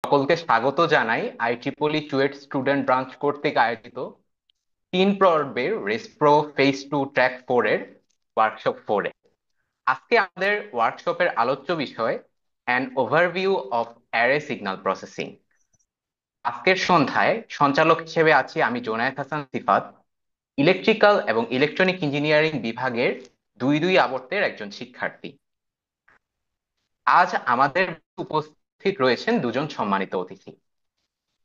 সকলকে স্বাগত জানাই আইট্রিপলি চুয়েট স্টুডেন্ট ব্রাঞ্চ কর্তৃক আয়োজিত 3 পর্বের রেসপ্রো ফেজ 2 ট্র্যাক 4 এর ওয়ার্কশপ 4-এ। আজকে আমাদের ওয়ার্কশপের আলোচ্য বিষয় an overview of array signal processing. আজকের সন্ধ্যায় সঞ্চালক হিসেবে আছি আমি জোনায়েদ হাসান সিফাত, ইলেকট্রিক্যাল এবং ইলেকট্রনিক ইঞ্জিনিয়ারিং বিভাগের 2-2 আবর্তের একজন শিক্ষার্থী। আজ আমাদের উপস্থিত রয়েছেন দুজন সম্মানিত অতিথি।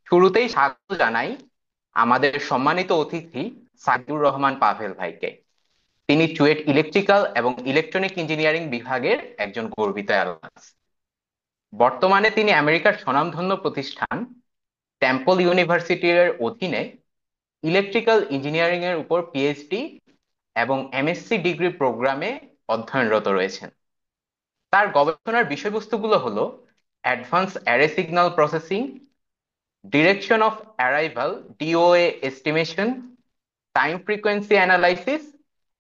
শুরুতেই স্বাগত জানাই আমাদের সম্মানিত অতিথি সাইদুর রহমান পাভেল ভাইকে। তিনি চুয়েট ইলেকট্রিক্যাল এবং ইলেকট্রনিক ইঞ্জিনিয়ারিং বিভাগের একজন গর্বিত অ্যালুমানাস। বর্তমানে তিনি আমেরিকার স্বনামধন্য প্রতিষ্ঠান টেম্পল ইউনিভার্সিটির অধীনে ইলেকট্রিক্যাল ইঞ্জিনিয়ারিং এর উপর পিএইচডি এবং এমএসসি ডিগ্রি প্রোগ্রামে অধ্যয়নরত রয়েছেন। তার গবেষণার বিষয়বস্তুগুলো হলো advance array signal processing, direction of arrival DOA estimation, time frequency analysis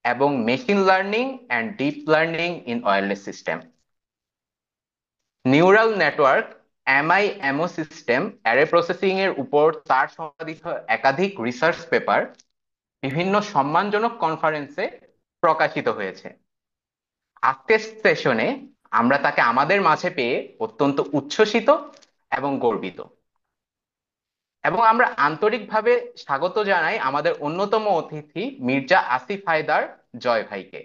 এবং machine learning and deep learning in wireless system. Neural network MIMO system array processing এর উপর তার সম্পাদিত একাধিক রিসার্চ পেপার বিভিন্ন সম্মানজনক কনফারেন্সে প্রকাশিত হয়েছে। আজকের সেশনে আমরা তাকে আমাদের মাঝে পেয়ে অত্যন্ত উচ্ছ্বসিত এবং গর্বিত, এবং আমরা আন্তরিকভাবে স্বাগত জানাই আমাদের অন্যতম অতিথি মির্জা আসিফ হায়দার জয় ভাইকে।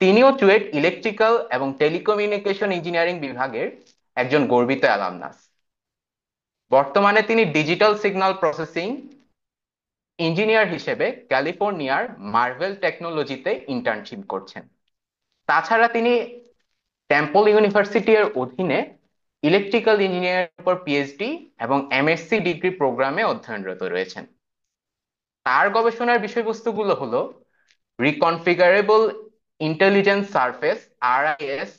তিনিও চুয়েট ইলেকট্রিক্যাল এবং টেলিকমিউনিকেশন ইঞ্জিনিয়ারিং বিভাগের একজন গর্বিত অ্যালামনাস। বর্তমানে তিনি ডিজিটাল সিগন্যাল প্রসেসিং ইঞ্জিনিয়ার হিসেবে ক্যালিফোর্নিয়ার মার্ভেল টেকনোলজিতে ইন্টার্নশিপ করছেন। তাছাড়া তিনি টেম্পল ইউনিভার্সিটি এর অধীনে ইলেকট্রিক্যাল ইঞ্জিনিয়ারিং উপর পিএইচডি এবং এমএসসি ডিগ্রি প্রোগ্রামে অধ্যয়নরত রয়েছেন। তার গবেষণার বিষয়বস্তুগুলো হলো reconfigurable intelligence surface RIS,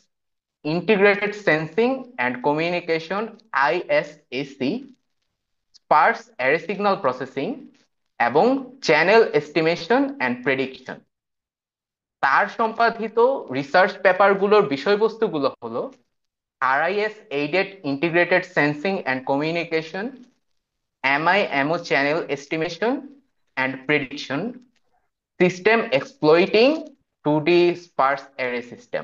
integrated sensing and communication ISAC, sparse array signal processing এবং চ্যানেল এস্টিমেশন অ্যান্ড প্রেডিকশন। তার সম্পাদিত রিসার্চ পেপারগুলোর বিষয়বস্তুগুলো হলো RIS aided integrated sensing and communication, MIMO channel estimation and prediction, system exploiting 2D sparse array system.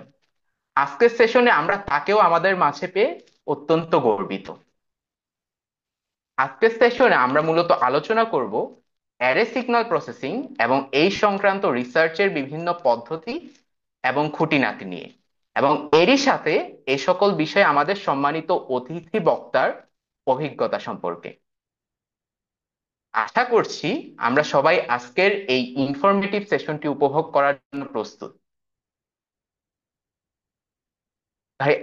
আজকের সেশনে আমরা তাকেও আমাদের মাঝে পেয়ে অত্যন্ত গর্বিত। আজকের সেশনে আমরা মূলত আলোচনা করব অ্যারে সিগন্যাল প্রসেসিং এবং এই সংক্রান্ত রিসার্চের বিভিন্ন পদ্ধতি এবং খুঁটিনাটি নিয়ে, এবং এরই সাথে এই সকল বিষয়ে আমাদের সম্মানিত অতিথি বক্তার অভিজ্ঞতা সম্পর্কে। আশা করছি আমরা সবাই আজকের এই ইনফরমেটিভ সেশনটি উপভোগ করার জন্য প্রস্তুত। ভাই,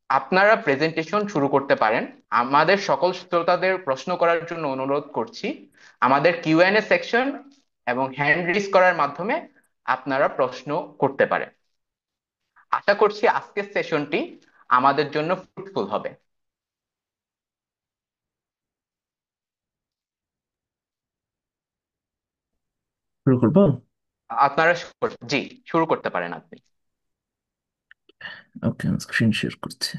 আপনারা প্রেজেন্টেশন শুরু করতে পারেন। আমাদের সকল শ্রোতাদের প্রশ্ন করার জন্য অনুরোধ করছি। আমাদের কিউএনএ সেকশন এবং হ্যান্ড রেজ করার মাধ্যমে আপনারা প্রশ্ন করতে পারেন। আশা করছি আজকের সেশনটি আমাদের জন্য ফ্রুটফুল হবে। শুরু করবো। আপনারা জি, শুরু করতে পারেন আপনি। ওকে, আমি স্ক্রিন শেয়ার করছি।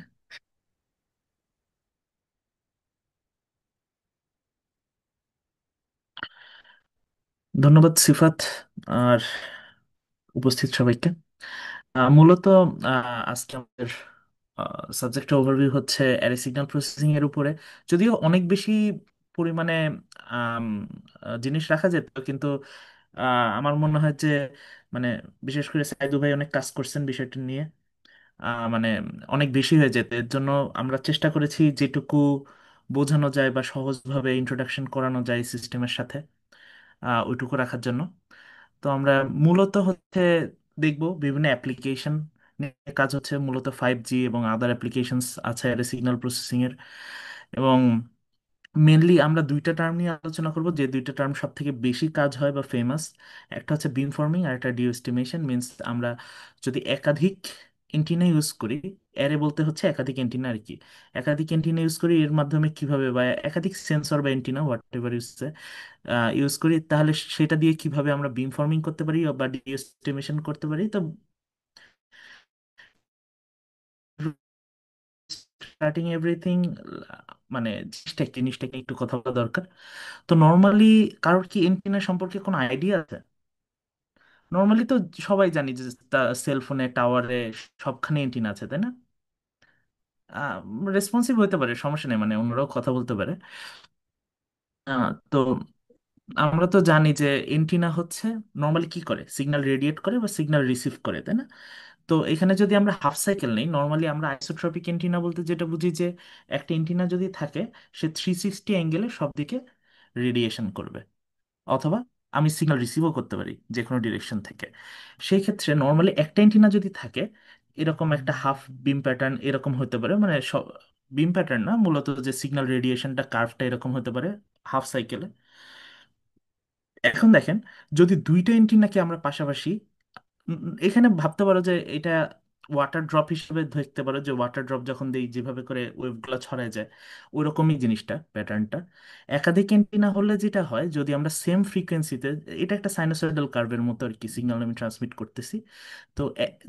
ধন্যবাদ সিফাত আর উপস্থিত সবাইকে। মূলত আজকে আমাদের সাবজেক্ট ওভারভিউ হচ্ছে অ্যারে সিগন্যাল প্রসেসিং এর উপরে। যদিও অনেক বেশি পরিমাণে আম, জিনিস রাখা যেত, কিন্তু আমার মনে হয় যে মানে বিশেষ করে সাইদু ভাই অনেক কাজ করছেন বিষয়টি নিয়ে। মানে অনেক বেশি হয়ে যেত, এর জন্য আমরা চেষ্টা করেছি যেটুকু বোঝানো যায় বা সহজভাবে ইন্ট্রোডাকশন করানো যায় সিস্টেমের সাথে ওইটুকু রাখার জন্য। তো আমরা মূলত হচ্ছে দেখব বিভিন্ন অ্যাপ্লিকেশন নিয়ে কাজ হচ্ছে, মূলত 5G এবং আদার অ্যাপ্লিকেশনস আছে সিগন্যাল প্রসেসিং এর। এবং মেনলি আমরা দুইটা টার্ম নিয়ে আলোচনা করব, যে দুইটা টার্ম সব থেকে বেশি কাজ হয় বা ফেমাস। একটা হচ্ছে বিম ফর্মিং আর একটা ডিও এস্টিমেশন। মিনস আমরা যদি একাধিক এন্টিনা ইউজ করি, অ্যারে বলতে হচ্ছে একাধিক এন্টিনা আর কি, একাধিক এন্টিনা ইউজ করি এর মাধ্যমে কিভাবে, বা একাধিক সেন্সর বা এন্টিনা হোয়াট এভার ইউজ করি, তাহলে সেটা দিয়ে কিভাবে আমরা বিম ফর্মিং করতে পারি বা ডিও এস্টিমেশন করতে পারি। তো স্টার্টিং এভরিথিং, মানে জিনিসটাকে একটু কথা বলা দরকার। তো নর্মালি কারোর কি এন্টিনা সম্পর্কে কোনো আইডিয়া আছে? নর্মালি তো সবাই জানি যে সেলফোনে, টাওয়ারে, সবখানে এন্টিনা আছে, তাই না? রেসপন্সিভ হতে পারে, সমস্যা নেই, মানে অন্যরাও কথা বলতে পারে। তো আমরা তো জানি যে এন্টিনা হচ্ছে নর্মালি কি করে, সিগন্যাল রেডিয়েট করে বা সিগন্যাল রিসিভ করে, তাই না? তো এখানে যদি আমরা হাফ সাইকেল নেই, নর্মালি আমরা আইসোট্রপিক এন্টিনা বলতে যেটা বুঝি যে একটা এন্টিনা যদি থাকে, সে 360 অ্যাঙ্গেলে সব দিকে রেডিয়েশন করবে, অথবা আমি সিগন্যাল রিসিভও করতে পারি যে কোনো ডিরেকশন থেকে। সেই ক্ষেত্রে নর্মালি একটা এন্টিনা যদি থাকে, এরকম একটা হাফ বিম প্যাটার্ন এরকম হতে পারে, মানে সব বিম প্যাটার্ন না, মূলত যে সিগন্যাল রেডিয়েশনটা কার্ভটা এরকম হতে পারে হাফ সাইকেলে। এখন দেখেন, যদি দুইটা এন্টিনাকে আমরা পাশাপাশি, এখানে ভাবতে পারো যে এটা ওয়াটার ড্রপ হিসেবে দেখতে পারো, যে ওয়াটার ড্রপ যখন দেই যেভাবে করে ওয়েভগুলো ছড়ায় যায়, ওইরকমই জিনিসটা, প্যাটার্নটা। একাধিক অ্যান্টেনা হলে যেটা হয়, যদি আমরা সেম ফ্রিকোয়েন্সিতে, এটা একটা সাইনোসয়েডাল কার্ভের মতো আর কি, সিগন্যাল আমি ট্রান্সমিট করতেছি। তো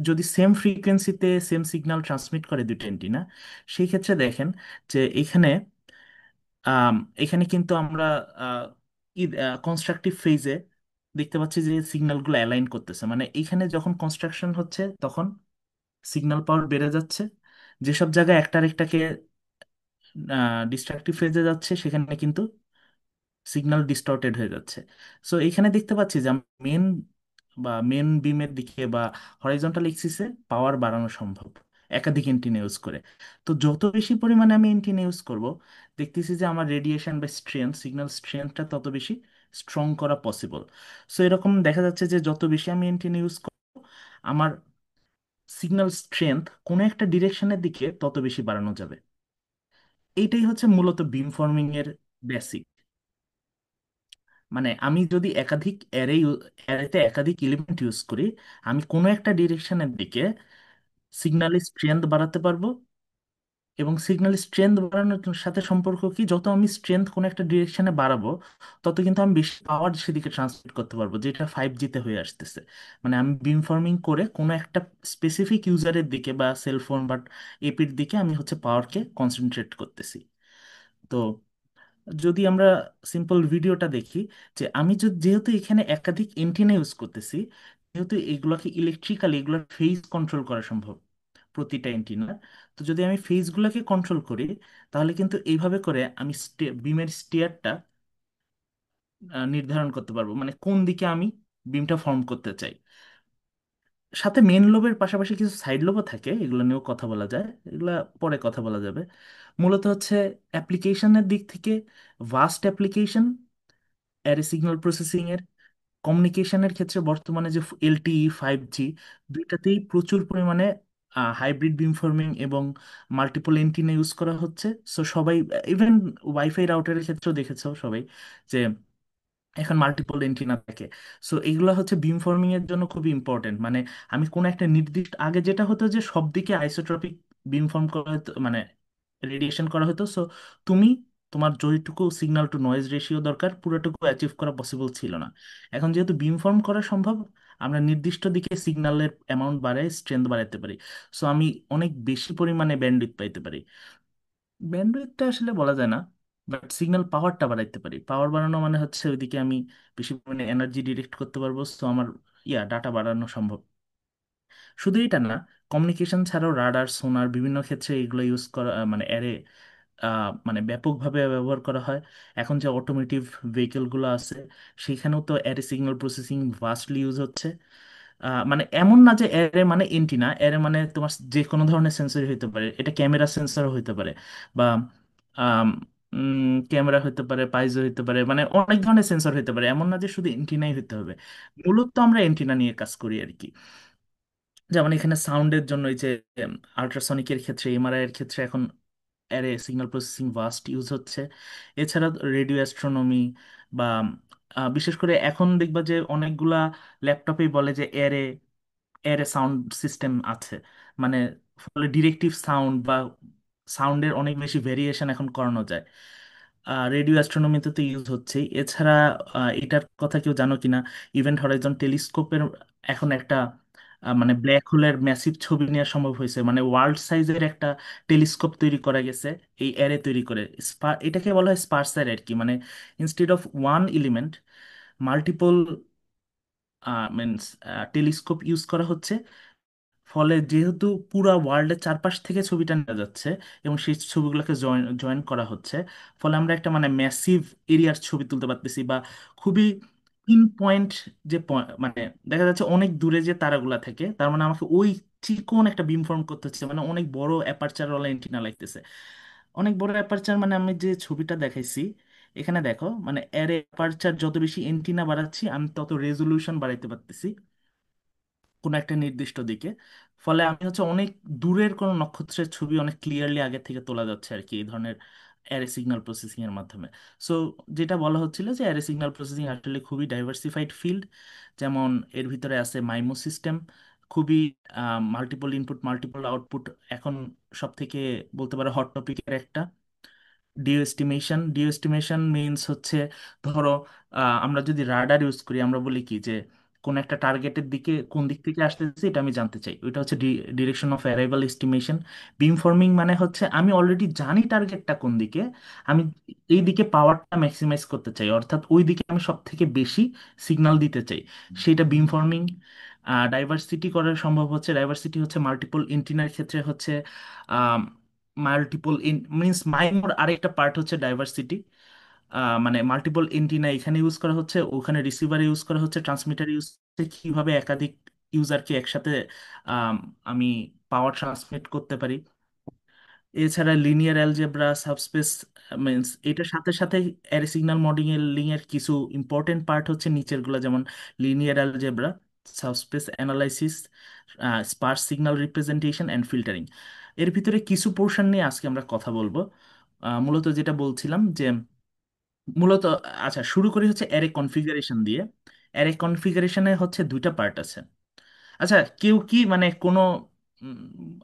যদি সেম ফ্রিকোয়েন্সিতে সেম সিগন্যাল ট্রান্সমিট করে দুটো অ্যান্টেনা, সেই ক্ষেত্রে দেখেন যে এখানে আম, এখানে কিন্তু আমরা কনস্ট্রাকটিভ ফেজে দেখতে পাচ্ছি যে সিগন্যালগুলো অ্যালাইন করতেছে, মানে এখানে যখন কনস্ট্রাকশন হচ্ছে তখন সিগন্যাল পাওয়ার বেড়ে যাচ্ছে। যেসব জায়গায় একটা আরেকটাকে ডিস্ট্রাকটিভ ফেজে যাচ্ছে, সেখানে কিন্তু সিগন্যাল ডিস্টর্টেড হয়ে যাচ্ছে। সো এখানে দেখতে পাচ্ছি যে মেন বিমের দিকে বা হরাইজন্টাল এক্সিসে পাওয়ার বাড়ানো সম্ভব একাধিক এন্টিনা ইউজ করে। তো যত বেশি পরিমাণে আমি এন্টিনা ইউজ করব, দেখতেছি যে আমার রেডিয়েশন বা স্ট্রেংথ, সিগন্যাল স্ট্রেংথটা তত বেশি স্ট্রং করা পসিবল। সো এরকম দেখা যাচ্ছে যে যত বেশি আমি এন্টিনা ইউজ করব, আমার সিগন্যাল স্ট্রেংথ কোনো একটা ডিরেকশনের দিকে তত বেশি বাড়ানো যাবে। এইটাই হচ্ছে মূলত বিম ফর্মিং এর বেসিক। মানে আমি যদি একাধিক অ্যারেতে একাধিক এলিমেন্ট ইউজ করি, আমি কোনো একটা ডিরেকশনের দিকে সিগন্যালের স্ট্রেংথ বাড়াতে পারবো। এবং সিগন্যাল স্ট্রেংথ বাড়ানোর সাথে সম্পর্ক কি, যত আমি স্ট্রেংথ কোনো একটা ডিরেকশনে বাড়াবো, তত কিন্তু আমি বেশি পাওয়ার সেদিকে ট্রান্সমিট করতে পারবো, যেটা 5G তে হয়ে আসতেছে। মানে আমি বিম ফর্মিং করে কোনো একটা স্পেসিফিক ইউজারের দিকে বা সেলফোন বা এপির দিকে আমি হচ্ছে পাওয়ারকে কনসেন্ট্রেট করতেছি। তো যদি আমরা সিম্পল ভিডিওটা দেখি, যে আমি যেহেতু এখানে একাধিক এন্টিনা ইউজ করতেছি, যেহেতু এগুলোকে ইলেকট্রিক্যালি এগুলোর ফেজ কন্ট্রোল করা সম্ভব প্রতিটা এন্টিনা। তো যদি আমি ফেজগুলোকে কন্ট্রোল করি, তাহলে কিন্তু এইভাবে করে আমি বিমের স্টিয়ারটা নির্ধারণ করতে পারবো, মানে কোন দিকে আমি বিমটা ফর্ম করতে চাই। সাথে মেন লোবের পাশাপাশি কিছু সাইড লোবও থাকে, এগুলো নিয়েও কথা বলা যায়, এগুলা পরে কথা বলা যাবে। মূলত হচ্ছে অ্যাপ্লিকেশনের দিক থেকে vast application array signal processing এর, কমিউনিকেশনের ক্ষেত্রে বর্তমানে যে এলটিই 5G, দুইটাতেই প্রচুর পরিমাণে হাইব্রিড বিমফর্মিং এবং মাল্টিপল এন্টিনা ইউজ করা হচ্ছে। সো সবাই, ইভেন ওয়াইফাই রাউটারের ক্ষেত্রেও দেখেছো সবাই যে এখন মাল্টিপল এন্টিনা থাকে। সো এগুলো হচ্ছে বিম ফর্মিং এর জন্য খুবই ইম্পর্টেন্ট। মানে আমি কোন একটা নির্দিষ্ট, আগে যেটা হতো যে সব দিকে আইসোট্রপিক বিম ফর্ম করা হতো, মানে রেডিয়েশন করা হতো। সো তুমি তোমার যতটুকু সিগন্যাল টু নয়েজ রেশিও দরকার, পুরোটুকু অ্যাচিভ করা পসিবল ছিল না। এখন যেহেতু বিম ফর্ম করা সম্ভব, আমরা নির্দিষ্ট দিকে সিগন্যালের অ্যামাউন্ট বাড়ায় স্ট্রেংথ বাড়াতে পারি। সো আমি অনেক বেশি পরিমাণে ব্যান্ডউইথ পাইতে পারি। ব্যান্ডউইথটা আসলে বলা যায় না, বাট সিগন্যাল পাওয়ারটা বাড়াইতে পারি। পাওয়ার বাড়ানো মানে হচ্ছে ওইদিকে আমি বেশি পরিমাণে এনার্জি ডিরেক্ট করতে পারবো, সো আমার ডাটা বাড়ানো সম্ভব। শুধু এটা না, কমিউনিকেশন ছাড়াও রাডার, সোনার বিভিন্ন ক্ষেত্রে এগুলো ইউজ করা, মানে অ্যারে মানে ব্যাপকভাবে ব্যবহার করা হয়। এখন যে অটোমেটিভ ভেহিকেলগুলো আছে, সেখানেও তো array signal processing vastly use হচ্ছে। মানে এমন না যে অ্যারে মানে এন্টিনা, অ্যারে মানে তোমার যে কোনো ধরনের সেন্সর হইতে পারে, এটা ক্যামেরা সেন্সর হইতে পারে, বা ক্যামেরা হইতে পারে, পাইজো হইতে পারে, মানে অনেক ধরনের সেন্সর হইতে পারে, এমন না যে শুধু এন্টিনাই হইতে হবে। মূলত আমরা এন্টিনা নিয়ে কাজ করি আর কি। যেমন এখানে সাউন্ডের জন্য এই যে আল্ট্রাসনিকের ক্ষেত্রে, এমআরআই এর ক্ষেত্রে এখন array signal processing vast use হচ্ছে। এছাড়া রেডিও অ্যাস্ট্রোনমি বা বিশেষ করে এখন দেখবা যে অনেকগুলা ল্যাপটপেই বলে যে এর এর সাউন্ড সিস্টেম আছে। মানে ফলে ডিরেক্টিভ সাউন্ড বা সাউন্ডের অনেক বেশি ভেরিয়েশন এখন করানো যায়। রেডিও অ্যাস্ট্রোনমিতে তো ইউজ হচ্ছে। এছাড়া এটার কথা কেউ জানো কিনা, ইভেন্ট হরাইজন টেলিস্কোপের এখন একটা মানে ব্ল্যাক হোলের ম্যাসিভ ছবি নেওয়া সম্ভব হয়েছে, মানে ওয়ার্ল্ড সাইজের একটা টেলিস্কোপ তৈরি করা গেছে এই অ্যারে তৈরি করে। এটাকে বলা হয় স্পার্স অ্যারে আর কি, মানে instead of one element multiple means telescope use করা হচ্ছে। ফলে যেহেতু পুরা ওয়ার্ল্ডের চারপাশ থেকে ছবিটা নেওয়া যাচ্ছে এবং সেই ছবিগুলোকে জয়েন জয়েন করা হচ্ছে, ফলে আমরা একটা মানে ম্যাসিভ এরিয়ার ছবি তুলতে পারতেছি, বা খুবই পিন পয়েন্ট যে মানে দেখা যাচ্ছে অনেক দূরে যে তারাগুলা থাকে, তার মানে আমাকে ওই চিকন একটা বিম ফর্ম করতে হচ্ছে, মানে অনেক বড় অ্যাপারচার ওয়ালা এন্টিনা লাগতেছে। অনেক বড় অ্যাপারচার মানে আমি যে ছবিটা দেখাইছি এখানে দেখো, মানে এর অ্যাপারচার যত বেশি এন্টিনা বাড়াচ্ছি আমি তত রেজলিউশন বাড়াইতে পারতেছি কোনো একটা নির্দিষ্ট দিকে। ফলে আমি হচ্ছে অনেক দূরের কোনো নক্ষত্রের ছবি অনেক ক্লিয়ারলি আগে থেকে তোলা যাচ্ছে আর কি এই ধরনের অ্যারে সিগন্যাল প্রসেসিং এর মাধ্যমে। সো যেটা বলা হচ্ছিল যে অ্যারে সিগন্যাল প্রসেসিং আসলে খুবই ডাইভার্সিফাইড ফিল্ড। যেমন এর ভিতরে আছে মাইমো সিস্টেম, খুবই মাল্টিপল ইনপুট মাল্টিপল আউটপুট, এখন সব থেকে বলতে পারো হট টপিকের একটা। ডিও এস্টিমেশন মিনস হচ্ছে, ধরো আমরা যদি রাডার ইউজ করি, আমরা বলি কি যে কোন একটা টার্গেটের দিকে কোন দিক থেকে আসতেছে এটা আমি জানতে চাই, ওইটা হচ্ছে direction of arrival estimation. Beam forming মানে হচ্ছে আমি অলরেডি জানি টার্গেটটা কোন দিকে, আমি এই দিকে পাওয়ারটা ম্যাক্সিমাইজ করতে চাই, অর্থাৎ ওই দিকে আমি সব থেকে বেশি সিগন্যাল দিতে চাই, সেটা বিম ফর্মিং। ডাইভার্সিটি করা সম্ভব হচ্ছে, ডাইভার্সিটি হচ্ছে মাল্টিপল এন্টিনার ক্ষেত্রে হচ্ছে মাল্টিপল মিনস মাইমোর আরেকটা পার্ট হচ্ছে ডাইভার্সিটি। মানে মাল্টিপল এন্টিনা এখানে ইউজ করা হচ্ছে, ওখানে রিসিভার ইউজ করা হচ্ছে, ট্রান্সমিটার ইউজ হচ্ছে, কিভাবে একাধিক ইউজারকে একসাথে আম, আমি পাওয়ার ট্রান্সমিট করতে পারি। এছাড়া লিনিয়ার অ্যালজেব্রা, সাবস্পেস মিনস এটার সাথে সাথে অ্যারে সিগন্যাল মডেলিং এর কিছু ইম্পর্টেন্ট পার্ট হচ্ছে নিচের গুলো, যেমন linear algebra, subspace analysis, Spurs signal representation and filtering. এর ভিতরে কিছু পোর্শন নিয়ে আজকে আমরা কথা বলবো। মূলত যেটা বলছিলাম যে মূলত, আচ্ছা শুরু করি হচ্ছে অ্যারে কনফিগারেশন দিয়ে। অ্যারে কনফিগারেশনে হচ্ছে দুইটা পার্ট আছে। আচ্ছা কেউ কি মানে কোনো উম,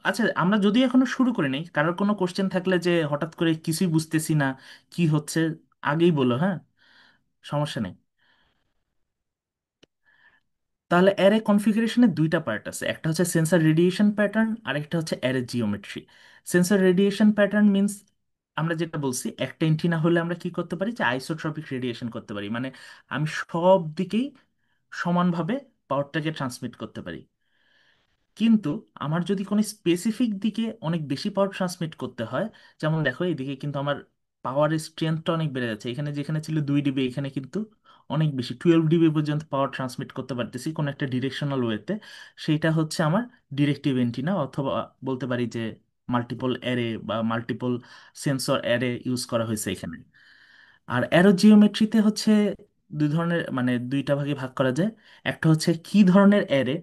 আচ্ছা আমরা যদি এখনো শুরু করি নাই, কারোর কোনো কোশ্চেন থাকলে যে হঠাৎ করে কিছুই বুঝতেছি না কি হচ্ছে, আগেই বলো, হ্যাঁ, সমস্যা নেই। তাহলে অ্যারে কনফিগারেশনের দুইটা পার্ট আছে, একটা হচ্ছে সেন্সর রেডিয়েশন প্যাটার্ন আর একটা হচ্ছে array geometry. Sensor radiation pattern means আমরা যেটা বলছি একটা এন্টিনা হলে আমরা কি করতে পারি যে আইসোট্রপিক রেডিয়েশন করতে পারি, মানে আমি সব দিকেই সমানভাবে পাওয়ারটাকে ট্রান্সমিট করতে পারি। কিন্তু আমার যদি কোনো স্পেসিফিক দিকে অনেক বেশি পাওয়ার ট্রান্সমিট করতে হয়, যেমন দেখো এদিকে কিন্তু আমার পাওয়ারের স্ট্রেংথটা অনেক বেড়ে যাচ্ছে, এখানে যেখানে ছিল 2 ডিবি এখানে কিন্তু অনেক বেশি 12 ডিবি পর্যন্ত পাওয়ার ট্রান্সমিট করতে পারতেছি কোনো একটা ডিরেকশনাল ওয়েতে। সেইটা হচ্ছে আমার ডিরেক্টিভ এন্টিনা, অথবা বলতে পারি যে মাল্টিপল অ্যারে বা মাল্টিপল সেন্সর অ্যারে ইউজ করা হয়েছে এখানে। আর অ্যারো জিওমেট্রিতে হচ্ছে দুই ধরনের, মানে দুইটা ভাগে ভাগ করা যায়। একটা হচ্ছে কি ধরনের অ্যারে,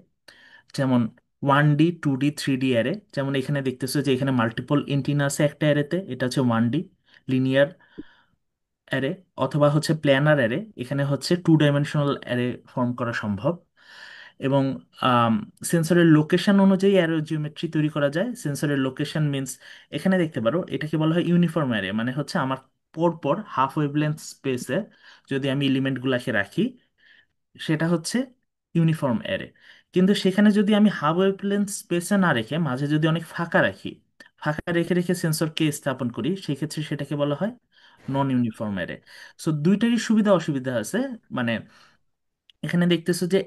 যেমন 1D 2D 3D অ্যারে, যেমন এখানে দেখতেছো যে এখানে মাল্টিপল এন্টিনা আছে একটা অ্যারেতে, এটা হচ্ছে 1D লিনিয়ার অ্যারে। অথবা হচ্ছে প্ল্যানার অ্যারে, এখানে হচ্ছে 2 ডাইমেনশনাল অ্যারে ফর্ম করা সম্ভব। এবং সেন্সরের লোকেশন অনুযায়ী অ্যারো জিওমেট্রি তৈরি করা যায়। সেন্সরের লোকেশন মিন্স এখানে দেখতে পারো এটাকে বলা হয় ইউনিফর্ম অ্যারে, মানে হচ্ছে আমার পরপর হাফ ওয়েভলেন্থ স্পেসে যদি আমি এলিমেন্টগুলোকে রাখি সেটা হচ্ছে ইউনিফর্ম অ্যারে। কিন্তু সেখানে যদি আমি হাফ ওয়েভলেন্থ স্পেসে না রেখে মাঝে যদি অনেক ফাঁকা রাখি, ফাঁকা রেখে রেখে সেন্সরকে স্থাপন করি, সেক্ষেত্রে সেটাকে বলা হয় নন ইউনিফর্ম অ্যারে। সো দুইটারই সুবিধা অসুবিধা আছে। মানে এখানে দেখতেছো যে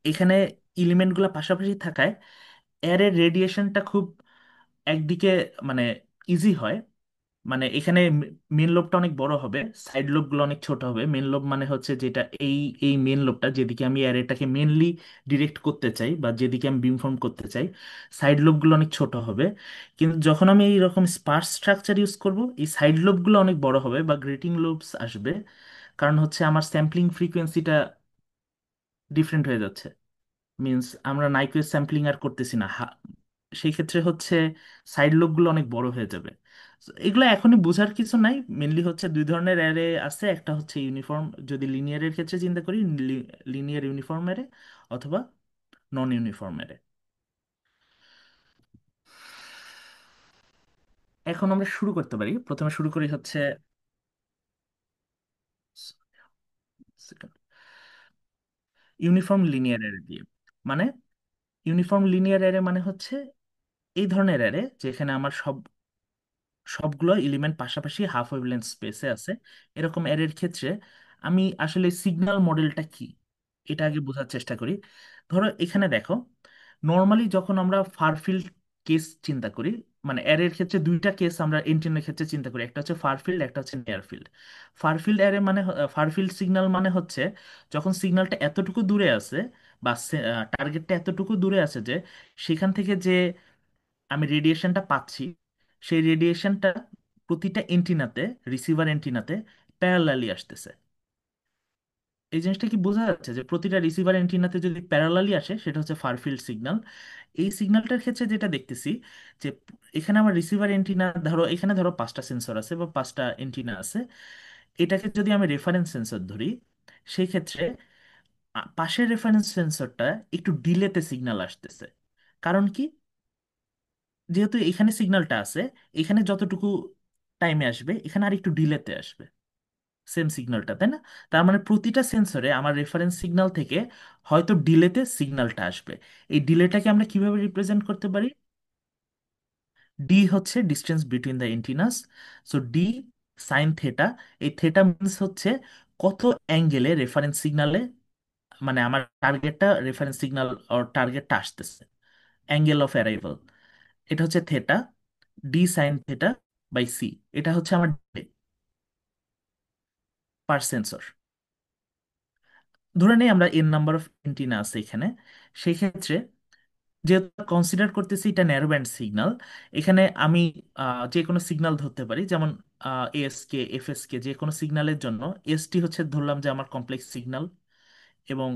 এখানে এলিমেন্টগুলো পাশাপাশি থাকায় এর রেডিয়েশনটা খুব একদিকে মানে ইজি হয়। মানে এখানে মেন লোবটা অনেক বড় হবে, সাইড লোবগুলো অনেক ছোট হবে। মেন লোব মানে হচ্ছে যেটা এই এই মেন লোবটা যেদিকে আমি অ্যারেটাকে মেনলি ডিরেক্ট করতে চাই বা যেদিকে আমি বিমফর্ম করতে চাই, সাইড লোবগুলো অনেক ছোট হবে। কিন্তু যখন আমি এই রকম স্পার্স স্ট্রাকচার ইউজ করব, এই সাইড লোবগুলো অনেক বড় হবে বা গ্রেটিং লোবস আসবে, কারণ হচ্ছে আমার স্যাম্পলিং ফ্রিকোয়েন্সিটা ডিফারেন্ট হয়ে যাচ্ছে। মিন্স আমরা নাইকুয়েজ স্যাম্পলিং আর করতেছি না, সেই ক্ষেত্রে হচ্ছে সাইড লোবগুলো অনেক বড় হয়ে যাবে। So, এগুলো এখনই বোঝার কিছু নাই। মেনলি হচ্ছে দুই ধরনের অ্যারে আছে, একটা হচ্ছে ইউনিফর্ম, যদি লিনিয়ারের ক্ষেত্রে চিন্তা করি লিনিয়ার ইউনিফর্ম অ্যারে, অথবা নন ইউনিফর্ম অ্যারে। এখন আমরা শুরু করতে পারি, প্রথমে শুরু করি হচ্ছে ইউনিফর্ম লিনিয়ার অ্যারে দিয়ে। মানে ইউনিফর্ম লিনিয়ার অ্যারে মানে হচ্ছে এই ধরনের অ্যারে যেখানে আমার সবগুলো এলিমেন্ট পাশাপাশি হাফ ওয়েভলেন্থ স্পেসে আছে। এরকম অ্যারের ক্ষেত্রে আমি আসলে সিগন্যাল মডেলটা কি এটা আগে বোঝার চেষ্টা করি। ধরো এখানে দেখো, নর্মালি যখন আমরা ফার ফিল্ড কেস চিন্তা করি, মানে অ্যারের ক্ষেত্রে দুইটা কেস আমরা এন্টিনার ক্ষেত্রে চিন্তা করি, একটা হচ্ছে ফার ফিল্ড, একটা হচ্ছে near field. Far field array মানে ফার ফিল্ড সিগন্যাল মানে হচ্ছে যখন সিগন্যালটা এতটুকু দূরে আছে বা টার্গেটটা এতটুকু দূরে আছে যে সেখান থেকে যে আমি রেডিয়েশনটা পাচ্ছি, সেই রেডিয়েশনটা প্রতিটা এন্টিনাতে, রিসিভার এন্টিনাতে প্যারালালি আসতেছে। এই জিনিসটা কি বোঝা যাচ্ছে যে প্রতিটা রিসিভার এন্টিনাতে যদি প্যারালালি আসে সেটা হচ্ছে ফার ফিল্ড সিগন্যাল। এই সিগন্যালটার ক্ষেত্রে যেটা দেখতেছি যে এখানে আমার রিসিভার এন্টিনা, ধরো এখানে ধরো পাঁচটা সেন্সর আছে বা পাঁচটা এন্টিনা আছে, এটাকে যদি আমি রেফারেন্স সেন্সর ধরি, সেই ক্ষেত্রে পাশের রেফারেন্স সেন্সরটা একটু ডিলেতে সিগন্যাল আসতেছে। কারণ কি? যেহেতু এখানে সিগন্যালটা আছে, এখানে যতটুকু টাইমে আসবে এখানে আর একটু ডিলেতে আসবে সেম সিগন্যালটা, তাই না? তার মানে প্রতিটা সেন্সরে আমার রেফারেন্স সিগন্যাল থেকে হয়তো ডিলেতে সিগন্যালটা আসবে। এই ডিলেটাকে আমরা কিভাবে রিপ্রেজেন্ট করতে পারি? ডি হচ্ছে distance between the antennas. So D sine theta. এই থেটা মিনস হচ্ছে কত অ্যাঙ্গেলে রেফারেন্স সিগনালে, মানে আমার টার্গেটটা, রেফারেন্স সিগন্যাল ওর টার্গেটটা আসতেছে, অ্যাঙ্গেল অফ অ্যারাইভাল। এটা হচ্ছে theta, D sine theta by C. এটা হচ্ছে আমার পার সেন্সর। ধরে নেই আমরা এন নাম্বার অফ এন্টিনা আছে এখানে। সেই ক্ষেত্রে যেহেতু কনসিডার করতেছি এটা ন্যারো ব্যান্ড সিগন্যাল, এখানে আমি যে কোনো সিগন্যাল ধরতে পারি, যেমন এএসকে, এফএসকে, যে কোনো সিগন্যালের জন্য এসটি হচ্ছে ধরলাম যে আমার কমপ্লেক্স সিগন্যাল, এবং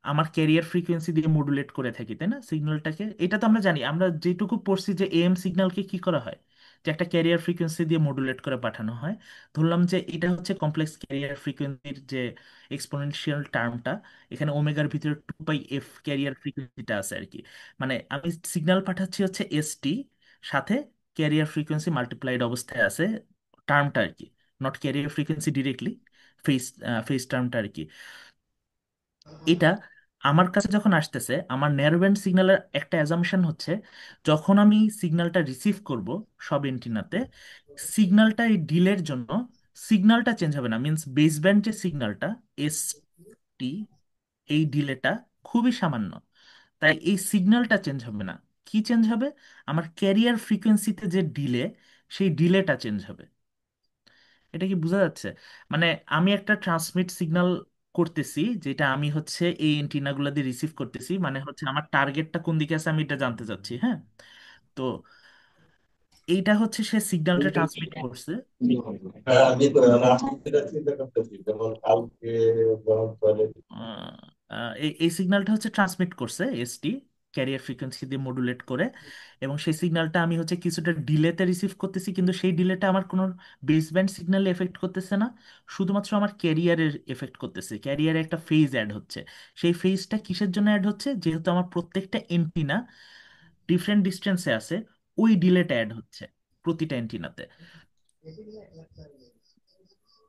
আমার ক্যারিয়ার ফ্রিকোয়েন্সি দিয়ে মডুলেট করে থাকি, তাই না সিগন্যালটাকে? এটা তো আমরা জানি, আমরা যেটুকু পড়ছি যে এএম সিগন্যালকে কি করা হয়, যে একটা ক্যারিয়ার ফ্রিকোয়েন্সি দিয়ে মডুলেট করে পাঠানো হয়। ধরলাম যে এটা হচ্ছে কমপ্লেক্স ক্যারিয়ার ফ্রিকোয়েন্সির যে এক্সপোনেনশিয়াল টার্মটা, এখানে ওমেগার ভিতরে 2π f ক্যারিয়ার ফ্রিকোয়েন্সিটা আছে আর কি। মানে আমি সিগন্যাল পাঠাচ্ছি হচ্ছে এসটি, সাথে ক্যারিয়ার ফ্রিকোয়েন্সি মাল্টিপ্লাইড অবস্থায় আছে টার্মটা আর কি, not carrier frequency directly, phase phase টার্মটা আর কি। এটা আমার কাছে যখন আসতেছে, আমার ন্যারো ব্যান্ড সিগন্যালের একটা অ্যাজাম্পশন হচ্ছে যখন আমি সিগন্যালটা রিসিভ করব সব এন্টিনাতে, সিগন্যালটা এই ডিলের জন্য সিগন্যালটা চেঞ্জ হবে না। মিন্স বেস ব্যান্ড যে সিগন্যালটা এস টি, এই ডিলেটা খুবই সামান্য, তাই এই সিগন্যালটা চেঞ্জ হবে না। কি চেঞ্জ হবে? আমার ক্যারিয়ার ফ্রিকোয়েন্সিতে যে ডিলে, সেই ডিলেটা চেঞ্জ হবে। এটা কি বোঝা যাচ্ছে? মানে আমি একটা ট্রান্সমিট সিগন্যাল করতেছি, যেটা আমি হচ্ছে এই এন্টিনাগুলো দিয়ে রিসিভ করতেছি, মানে হচ্ছে আমার টার্গেটটা কোন দিকে আছে আমি এটা জানতে চাচ্ছি, হ্যাঁ। তো এইটা হচ্ছে সে সিগন্যালটা ট্রান্সমিট করছে। আমি তো রাজনীতিটা চিন্তা করতেছি, যেমন কালকে যেমন toilet আহ, এই সিগন্যালটা হচ্ছে ট্রান্সমিট করছে এসটি, ক্যারিয়ার ফ্রিকোয়েন্সি দিয়ে মডুলেট করে, এবং সেই সিগন্যালটা আমি হচ্ছে কিছুটা ডিলেতে রিসিভ করতেছি, কিন্তু সেই ডিলেটা আমার কোনো বেস ব্যান্ড সিগন্যালে এফেক্ট করতেছে না, শুধুমাত্র আমার ক্যারিয়ারের এফেক্ট করতেছে। ক্যারিয়ারে একটা ফেজ অ্যাড হচ্ছে। সেই ফেজটা কিসের জন্য অ্যাড হচ্ছে? যেহেতু আমার প্রত্যেকটা এন্টিনা ডিফারেন্ট ডিস্টেন্সে আছে, ওই ডিলেটা অ্যাড হচ্ছে প্রতিটা এন্টিনাতে।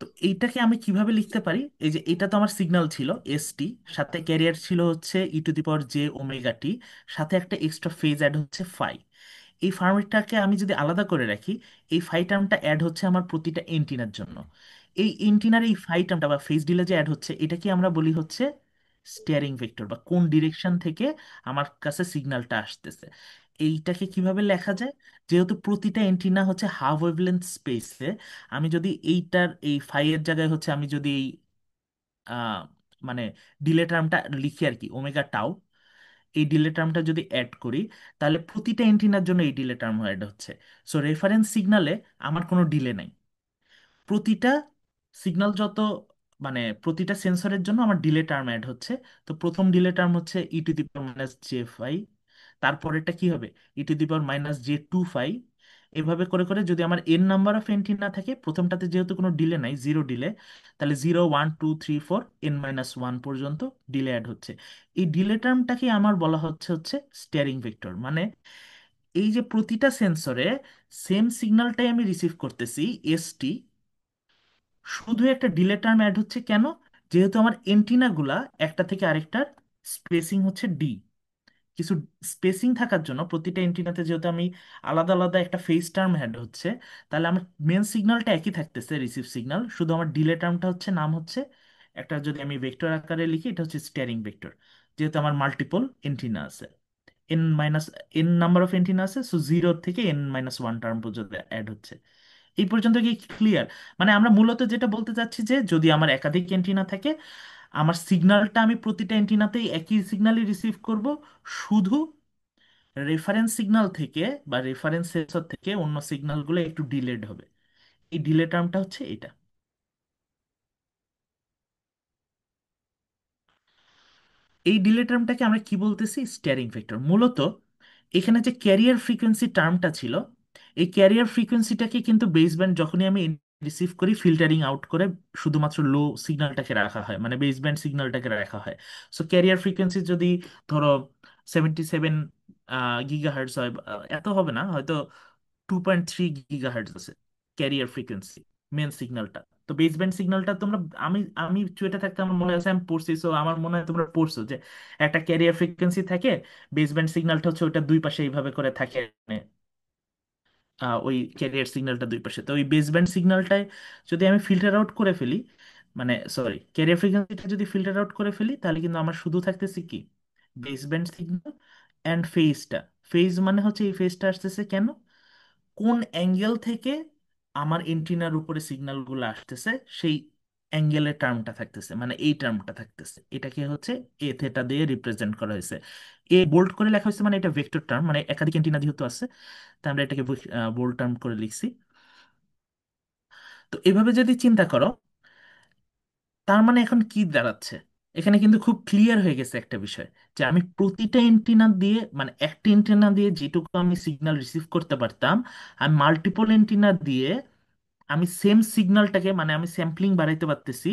তো এইটাকে আমি কিভাবে লিখতে পারি? এই যে এটা তো আমার সিগন্যাল ছিল এসটি, সাথে ক্যারিয়ার ছিল হচ্ছে e⁻j⍵t, সাথে একটা এক্সট্রা ফেজ অ্যাড হচ্ছে ফাই। এই ফর্মেটটাকে আমি যদি আলাদা করে রাখি, এই ফাই টার্মটা অ্যাড হচ্ছে আমার প্রতিটা এন্টিনার জন্য। এই এন্টিনার এই ফাই টার্মটা বা ফেজ ডিলে যে অ্যাড হচ্ছে, এটাকে আমরা বলি হচ্ছে স্টিয়ারিং ভেক্টর, বা কোন ডিরেকশন থেকে আমার কাছে সিগন্যালটা আসতেছে। এইটাকে কিভাবে লেখা যায়? যেহেতু প্রতিটা এন্টিনা হচ্ছে হাফ ওয়েভলেন্থ স্পেসে, আমি যদি এইটার এই ফাই এর জায়গায় হচ্ছে আমি যদি এই আহ, মানে ডিলে টার্মটা লিখি আর কি, ওমেগা টাউ, এই ডিলে টার্মটা যদি অ্যাড করি, তাহলে প্রতিটা এন্টিনার জন্য এই ডিলে টার্ম অ্যাড হচ্ছে। সো রেফারেন্স সিগনালে আমার কোনো ডিলে নাই। প্রতিটা সিগন্যাল যত, মানে প্রতিটা সেন্সরের জন্য আমার ডিলে টার্ম অ্যাড হচ্ছে। তো প্রথম ডিলে টার্ম হচ্ছে e⁻j⁵, তারপরেরটা কি হবে? e⁻j⁵। এভাবে করে করে যদি আমার এন নাম্বার অফ এন্টিনা থাকে, প্রথমটাতে যেহেতু কোনো ডিলে নাই, জিরো ডিলে, তাহলে 0 1 2 3 4 n-1 পর্যন্ত ডিলে অ্যাড হচ্ছে। এই ডিলে টার্মটাকে আমার বলা হচ্ছে হচ্ছে স্টিয়ারিং ভেক্টর। মানে এই যে প্রতিটা সেন্সরে সেম সিগন্যালটাই আমি রিসিভ করতেছি এসটি, শুধু একটা ডিলে টার্ম অ্যাড হচ্ছে কেন? যেহেতু আমার এন্টিনা গুলা একটা থেকে আরেকটার স্পেসিং হচ্ছে ডি, কিছু স্পেসিং থাকার জন্য প্রতিটা এন্টিনাতে যেহেতু আমি আলাদা আলাদা একটা ফেজ টার্ম হ্যাড হচ্ছে, তাহলে আমার মেন সিগন্যালটা একই থাকতেছে, রিসিভ সিগন্যাল, শুধু আমার ডিলে টার্মটা হচ্ছে নাম হচ্ছে একটা, যদি আমি ভেক্টর আকারে লিখি এটা হচ্ছে স্টিয়ারিং ভেক্টর। যেহেতু আমার মাল্টিপল এন্টিনা আছে, N minus N number of antenna আছে, সো 0 থেকে n-1 টার্ম পর্যন্ত অ্যাড হচ্ছে। এই পর্যন্ত কি ক্লিয়ার? মানে আমরা মূলত যেটা বলতে চাচ্ছি যে যদি আমার একাধিক এন্টিনা থাকে, আমার সিগন্যালটা আমি প্রতিটা এন্টিনাতেই একই সিগন্যালই রিসিভ করব, শুধু রেফারেন্স সিগন্যাল থেকে বা রেফারেন্স সেন্সর থেকে অন্য সিগন্যালগুলো একটু ডিলেড হবে। এই ডিলে টার্মটা হচ্ছে এটা। এই ডিলে টার্মটাকে আমরা কি বলতেছি? Steering vector. মূলত এখানে যে ক্যারিয়ার ফ্রিকোয়েন্সি টার্মটা ছিল, এই ক্যারিয়ার ফ্রিকোয়েন্সিটাকে কিন্তু বেস ব্যান্ড যখনই আমি রিসিভ করি ফিল্টারিং আউট করে শুধুমাত্র লো সিগন্যালটাকে রাখা হয়, মানে বেস ব্যান্ড সিগন্যালটাকে রাখা হয়। সো ক্যারিয়ার ফ্রিকোয়েন্সি যদি ধরো 77 গিগাহার্টজ হয়, এত হবে না হয়তো, 2.3 গিগাহার্টজ আছে ক্যারিয়ার ফ্রিকোয়েন্সি মেন সিগন্যালটা। তো বেস ব্যান্ড সিগন্যালটা তোমরা, আমি আমি চুয়েটে থাকতে আমার মনে আছে আমি পড়ছি, সো আমার মনে হয় তোমরা পড়ছো যে একটা ক্যারিয়ার ফ্রিকোয়েন্সি থাকে, বেস ব্যান্ড সিগন্যালটা হচ্ছে ওইটা দুই পাশে এইভাবে করে থাকে, মানে, ওই ক্যারিয়ার সিগন্যালটা দুই পাশে। তো ওই বেস ব্যান্ড সিগন্যালটাই যদি আমি ফিল্টার আউট করে ফেলি, মানে সরি, ক্যারিয়ার ফ্রিকোয়েন্সিটা যদি ফিল্টার আউট করে ফেলি, তাহলে কিন্তু আমার শুধু থাকতেছে কি, বেস ব্যান্ড সিগন্যাল অ্যান্ড ফেজটা। ফেজ মানে হচ্ছে এই ফেজটা আসতেছে কেন, কোন অ্যাঙ্গেল থেকে আমার এন্টিনার উপরে সিগন্যালগুলো আসতেছে, সেই অ্যাঙ্গেলের টার্মটা থাকতেছে, মানে এই টার্মটা থাকতেছে, এটাকে হচ্ছে এ থেটা দিয়ে রিপ্রেজেন্ট করা হয়েছে। এ বোল্ড করে লেখা হয়েছে, মানে এটা ভেক্টর টার্ম, মানে একাধিক এন্টিনা যেহেতু আছে, তাই আমরা এটাকে বোল্ড টার্ম করে লিখছি। তো এভাবে যদি চিন্তা করো, তার মানে এখন কি দাঁড়াচ্ছে, এখানে কিন্তু খুব ক্লিয়ার হয়ে গেছে একটা বিষয়, যে আমি প্রতিটা এন্টিনা দিয়ে, মানে একটা এন্টিনা দিয়ে যেটুকু আমি সিগন্যাল রিসিভ করতে পারতাম, আমি মাল্টিপল এন্টিনা দিয়ে আমি সেম সিগন্যালটাকে, মানে আমি স্যাম্পলিং বাড়াইতে পারতেছি,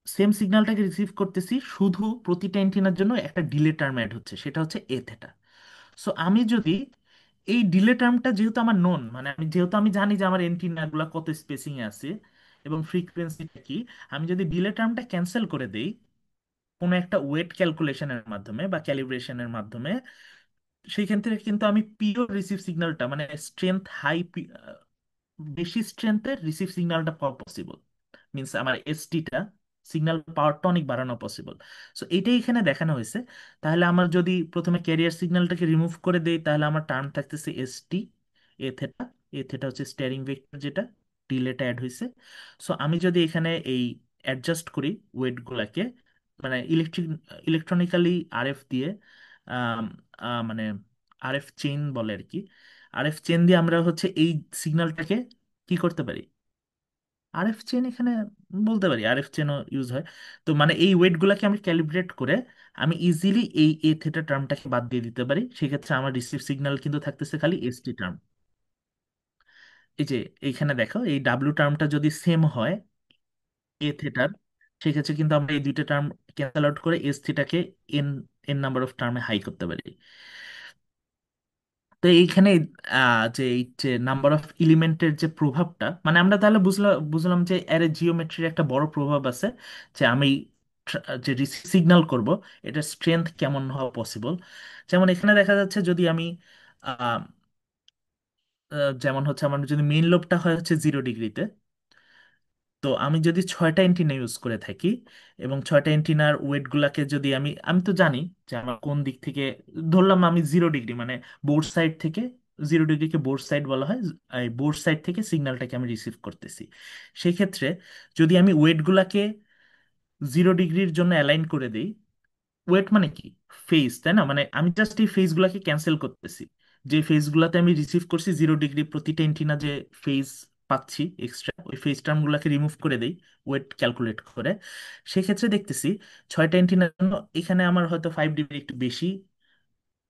সেম সিগন্যালটাকে রিসিভ করতেছি, শুধু প্রতিটা এন্টিনার জন্য একটা ডিলে টার্ম অ্যাড হচ্ছে, সেটা হচ্ছে এ থেটা। সো আমি যদি এই ডিলে টার্মটা যেহেতু আমার নোন, মানে আমি যেহেতু আমি জানি যে আমার এন্টিনাগুলো কত স্পেসিং এ আছে এবং ফ্রিকোয়েন্সিটা কি, আমি যদি ডিলে টার্মটা ক্যান্সেল করে দেই কোনো একটা ওয়েট ক্যালকুলেশনের মাধ্যমে বা ক্যালিব্রেশনের মাধ্যমে, সেই ক্ষেত্রে কিন্তু আমি পিওর রিসিভ সিগন্যালটা, মানে স্ট্রেংথ হাই, বেশি স্ট্রেংথের রিসিভ সিগন্যালটা পাওয়া পসিবল, মিনস আমার এসটিটা, সিগন্যাল পাওয়ারটা অনেক বাড়ানো পসিবল। সো এটাই এখানে দেখানো হয়েছে। তাহলে আমার যদি প্রথমে ক্যারিয়ার সিগন্যালটাকে রিমুভ করে দেই, তাহলে আমার টার্ম থাকতেছে এসটি, এ থেটা। এ থেটা হচ্ছে স্টিয়ারিং ভেক্টর, যেটা ডিলেটা অ্যাড হয়েছে। সো আমি যদি এখানে এই অ্যাডজাস্ট করি ওয়েটগুলাকে, মানে ইলেকট্রনিক্যালি আরএফ দিয়ে, আম, মানে আরএফ চেইন বলে আর কি, আরএফ চেন দিয়ে আমরা হচ্ছে এই সিগন্যালটাকে কি করতে পারি, আরএফ চেন এখানে বলতে পারি, আরএফ চেনও ইউজ হয়। তো মানে এই ওয়েটগুলোকে আমি ক্যালিব্রেট করে আমি ইজিলি এই এ থেটা টার্মটাকে বাদ দিয়ে দিতে পারি, সেক্ষেত্রে আমার রিসিভ সিগন্যাল কিন্তু থাকতেছে খালি এসটি টার্ম। এই যে এইখানে দেখো, এই ডাব্লিউ টার্মটা যদি সেম হয় এ থেটার, সেক্ষেত্রে কিন্তু আমরা এই দুইটা টার্ম ক্যান্সেল আউট করে এস থিটাকে এন এন নাম্বার অফ টার্মে হাই করতে পারি। তো এইখানে যে এই যে নাম্বার অফ এলিমেন্টের যে প্রভাবটা, মানে আমরা তাহলে বুঝলাম যে এর জিওমেট্রির একটা বড় প্রভাব আছে, যে আমি যে সিগন্যাল করব এটা স্ট্রেংথ কেমন হওয়া পসিবল। যেমন এখানে দেখা যাচ্ছে যদি আমি আহ, যেমন হচ্ছে আমার যদি মেইন লোবটা হয় হচ্ছে 0 ডিগ্রিতে, তো আমি যদি 6টা এন্টিনা ইউজ করে থাকি এবং 6টা এন্টিনার ওয়েট গুলাকে যদি আমি আমি তো জানি যে আমার কোন দিক থেকে, ধরলাম আমি 0 ডিগ্রি, মানে বোর্ড সাইড থেকে, 0 ডিগ্রিকে বোর্ড সাইড বলা হয়, এই বোর্ড সাইড থেকে সিগন্যালটাকে আমি রিসিভ করতেছি। সেই ক্ষেত্রে যদি আমি ওয়েট গুলাকে 0 ডিগ্রির জন্য অ্যালাইন করে দিই, ওয়েট মানে কি, ফেজ, তাই না, মানে আমি জাস্ট এই ফেজ গুলাকে ক্যান্সেল করতেছি, যে ফেজ গুলাতে আমি রিসিভ করছি 0 ডিগ্রি, প্রতিটা এন্টিনা যে ফেজ পাচ্ছি এক্সট্রা, ওই ফেজ টার্ম গুলাকে রিমুভ করে দেই ওয়েট ক্যালকুলেট করে। সেক্ষেত্রে দেখতেছি 6টা এন্টিনার জন্য এখানে আমার হয়তো 5 ডিগ্রি একটু বেশি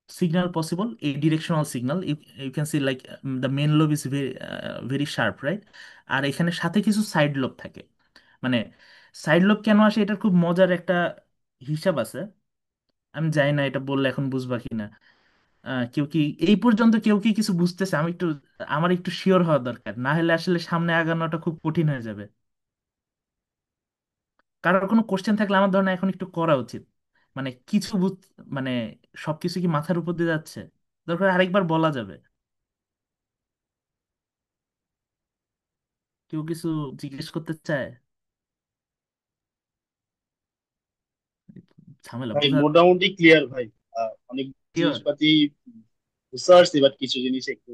সিগন্যাল পসিবল, এই directional signal, you can see like the main lobe is very very sharp, right. আর এখানে সাথে কিছু সাইড লোব থাকে, মানে সাইড লোব কেন আসে এটার খুব মজার একটা হিসাব আছে, আমি জানি না এটা বললে এখন বুঝবা কিনা। কেউ কি এই পর্যন্ত কেউ কি কিছু বুঝতেছে? আমি একটু, আমার একটু শিওর হওয়া দরকার, না হলে আসলে সামনে আগানোটা খুব কঠিন হয়ে যাবে। কারোর কোনো কোশ্চেন থাকলে আমার ধারণা এখন একটু করা উচিত, মানে কিছু মানে সবকিছু কি মাথার উপর দিয়ে যাচ্ছে? দরকার আরেকবার বলা যাবে। কেউ কিছু জিজ্ঞেস করতে চায়? ঝামেলা ভাই বুঝা। মোটামুটি ক্লিয়ার ভাই। অনেক ক্লিয়ার। জিনিসপাতি বুঝতে পারছি, বাট কিছু জিনিস একটু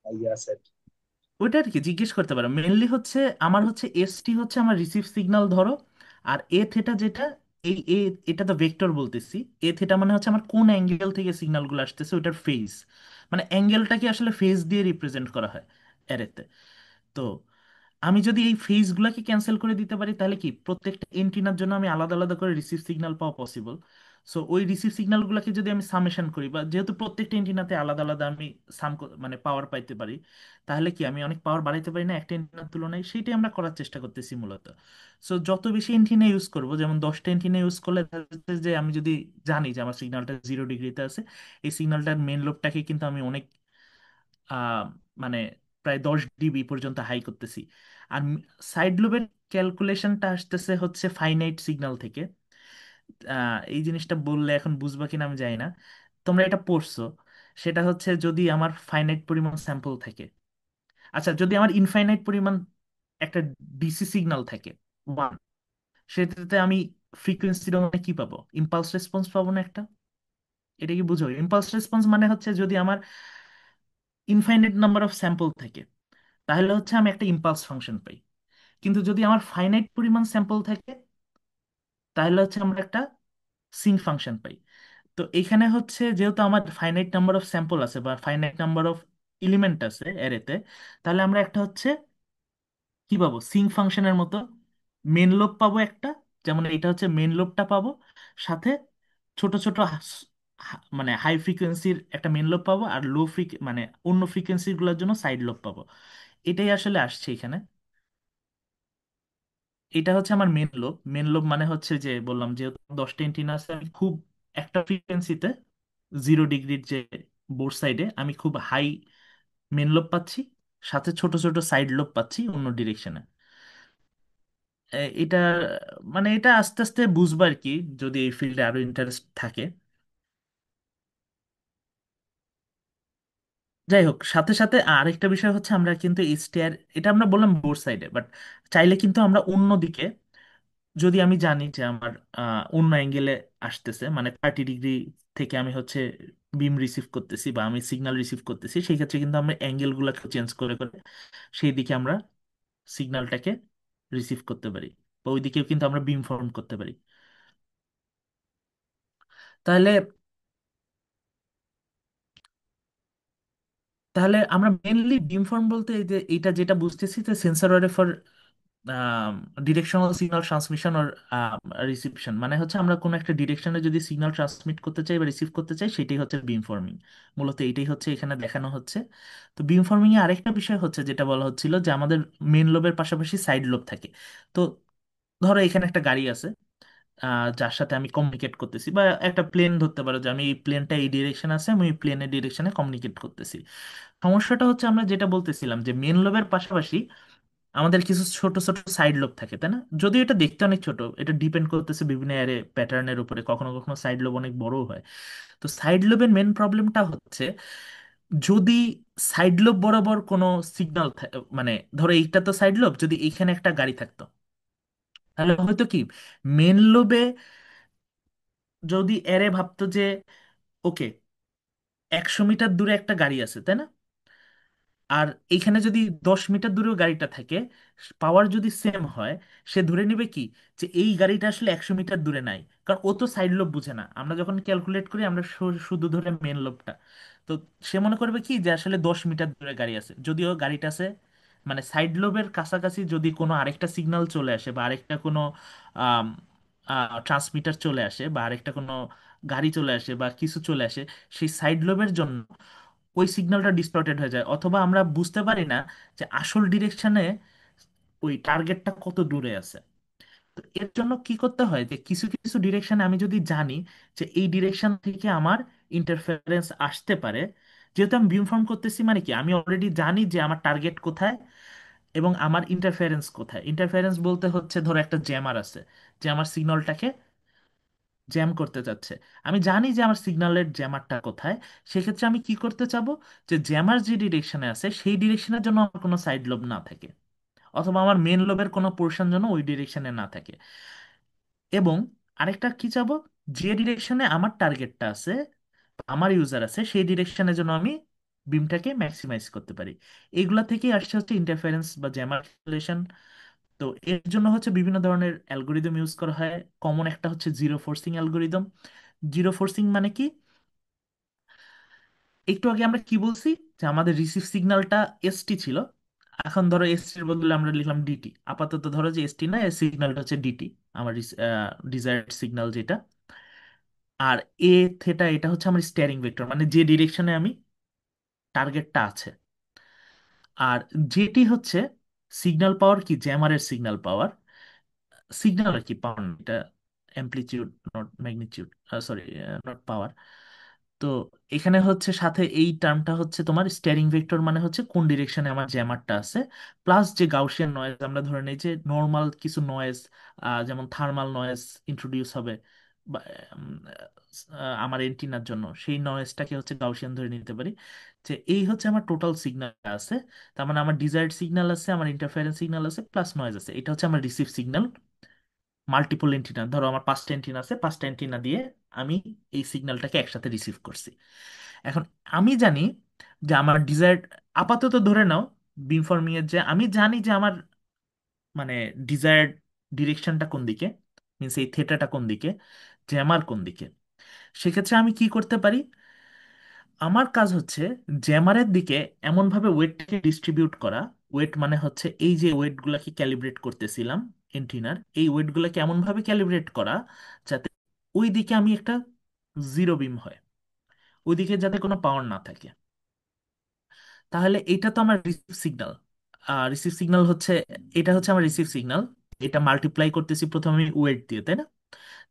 ইয়ে আছে আর কি। ওইটা আর কি জিজ্ঞেস করতে পারো। মেনলি হচ্ছে আমার হচ্ছে এসটি হচ্ছে আমার রিসিভ সিগন্যাল ধরো, আর এ থেটা যেটা, এই এ, এটা তো ভেক্টর বলতেছি। এ থেটা মানে হচ্ছে আমার কোন অ্যাঙ্গেল থেকে সিগন্যালগুলো আসতেছে ওইটার ফেজ, মানে অ্যাঙ্গেলটাকে আসলে ফেজ দিয়ে রিপ্রেজেন্ট করা হয় অ্যারেতে। তো আমি যদি এই ফেজগুলোকে ক্যান্সেল করে দিতে পারি তাহলে কি প্রত্যেকটা এন্টিনার জন্য আমি আলাদা আলাদা করে রিসিভ সিগন্যাল পাওয়া পসিবল। সো ওই রিসিভ সিগন্যালগুলোকে যদি আমি সামেশন করি, বা যেহেতু প্রত্যেকটা এন্টিনাতে আলাদা আলাদা আমি মানে পাওয়ার পাইতে পারি, তাহলে কি আমি অনেক পাওয়ার বাড়াইতে পারি না একটা এন্টিনার তুলনায়? সেইটাই আমরা করার চেষ্টা করতেছি মূলত। সো যত বেশি এন্টিনা ইউজ করব, যেমন 10টা এন্টিনা ইউজ করলে দেখা যাচ্ছে যে আমি যদি জানি যে আমার সিগন্যালটা 0 ডিগ্রিতে আছে, এই সিগন্যালটার মেন লোবটাকে কিন্তু আমি অনেক আহ, মানে প্রায় 10 ডিবি পর্যন্ত হাই করতেছি। আর সাইড লোবের ক্যালকুলেশনটা আসতেছে হচ্ছে ফাইনাইট সিগন্যাল থেকে। এই জিনিসটা বললে এখন বুঝবা কিনা আমি জানি না, তোমরা এটা পড়ছো। সেটা হচ্ছে যদি আমার ফাইনাইট পরিমাণ স্যাম্পল থাকে, আচ্ছা যদি আমার ইনফাইনাইট পরিমাণ একটা ডিসি সিগন্যাল থাকে, ওয়ান, সেটাতে আমি ফ্রিকোয়েন্সি ডোমেনে কি পাবো? ইম্পালস রেসপন্স পাবো না একটা? এটা কি বুঝো? ইম্পালস রেসপন্স মানে হচ্ছে যদি আমার ইনফাইনাইট নাম্বার অফ স্যাম্পল থাকে তাহলে হচ্ছে আমি একটা ইম্পালস ফাংশন পাই। কিন্তু যদি আমার ফাইনাইট পরিমাণ স্যাম্পল থাকে তাহলে হচ্ছে আমরা একটা সিঙ্ক ফাংশন পাই। তো এখানে হচ্ছে যেহেতু আমার ফাইনাইট নাম্বার অফ স্যাম্পল আছে বা ফাইনাইট নাম্বার অফ এলিমেন্ট আছে অ্যারেতে, তাহলে আমরা একটা হচ্ছে কি পাবো? সিঙ্ক ফাংশনের মতো মেন লোব পাবো একটা, যেমন এটা হচ্ছে মেন লোবটা পাবো, সাথে ছোট ছোট মানে হাই ফ্রিকোয়েন্সির একটা মেন লোব পাবো, আর মানে অন্য ফ্রিকোয়েন্সি গুলোর জন্য সাইড লোব পাবো। এটাই আসলে আসছে এখানে। এটা হচ্ছে আমার মেন লোব। মেন লোব মানে হচ্ছে যে বললাম যে 10টা এন্টিনা আছে, আমি খুব একটা ফ্রিকোয়েন্সিতে 0 ডিগ্রির যে বোর্ড সাইডে আমি খুব হাই মেন লোব পাচ্ছি, সাথে ছোট ছোট সাইড লোব পাচ্ছি অন্য ডিরেকশনে। এটা মানে এটা আস্তে আস্তে বুঝবার আর কি, যদি এই ফিল্ডে আরো ইন্টারেস্ট থাকে। যাই হোক, সাথে সাথে আরেকটা বিষয় হচ্ছে আমরা কিন্তু এই স্টেয়ার, এটা আমরা বললাম বোর্ড সাইডে, বাট চাইলে কিন্তু আমরা অন্য দিকে, যদি আমি জানি যে আমার অন্য অ্যাঙ্গেলে আসতেছে, মানে 30 ডিগ্রি থেকে আমি হচ্ছে বিম রিসিভ করতেছি বা আমি সিগন্যাল রিসিভ করতেছি, সেই ক্ষেত্রে কিন্তু আমরা অ্যাঙ্গেল গুলাকে চেঞ্জ করে করে সেই দিকে আমরা সিগন্যালটাকে রিসিভ করতে পারি, বা ওই দিকেও কিন্তু আমরা বিম ফর্ম করতে পারি। তাহলে তাহলে আমরা মেনলি বিম ফর্ম বলতে এই যে এটা যেটা বুঝতেছি যে sensor array for directional signal transmission আর রিসিপশন, মানে হচ্ছে আমরা কোনো একটা ডিরেকশনে যদি সিগন্যাল ট্রান্সমিট করতে চাই বা রিসিভ করতে চাই, সেটাই হচ্ছে বিম ফর্মিং। মূলত এইটাই হচ্ছে এখানে দেখানো হচ্ছে। তো বিম ফর্মিং এ আরেকটা বিষয় হচ্ছে যেটা বলা হচ্ছিল যে আমাদের মেন লোবের পাশাপাশি সাইড লোব থাকে। তো ধরো এখানে একটা গাড়ি আছে যার সাথে আমি কমিউনিকেট করতেছি, বা একটা প্লেন ধরতে পারো যে আমি এই প্লেনটা এই ডিরেকশন আছে, আমি এই প্লেনের ডিরেকশনে কমিউনিকেট করতেছি। সমস্যাটা হচ্ছে আমরা যেটা বলতেছিলাম যে মেন লোবের পাশাপাশি আমাদের কিছু ছোট ছোট সাইড লোব থাকে, তাই না? যদিও এটা দেখতে অনেক ছোট, এটা ডিপেন্ড করতেছে বিভিন্ন অ্যারে প্যাটার্নের উপরে, কখনো কখনো সাইড লোব অনেক বড় হয়। তো সাইড লোবের মেন প্রবলেমটা হচ্ছে যদি সাইড লোব বরাবর কোনো সিগন্যাল, মানে ধরো এইটা তো সাইড লোব, যদি এইখানে একটা গাড়ি থাকতো তাহলে হয়তো কি মেন লোবে যদি অ্যারে ভাবতো যে ওকে 100 মিটার দূরে একটা গাড়ি আছে, তাই না? আর এখানে যদি 10 মিটার দূরেও গাড়িটা থাকে, পাওয়ার যদি সেম হয়, সে ধরে নেবে কি যে এই গাড়িটা আসলে 100 মিটার দূরে নাই, কারণ ও তো সাইড লোব বুঝে না। আমরা যখন ক্যালকুলেট করি আমরা শুধু ধরে মেন লোবটা। তো সে মনে করবে কি যে আসলে 10 মিটার দূরে গাড়ি আছে, যদিও গাড়িটা আছে মানে সাইড লোবের কাছাকাছি। যদি কোনো আরেকটা সিগন্যাল চলে আসে বা আরেকটা কোনো ট্রান্সমিটার চলে আসে বা আরেকটা কোনো গাড়ি চলে আসে বা কিছু চলে আসে, সেই সাইড লোবের জন্য ওই সিগন্যালটা ডিসটর্টেড হয়ে যায়, অথবা আমরা বুঝতে পারি না যে আসল ডিরেকশনে ওই টার্গেটটা কত দূরে আছে। তো এর জন্য কি করতে হয় যে কিছু কিছু ডিরেকশনে আমি যদি জানি যে এই ডিরেকশন থেকে আমার ইন্টারফারেন্স আসতে পারে, যেহেতু আমি বিম ফর্ম করতেছি, মানে কি আমি অলরেডি জানি যে আমার টার্গেট কোথায় এবং আমার ইন্টারফারেন্স কোথায়। ইন্টারফারেন্স বলতে হচ্ছে ধরো একটা জ্যামার আছে যে আমার সিগন্যালটাকে জ্যাম করতে চাচ্ছে। আমি জানি যে আমার সিগন্যালের জ্যামারটা কোথায়। সেক্ষেত্রে আমি কি করতে চাবো, যে জ্যামার যে ডিরেকশনে আছে সেই ডিরেকশনের জন্য আমার কোনো সাইড লোব না থাকে, অথবা আমার মেন লোবের কোনো পোর্শন যেন ওই ডিরেকশনে না থাকে। এবং আরেকটা কি চাবো, যে ডিরেকশনে আমার টার্গেটটা আছে, আমার ইউজার আছে, সেই ডিরেকশনের জন্য আমি বিমটাকে ম্যাক্সিমাইজ করতে পারি। এগুলা থেকে আসছে হচ্ছে ইন্টারফারেন্স বা জ্যামার। তো এর জন্য হচ্ছে বিভিন্ন ধরনের অ্যালগোরিদম ইউজ করা হয়। কমন একটা হচ্ছে zero forcing algorithm. Zero forcing মানে কি, একটু আগে আমরা কি বলছি, যে আমাদের রিসিভ সিগন্যালটা এসটি ছিল, এখন ধরো এসটির বদলে আমরা লিখলাম ডিটি। আপাতত ধরো যে এসটি না, এর সিগন্যালটা হচ্ছে ডিটি, আমার ডিজায়ার্ড সিগন্যাল যেটা। আর এ থেটা এটা হচ্ছে আমার স্টিয়ারিং ভেক্টর, মানে যে ডিরেকশনে আমি টার্গেটটা আছে। আর যেটি হচ্ছে সিগন্যাল পাওয়ার, কি জ্যামারের সিগন্যাল পাওয়ার। সিগন্যাল আর কি, পাওয়ার এটা amplitude not magnitude, sorry, not power. তো এখানে হচ্ছে সাথে এই টার্মটা হচ্ছে তোমার স্টিয়ারিং ভেক্টর, মানে হচ্ছে কোন ডিরেকশনে আমার জ্যামারটা আছে, প্লাস যে গাউসিয়ান নয়েজ, আমরা ধরে নিই যে নর্মাল কিছু নয়েজ, যেমন থার্মাল নয়েজ ইন্ট্রোডিউস হবে বা আমার এন্টিনার জন্য, সেই নয়েজটাকে হচ্ছে গাউসিয়ান ধরে নিতে পারি। যে এই হচ্ছে আমার টোটাল সিগন্যাল আছে। তার মানে আমার ডিজায়ার্ড সিগন্যাল আছে, আমার ইন্টারফারেন্স সিগন্যাল আছে, প্লাস নয়েজ আছে। এটা হচ্ছে আমার রিসিভ সিগন্যাল। মাল্টিপল এন্টিনা, ধরো আমার 5টা এন্টিনা আছে, 5টা এন্টিনা দিয়ে আমি এই সিগন্যালটাকে একসাথে রিসিভ করছি। এখন আমি জানি যে আমার ডিজায়ার্ড, আপাতত ধরে নাও বিমফর্মিং এর, যে আমি জানি যে আমার মানে ডিজায়ার্ড ডিরেকশনটা কোন দিকে, মিনস এই থেটাটা কোন দিকে, জ্যামার কোন দিকে। সেক্ষেত্রে আমি কি করতে পারি, আমার কাজ হচ্ছে জ্যামারের দিকে এমনভাবে ওয়েটকে ডিস্ট্রিবিউট করা। ওয়েট মানে হচ্ছে এই যে ওয়েটগুলোকে ক্যালিব্রেট করতেছিলাম এন্টিনার, এই ওয়েটগুলোকে এমনভাবে ক্যালিব্রেট করা যাতে ওই দিকে আমি একটা জিরো বিম হয়, ওইদিকে যাতে কোনো পাওয়ার না থাকে। তাহলে এটা তো আমার রিসিভ সিগন্যাল। রিসিভ সিগন্যাল হচ্ছে, এটা হচ্ছে আমার রিসিভ সিগন্যাল। এটা মাল্টিপ্লাই করতেছি প্রথমে আমি ওয়েট দিয়ে, তাই না?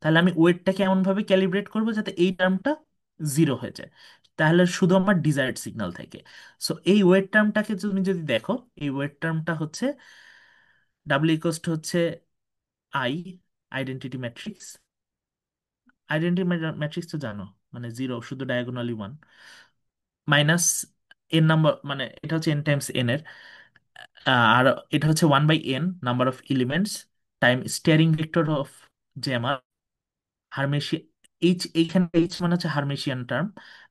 তাহলে আমি ওয়েটটাকে এমন ভাবে ক্যালিব্রেট করবো যাতে এই টার্মটা জিরো হয়ে যায়, তাহলে শুধু আমার ডিজায়ার্ড সিগন্যাল থাকে। সো এই ওয়েট টার্মটাকে তুমি যদি দেখো, এই ওয়েট টার্মটা হচ্ছে ডাব্লিউ ইকোয়াস টু হচ্ছে I, identity matrix. Identity matrix তো জানো, মানে জিরো শুধু diagonally one, minus N number, মানে এটা হচ্ছে এন টাইমস এন এর, আর এটা হচ্ছে 1/n number of elements time steering vector of jammer, Hermitian. এইখানে এইচ মানে হচ্ছে হারমেশিয়ান টার্ম,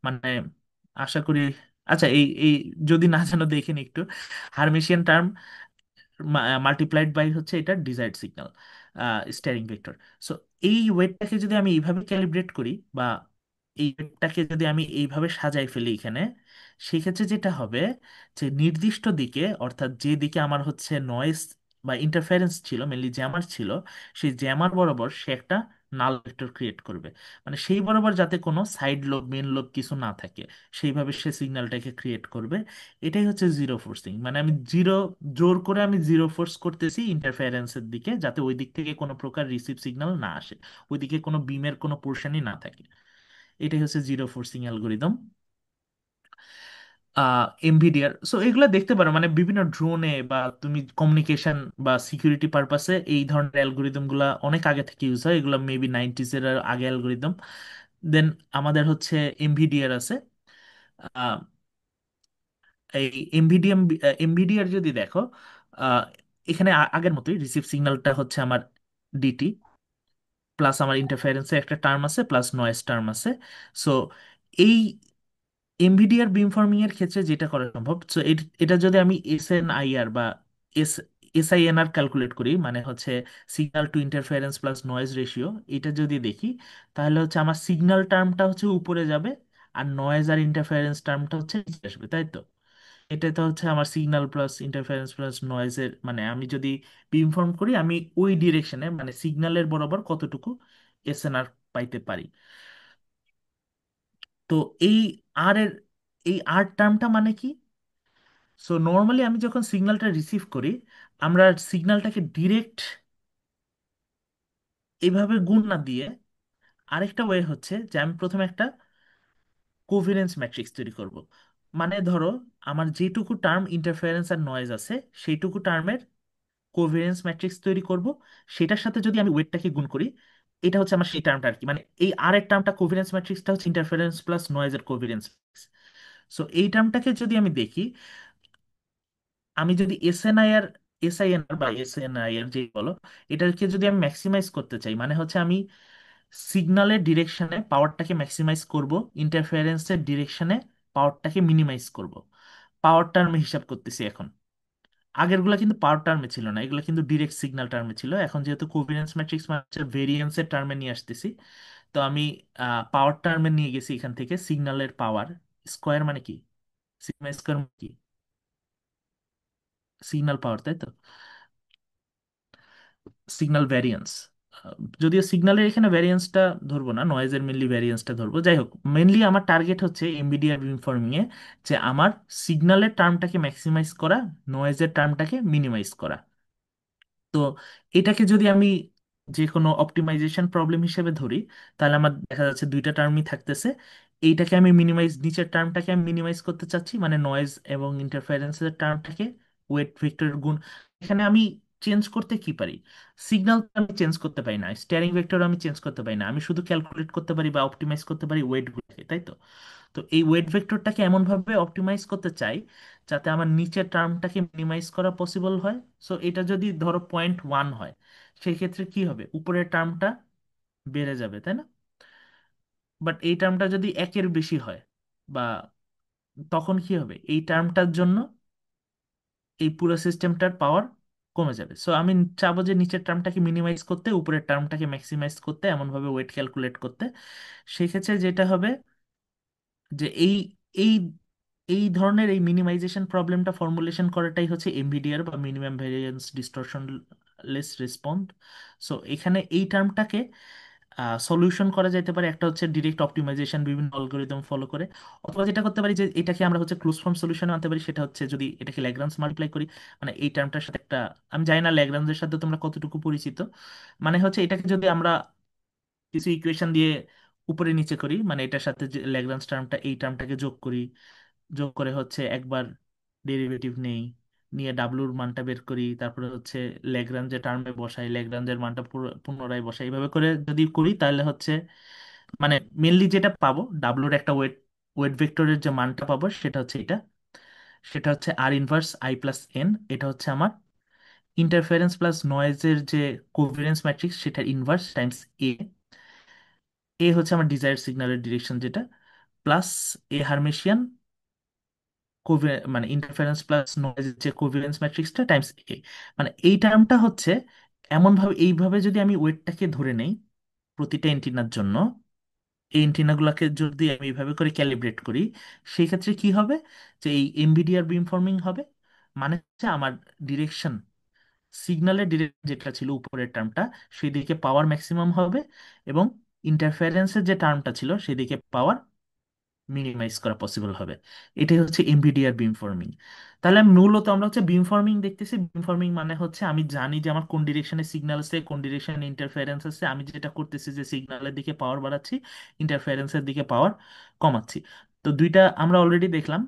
মানে আশা করি, আচ্ছা এই এই যদি না জানো দেখেন একটু, হারমেশিয়ান টার্ম মাল্টিপ্লাইড বাই হচ্ছে এটা desired signal, steering vector. So এই ওয়েটটাকে যদি আমি এইভাবে ক্যালিব্রেট করি, বা এই ওয়েটটাকে যদি আমি এইভাবে সাজাই ফেলি এখানে, সেক্ষেত্রে যেটা হবে, যে নির্দিষ্ট দিকে, অর্থাৎ যে দিকে আমার হচ্ছে নয়েজ বা ইন্টারফারেন্স ছিল, মেনলি জ্যামার ছিল, সেই জ্যামার বরাবর সে একটা নাল ভেক্টর ক্রিয়েট করবে। মানে সেই বরাবর যাতে কোনো সাইড লোব মেন লোব কিছু না থাকে, সেইভাবে সে সিগন্যালটাকে ক্রিয়েট করবে। এটাই হচ্ছে জিরো ফোর্সিং, মানে আমি জিরো, জোর করে আমি জিরো ফোর্স করতেছি ইন্টারফারেন্সের দিকে, যাতে ওই দিক থেকে কোনো প্রকার রিসিভ সিগন্যাল না আসে, ওইদিকে কোনো বিমের কোনো পোর্শনই না থাকে। এটাই হচ্ছে জিরো ফোর্সিং অ্যালগোরিদম। এমভিডিআর, সো এগুলো দেখতে পারো মানে বিভিন্ন ড্রোনে, বা তুমি কমিউনিকেশন বা সিকিউরিটি পারপাসে এই ধরনের অ্যালগোরিদম গুলা অনেক আগে থেকে ইউজ হয়, এগুলো মেবি 90s এর আগে অ্যালগোরিদম। দেন আমাদের হচ্ছে এমভিডিআর আছে। আহ, এই এমভিডিআর যদি দেখো, আহ, এখানে আগের মতোই রিসিভ সিগন্যালটা হচ্ছে আমার ডিটি, প্লাস আমার ইন্টারফারেন্সে একটা টার্ম আছে, প্লাস নয়েজ টার্ম আছে। সো এই এমভিডিআর বিমফর্মিং এর ক্ষেত্রে যেটা করা সম্ভব, সো এটা যদি আমি এসএনআইআর বা এস এসআইএনআর ক্যালকুলেট করি, মানে হচ্ছে signal two interference plus noise ratio, এটা যদি দেখি, তাহলে হচ্ছে আমার সিগন্যাল টার্মটা হচ্ছে উপরে যাবে, আর নয়েজ আর ইন্টারফারেন্স টার্মটা হচ্ছে নিচে আসবে, তাই তো? এটা তো হচ্ছে আমার সিগন্যাল প্লাস ইন্টারফারেন্স প্লাস নয়েজের, মানে আমি যদি বিমফর্ম করি, আমি ওই ডিরেকশনে মানে সিগন্যালের বরাবর কতটুকু এসএনআর পাইতে পারি। তো এই আর এর, এই আর টার্মটা মানে কি? সো নর্মালি আমি যখন সিগন্যালটা রিসিভ করি, আমরা সিগন্যালটাকে ডিরেক্ট এইভাবে গুণ না দিয়ে, আরেকটা ওয়ে হচ্ছে যে আমি প্রথমে একটা কোভিরেন্স ম্যাট্রিক্স তৈরি করব। মানে ধরো আমার যেটুকু টার্ম ইন্টারফারেন্স আর নয়েজ আছে, সেইটুকু টার্মের কোভিরেন্স ম্যাট্রিক্স তৈরি করব। সেটার সাথে যদি আমি ওয়েটটাকে গুণ করি, এটা হচ্ছে আমার সেই টার্মটা আর কি, মানে এই আরেক টার্মটা কোভিডেন্স ম্যাট্রিক্সটা হচ্ছে ইন্টারফারেন্স প্লাস নয়েজের কোভিডেন্স। সো এই টার্মটাকে যদি আমি দেখি, আমি যদি এসআইএনআর বা এসএনআই এর যে বলো, এটাকে যদি আমি ম্যাক্সিমাইজ করতে চাই, মানে হচ্ছে আমি সিগন্যালের ডিরেকশনে পাওয়ারটাকে ম্যাক্সিমাইজ করব, ইন্টারফারেন্সের ডিরেকশনে পাওয়ারটাকে মিনিমাইজ করব। পাওয়ার টার্মে হিসাব করতেছি এখন। আগেরগুলো কিন্তু পাওয়ার টার্মে ছিল না, এগুলো কিন্তু ডিরেক্ট সিগন্যাল টার্মে ছিল। এখন যেহেতু কোভিডেন্স ম্যাট্রিক্স মানে ভেরিয়েন্সের টার্মে নিয়ে আসতেছি, তো আমি পাওয়ার টার্মে নিয়ে গেছি এখান থেকে। সিগন্যালের পাওয়ার স্কোয়ার মানে কি, সিগমা স্কোয়ার মানে কি, সিগন্যাল পাওয়ার, তাই তো? সিগন্যাল ভ্যারিয়েন্স, যদিও সিগন্যালের এখানে ভ্যারিয়েন্সটা ধরবো না, নয়েজের মেনলি ভ্যারিয়েন্সটা ধরবো। যাই হোক, মেনলি আমার টার্গেট হচ্ছে এমবিডিআর বিমফর্মিং এ যে আমার সিগন্যালের টার্মটাকে ম্যাক্সিমাইজ করা, নয়েজের টার্মটাকে মিনিমাইজ করা। তো এটাকে যদি আমি যে কোনো অপটিমাইজেশন প্রবলেম হিসেবে ধরি, তাহলে আমার দেখা যাচ্ছে দুইটা টার্মই থাকতেছে। এইটাকে আমি মিনিমাইজ, নিচের টার্মটাকে আমি মিনিমাইজ করতে চাচ্ছি, মানে নয়েজ এবং ইন্টারফারেন্সের টার্মটাকে ওয়েট ভেক্টর গুণ। এখানে আমি চেঞ্জ করতে কি পারি? সিগন্যাল আমি চেঞ্জ করতে পারি না, স্টিয়ারিং ভেক্টর আমি চেঞ্জ করতে পারি না, আমি শুধু ক্যালকুলেট করতে পারি বা অপটিমাইজ করতে পারি ওয়েটগুলোকে, তাই তো? তো এই ওয়েট ভেক্টরটাকে এমনভাবে অপটিমাইজ করতে চাই যাতে আমার নিচের টার্মটাকে মিনিমাইজ করা পসিবল হয়। সো এটা যদি ধরো 0.1 হয়, সেই ক্ষেত্রে কি হবে? উপরের টার্মটা বেড়ে যাবে, তাই না? বাট এই টার্মটা যদি একের বেশি হয়, বা তখন কি হবে? এই টার্মটার জন্য এই পুরো সিস্টেমটার পাওয়ার কমে যাবে। সো আমি চাবো যে নিচের টার্মটাকে মিনিমাইজ করতে, উপরের টার্মটাকে ম্যাক্সিমাইজ করতে, এমনভাবে ওয়েট ক্যালকুলেট করতে। সেই ক্ষেত্রে যেটা হবে যে এই এই ধরনের এই মিনিমাইজেশন প্রবলেমটা ফর্মুলেশন করাটাই হচ্ছে এমভিডিআর বা minimum variance distortion less respond. So এখানে এই টার্মটাকে সলিউশন করা যেতে পারে, একটা হচ্ছে ডিরেক্ট অপটিমাইজেশন বিভিন্ন অ্যালগোরিদম ফলো করে, অথবা যেটা করতে পারি যে এটাকে আমরা হচ্ছে ক্লোজ ফর্ম সলিউশনে আনতে পারি। সেটা হচ্ছে যদি এটাকে ল্যাগ্রাঞ্জ মাল্টিপ্লাই করি, মানে এই টার্মটার সাথে একটা, আমি জানি না ল্যাগ্রাঞ্জের সাথে তোমরা কতটুকু পরিচিত, মানে হচ্ছে এটাকে যদি আমরা কিছু ইকুয়েশন দিয়ে উপরে নিচে করি, মানে এটার সাথে যে ল্যাগ্রাঞ্জ টার্মটা, এই টার্মটাকে যোগ করি, যোগ করে হচ্ছে একবার ডেরিভেটিভ নেই, নিয়ে ডাব্লুর মানটা বের করি, তারপরে হচ্ছে ল্যাগ্রাঞ্জের টার্মে বসাই, ল্যাগ্রাঞ্জের মানটা পুনরায় বসাই, এইভাবে করে যদি করি তাহলে হচ্ছে মানে মেনলি যেটা পাবো, ডাব্লুর একটা ওয়েট ভেক্টরের যে মানটা পাবো সেটা হচ্ছে এটা, সেটা হচ্ছে আর ইনভার্স আই প্লাস এন। এটা হচ্ছে আমার ইন্টারফারেন্স প্লাস নয়েজের যে কোভিডেন্স ম্যাট্রিক্স, সেটার ইনভার্স টাইমস এ। এ হচ্ছে আমার ডিজায়ার সিগন্যালের ডিরেকশন যেটা, প্লাস এ হার্মেশিয়ান মানে ইন্টারফারেন্স প্লাস নয়েজ যে কোভিডেন্স ম্যাট্রিক্সটা টাইমস এ। মানে এই টার্মটা হচ্ছে এমন ভাবে, এইভাবে যদি আমি ওয়েটটাকে ধরে নেই প্রতিটা এন্টিনার জন্য, এই এন্টিনাগুলোকে যদি আমি এইভাবে করে ক্যালিব্রেট করি, সেই ক্ষেত্রে কি হবে? যে এই এমবিডিআর বিম ফর্মিং হবে, মানে হচ্ছে আমার ডিরেকশন, সিগন্যালের ডিরেকশন যেটা ছিল উপরের টার্মটা, সেই দিকে পাওয়ার ম্যাক্সিমাম হবে, এবং ইন্টারফারেন্সের যে টার্মটা ছিল সেদিকে পাওয়ার মিনিমাইজ করা পসিবল হবে। এটাই হচ্ছে এমবিডিআর বিম ফর্মিং। তাহলে মূলত আমরা হচ্ছে বিম ফর্মিং দেখতেছি। বিম ফর্মিং মানে হচ্ছে আমি জানি যে আমার কোন ডিরেকশনে সিগন্যাল আছে, কোন ডিরেকশনে ইন্টারফারেন্স আছে, আমি যেটা করতেছি যে সিগন্যালের দিকে পাওয়ার বাড়াচ্ছি, ইন্টারফারেন্সের দিকে পাওয়ার কমাচ্ছি। তো দুইটা আমরা অলরেডি দেখলাম,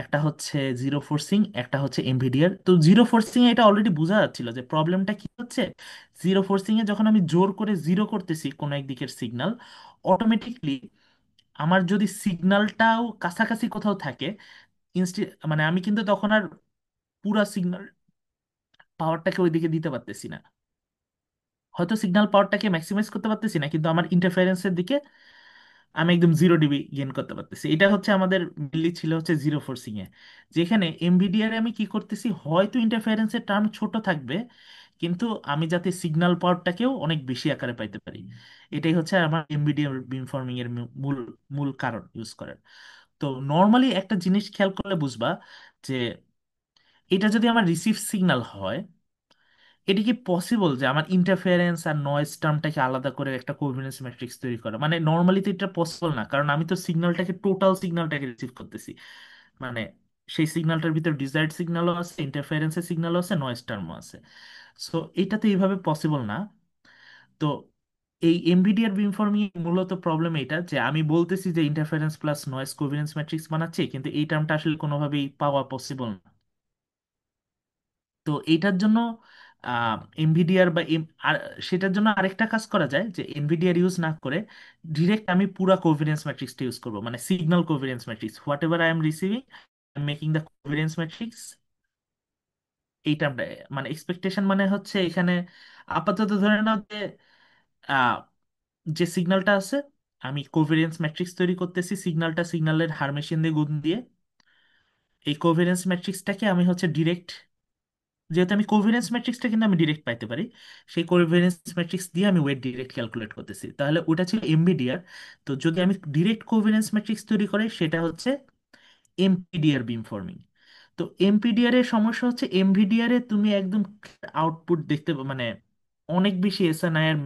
একটা হচ্ছে জিরো ফোর্সিং, একটা হচ্ছে এমভিডিআর। তো জিরো ফোর্সিং এ এটা অলরেডি বোঝা যাচ্ছিল যে প্রবলেমটা কি হচ্ছে। জিরো ফোর্সিং এ যখন আমি জোর করে জিরো করতেছি কোনো একদিকের সিগন্যাল, অটোমেটিকলি আমার যদি সিগন্যালটাও কাছাকাছি কোথাও থাকে, ইনস্টি মানে আমি কিন্তু তখন আর পুরা সিগন্যাল পাওয়ারটাকে ওইদিকে দিতে পারতেছি না। হয়তো সিগন্যাল পাওয়ারটাকে ম্যাক্সিমাইজ করতে পারতেছি না, কিন্তু আমার ইন্টারফারেন্সের দিকে আমি একদম 0 ডিবি গেইন করতে পারতেছি। এটা হচ্ছে আমাদের মেনলি ছিল হচ্ছে জিরো ফোর্সিং এ, যেখানে এমভিডিআর আমি কি করতেছি, হয়তো ইন্টারফারেন্সের টার্ম ছোট থাকবে, কিন্তু আমি যাতে সিগন্যাল পাওয়ারটাকেও অনেক বেশি আকারে পাইতে পারি। এটাই হচ্ছে আমার এমভিডিআর বিমফর্মিং এর মূল মূল কারণ ইউজ করার। তো নর্মালি একটা জিনিস খেয়াল করলে বুঝবা যে এটা যদি আমার রিসিভ সিগন্যাল হয়, এটা কি পসিবল যে আমার ইন্টারফারেন্স আর নয়েজ টার্মটাকে আলাদা করে একটা কোভিডেন্স ম্যাট্রিক্স তৈরি করা? মানে নর্মালি তো এটা পসিবল না, কারণ আমি তো সিগন্যালটাকে, টোটাল সিগন্যালটাকে রিসিভ করতেছি। মানে সেই সিগন্যালটার ভিতর ডিজায়ার্ড সিগন্যালও আছে, ইন্টারফারেন্সের সিগন্যালও আছে, নয়েজ টার্মও আছে। সো এটা তো এইভাবে পসিবল না। তো এই এমভিডিআর বিমফর্মিং মূলত প্রবলেম এটা যে আমি বলতেছি যে ইন্টারফারেন্স প্লাস নয়েজ কোভিডেন্স ম্যাট্রিক্স বানাচ্ছি, কিন্তু এই টার্মটা আসলে কোনোভাবেই পাওয়া পসিবল না। তো এইটার জন্য এনভিডিআর বা আর সেটার জন্য আরেকটা কাজ করা যায় যে এনভিডিআর ইউজ না করে ডিরেক্ট আমি পুরা কোভিডেন্স ম্যাট্রিক্সটা ইউজ করবো, মানে signal covariance matrix, whatever I am receiving making the covariance matrix এইটা মানে এক্সপেকটেশন মানে হচ্ছে এখানে আপাতত ধরে নাও যে আহ, যে সিগন্যালটা আছে আমি কোভেরিয়েন্স ম্যাট্রিক্স তৈরি করতেছি, সিগন্যালের হারমেশিয়ান দিয়ে গুণ দিয়ে এই কোভেরিয়েন্স ম্যাট্রিক্সটাকে আমি হচ্ছে ডিরেক্ট, যেহেতু আমি কোভেরিয়েন্স ম্যাট্রিক্সটা কিন্তু আমি ডিরেক্ট পাইতে পারি, সেই কোভেরিয়েন্স ম্যাট্রিক্স দিয়ে আমি ওয়েট ডিরেক্ট ক্যালকুলেট করতেছি, তাহলে ওটা ছিল এমবিডিআর। তো যদি আমি ডিরেক্ট কোভেরিয়েন্স ম্যাট্রিক্স তৈরি করি সেটা হচ্ছে এমপিডিআর বিম ফর্মিং। তো এমপিডিআর এর সমস্যা হচ্ছে এমভিডিআর এ তুমি একদম আউটপুট দেখতে মানে অনেক বেশি এসএনআই এর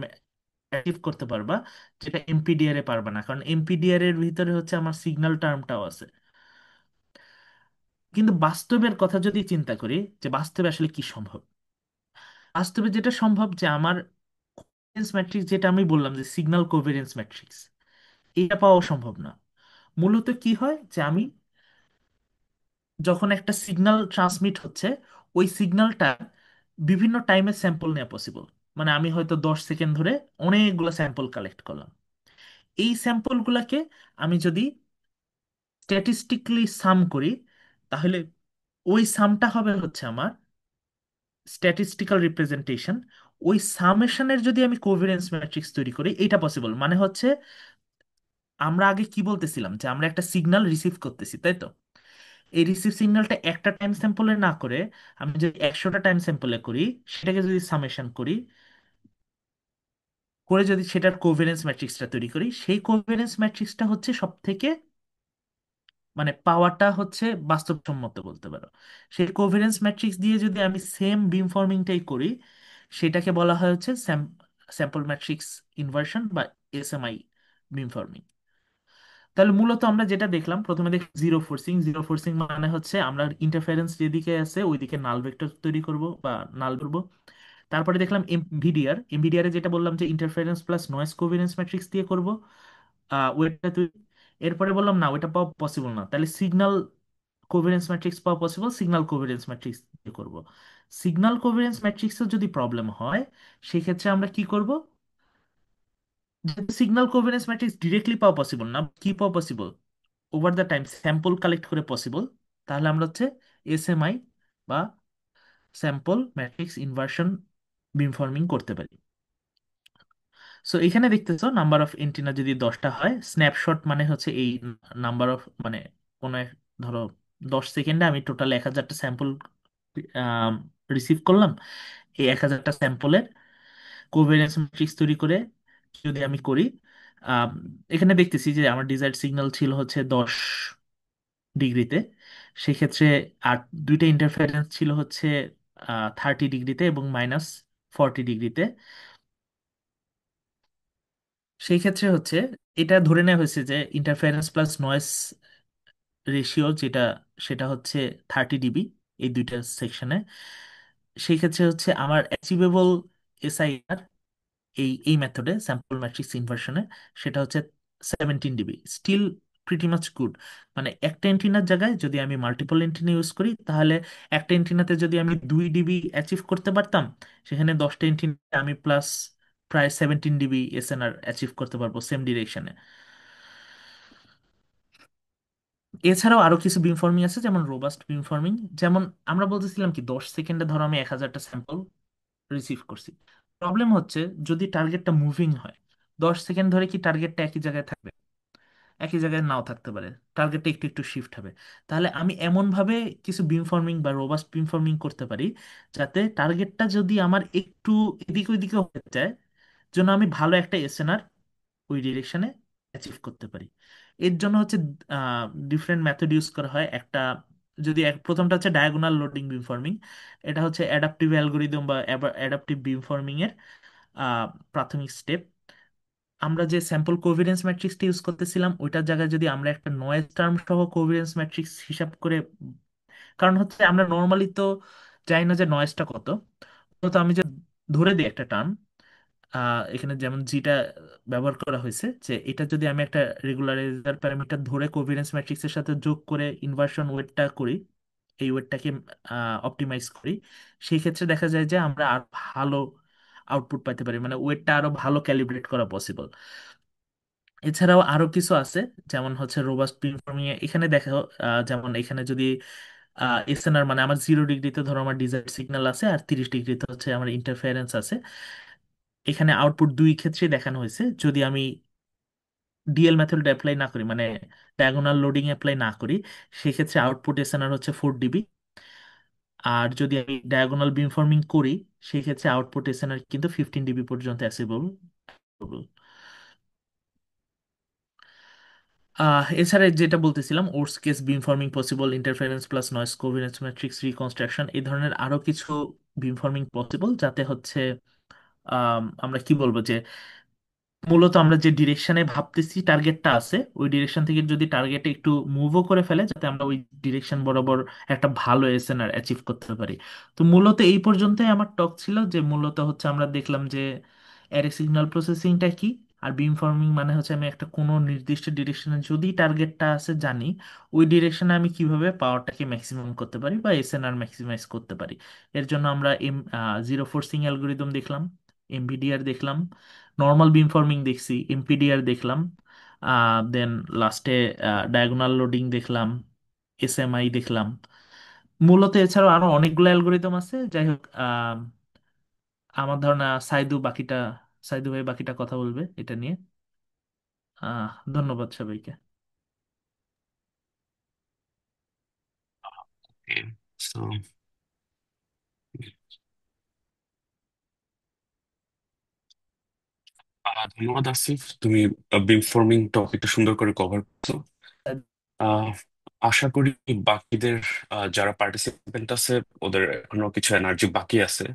অ্যাচিভ করতে পারবা, যেটা এমপিডিআর এ পারবা না, কারণ এমপিডিআর এর ভিতরে হচ্ছে আমার সিগন্যাল টার্মটাও আছে। কিন্তু বাস্তবের কথা যদি চিন্তা করি যে বাস্তবে আসলে কি সম্ভব, বাস্তবে যেটা সম্ভব যে আমার কোভেরিয়েন্স ম্যাট্রিক্স, যেটা আমি বললাম যে সিগন্যাল কোভেরিয়েন্স ম্যাট্রিক্স, এটা পাওয়া সম্ভব না। মূলত কি হয় যে আমি যখন একটা সিগন্যাল ট্রান্সমিট হচ্ছে ওই সিগন্যালটা বিভিন্ন টাইমে স্যাম্পল নেওয়া পসিবল, মানে আমি হয়তো 10 সেকেন্ড ধরে অনেকগুলো স্যাম্পল কালেক্ট করলাম, এই স্যাম্পলগুলোকে আমি যদি স্ট্যাটিস্টিক্যালি সাম করি তাহলে ওই সামটা হবে হচ্ছে আমার স্ট্যাটিস্টিক্যাল রিপ্রেজেন্টেশন। ওই সামেশনের যদি আমি কোভেরিয়েন্স ম্যাট্রিক্স তৈরি করি এটা পসিবল, মানে হচ্ছে আমরা আগে কি বলতেছিলাম যে আমরা একটা সিগন্যাল রিসিভ করতেছি, তাই তো? এই রিসিভ সিগন্যালটা একটা টাইম স্যাম্পলে না করে আমি যদি 100টা টাইম স্যাম্পলে করি, সেটাকে যদি সামেশন করি, করে যদি সেটার কোভেরেন্স ম্যাট্রিক্সটা তৈরি করি, সেই কোভেরেন্স ম্যাট্রিক্সটা হচ্ছে সব থেকে মানে পাওয়ারটা হচ্ছে বাস্তবসম্মত বলতে পারো। সেই কোভেরেন্স ম্যাট্রিক্স দিয়ে যদি আমি সেম বিম ফর্মিংটাই করি, সেটাকে বলা হয় হচ্ছে স্যাম্পল ম্যাট্রিক্স ইনভার্সন বা এসএমআই বিম ফর্মিং। তাহলে মূলত আমরা যেটা দেখলাম, প্রথমে দেখি জিরো ফোর্সিং। জিরো ফোর্সিং মানে হচ্ছে আমরা ইন্টারফারেন্স যেদিকে আছে ওইদিকে নাল ভেক্টর তৈরি করব বা নাল করব। তারপরে দেখলাম এমভিডিআর এ যেটা বললাম যে interference plus noise covariance matrix দিয়ে করব ওয়েটটা তৈরি। এরপরে বললাম না ওইটা পাওয়া পসিবল না, তাহলে সিগন্যাল কোভেরিয়েন্স ম্যাট্রিক্স পাওয়া পসিবল, সিগন্যাল কোভেরিয়েন্স ম্যাট্রিক্স দিয়ে করব। সিগন্যাল কোভেরিয়েন্স ম্যাট্রিক্সের যদি প্রবলেম হয় সেক্ষেত্রে আমরা কি করব, যেহেতু সিগন্যাল কোভেরিয়েন্স ম্যাট্রিক্স ডিরেক্টলি পাওয়া পসিবল না, কি পাওয়া possible over the time sample collect করে পসিবল, তাহলে আমরা হচ্ছে এসএমআই বা স্যাম্পল ম্যাট্রিক্স ইনভার্সন বিম ফর্মিং করতে পারি। সো এখানে দেখতেছো নাম্বার অফ এন্টিনা যদি 10টা হয়, স্ন্যাপশট মানে হচ্ছে এই নাম্বার অফ মানে কোনো ধরো 10 সেকেন্ডে আমি টোটাল 1000টা স্যাম্পল রিসিভ করলাম, এই 1000টা স্যাম্পলের কোভেরিয়েন্স ম্যাট্রিক্স তৈরি করে যদি আমি করি, আম, এখানে দেখতেছি যে আমার ডিজায়ার্ড সিগন্যাল ছিল হচ্ছে 10 ডিগ্রিতে, সেক্ষেত্রে আর দুইটা ইন্টারফারেন্স ছিল হচ্ছে 30 ডিগ্রিতে এবং -40 ডিগ্রিতে। সেই ক্ষেত্রে হচ্ছে এটা ধরে নেওয়া হয়েছে যে ইন্টারফারেন্স প্লাস নয়েজ রেশিও যেটা, সেটা হচ্ছে 30 ডিবি এই দুইটা সেকশনে। সেই ক্ষেত্রে হচ্ছে আমার অ্যাচিভেবল এসআইআর এই এই মেথডে স্যাম্পল ম্যাট্রিক্স ইনভার্সনে সেটা হচ্ছে 17 dB, still pretty much good. মানে একটা এন্টিনার জায়গায় যদি আমি মাল্টিপল এন্টিনা ইউজ করি তাহলে একটা এন্টিনাতে যদি আমি 2 ডিবি অ্যাচিভ করতে পারতাম, সেখানে 10টা এন্টিনা আমি প্লাস প্রায় 17 ডিবি এসএনআর অ্যাচিভ করতে পারবো সেম ডিরেকশনে। এছাড়াও আরো কিছু বিম ফর্মিং আছে যেমন রোবাস্ট বিম ফর্মিং। যেমন আমরা বলতেছিলাম কি 10 সেকেন্ডে ধরো আমি 1000টা স্যাম্পল রিসিভ করছি, প্রবলেম হচ্ছে যদি টার্গেটটা মুভিং হয় 10 সেকেন্ড ধরে কি টার্গেটটা একই জায়গায় থাকবে? একই জায়গায় নাও থাকতে পারে, টার্গেটটা একটু একটু শিফট হবে। তাহলে আমি এমন ভাবে কিছু বিম ফর্মিং বা রোবাস্ট বিম ফর্মিং করতে পারি যাতে টার্গেটটা যদি আমার একটু এদিক ওইদিকে হয়ে যায়, জন্য আমি ভালো একটা এসএনআর ওই ডিরেকশনে অ্যাচিভ করতে পারি। এর জন্য হচ্ছে ডিফারেন্ট মেথড ইউজ করা হয়। একটা যদি প্রথমটা হচ্ছে ডায়াগোনাল লোডিং বিম ফর্মিং, এটা হচ্ছে অ্যাডাপটিভ অ্যালগোরিদম বা অ্যাডাপটিভ বিম ফর্মিং এর প্রাথমিক স্টেপ। আমরা যে স্যাম্পল কোভিডেন্স ম্যাট্রিক্সটা ইউজ করতেছিলাম ওইটার জায়গায় যদি আমরা একটা নয়েজ টার্ম সহ কোভিডেন্স ম্যাট্রিক্স হিসাব করে, কারণ হচ্ছে আমরা নর্মালি তো জানি না যে নয়েজটা কত, তো আমি যে ধরে দিই একটা টার্ম, এখানে যেমন যেটা ব্যবহার করা হয়েছে যে এটা যদি আমি একটা রেগুলারাইজার প্যারামিটার ধরে কোভিডেন্স ম্যাট্রিক্সের সাথে যোগ করে ইনভার্সন ওয়েটটা করি, এই ওয়েটটাকে অপটিমাইজ করি, সেই ক্ষেত্রে দেখা যায় যে আমরা আর ভালো আউটপুট পাইতে পারি, মানে ওয়েটটা আরো ভালো ক্যালিব্রেট করা পসিবল। এছাড়াও আরো কিছু আছে, যেমন হচ্ছে রোবাস্ট বিমফর্মিং এ এখানে দেখো, যেমন এখানে যদি এসএনআর মানে আমার 0 ডিগ্রিতে ধরো আমার ডিজায়ার সিগন্যাল আছে, আর 30 ডিগ্রিতে হচ্ছে আমার ইন্টারফারেন্স আছে। এখানে আউটপুট দুই ক্ষেত্রে দেখানো হয়েছে। যদি আমি ডিএল মেথড অ্যাপ্লাই না করি, মানে ডায়াগোনাল লোডিং অ্যাপ্লাই না করি, সেক্ষেত্রে আউটপুট এসএনআর হচ্ছে 4 ডিবি। আর যদি আমি ডায়াগোনাল বিমফর্মিং করি, সেই ক্ষেত্রে আউটপুট এসএনআর কিন্তু 15 ডিবি পর্যন্ত অ্যাসেবল। এছাড়া যেটা বলতেছিলাম, worst case beamforming possible, interference plus noise covariance matrix reconstruction, এই ধরনের আরো কিছু বিমফর্মিং পসিবল, যাতে হচ্ছে আমরা কি বলবো যে মূলত আমরা যে ডিরেকশনে ভাবতেছি টার্গেটটা আছে, ওই ডিরেকশন থেকে যদি টার্গেটে একটু মুভও করে ফেলে, যাতে আমরা ওই ডিরেকশন বরাবর একটা ভালো এসএনআর অ্যাচিভ করতে পারি। তো মূলত এই পর্যন্তই আমার টক ছিল, যে মূলত হচ্ছে আমরা দেখলাম যে অ্যারে সিগন্যাল প্রসেসিংটা কি, আর বিম ফর্মিং মানে হচ্ছে আমি একটা কোনো নির্দিষ্ট ডিরেকশনে যদি টার্গেটটা আছে জানি, ওই ডিরেকশনে আমি কিভাবে পাওয়ারটাকে ম্যাক্সিমাম করতে পারি বা এসএনআর ম্যাক্সিমাইজ করতে পারি। এর জন্য আমরা জিরো ফোর্সিং অ্যালগোরিদম দেখলাম, এমভিডিআর দেখলাম, নর্মাল বিমফর্মিং দেখছি, এমপিডিআর দেখলাম, দেন লাস্টে ডায়াগোনাল লোডিং দেখলাম, এসএমআই দেখলাম। মূলত এছাড়াও আরো অনেকগুলো অ্যালগোরিদম আছে। যাই হোক, আমার ধারণা সাইদু ভাই বাকিটা কথা বলবে এটা নিয়ে। ধন্যবাদ সবাইকে। Okay. So, ধন্যবাদ আসিফ, তুমি বিম ফর্মিং টপিকটা সুন্দর করে কভার করছো। আহ, আশা করি বাকিদের যারা পার্টিসিপেন্ট আছে ওদের এখনো কিছু এনার্জি বাকি আছে।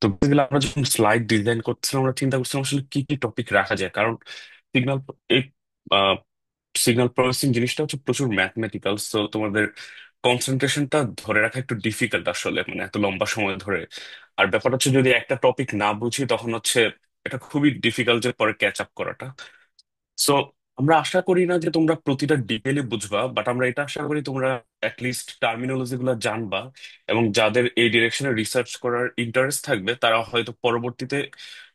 তো basically আমরা যখন স্লাইড ডিজাইন করছিলাম আমরা চিন্তা করছিলাম আসলে কি কি টপিক রাখা যায়, কারণ সিগন্যাল এই সিগন্যাল প্রসেসিং জিনিসটা হচ্ছে প্রচুর ম্যাথমেটিক্যাল, তো তোমাদের কনসেন্ট্রেশনটা ধরে রাখা একটু ডিফিকাল্ট আসলে, মানে এত লম্বা সময় ধরে। আর ব্যাপার হচ্ছে যদি একটা টপিক না বুঝি তখন হচ্ছে এটা খুবই ডিফিকাল্ট যে পরে ক্যাচ আপ করাটা। সো আমরা আশা করি না যে তোমরা প্রতিটা ডিটেইলে বুঝবা, বাট আমরা এটা আশা করি তোমরা অ্যাটলিস্ট টার্মিনোলজি গুলো জানবা, এবং যাদের এই ডিরেকশনে রিসার্চ করার ইন্টারেস্ট থাকবে তারা হয়তো পরবর্তীতে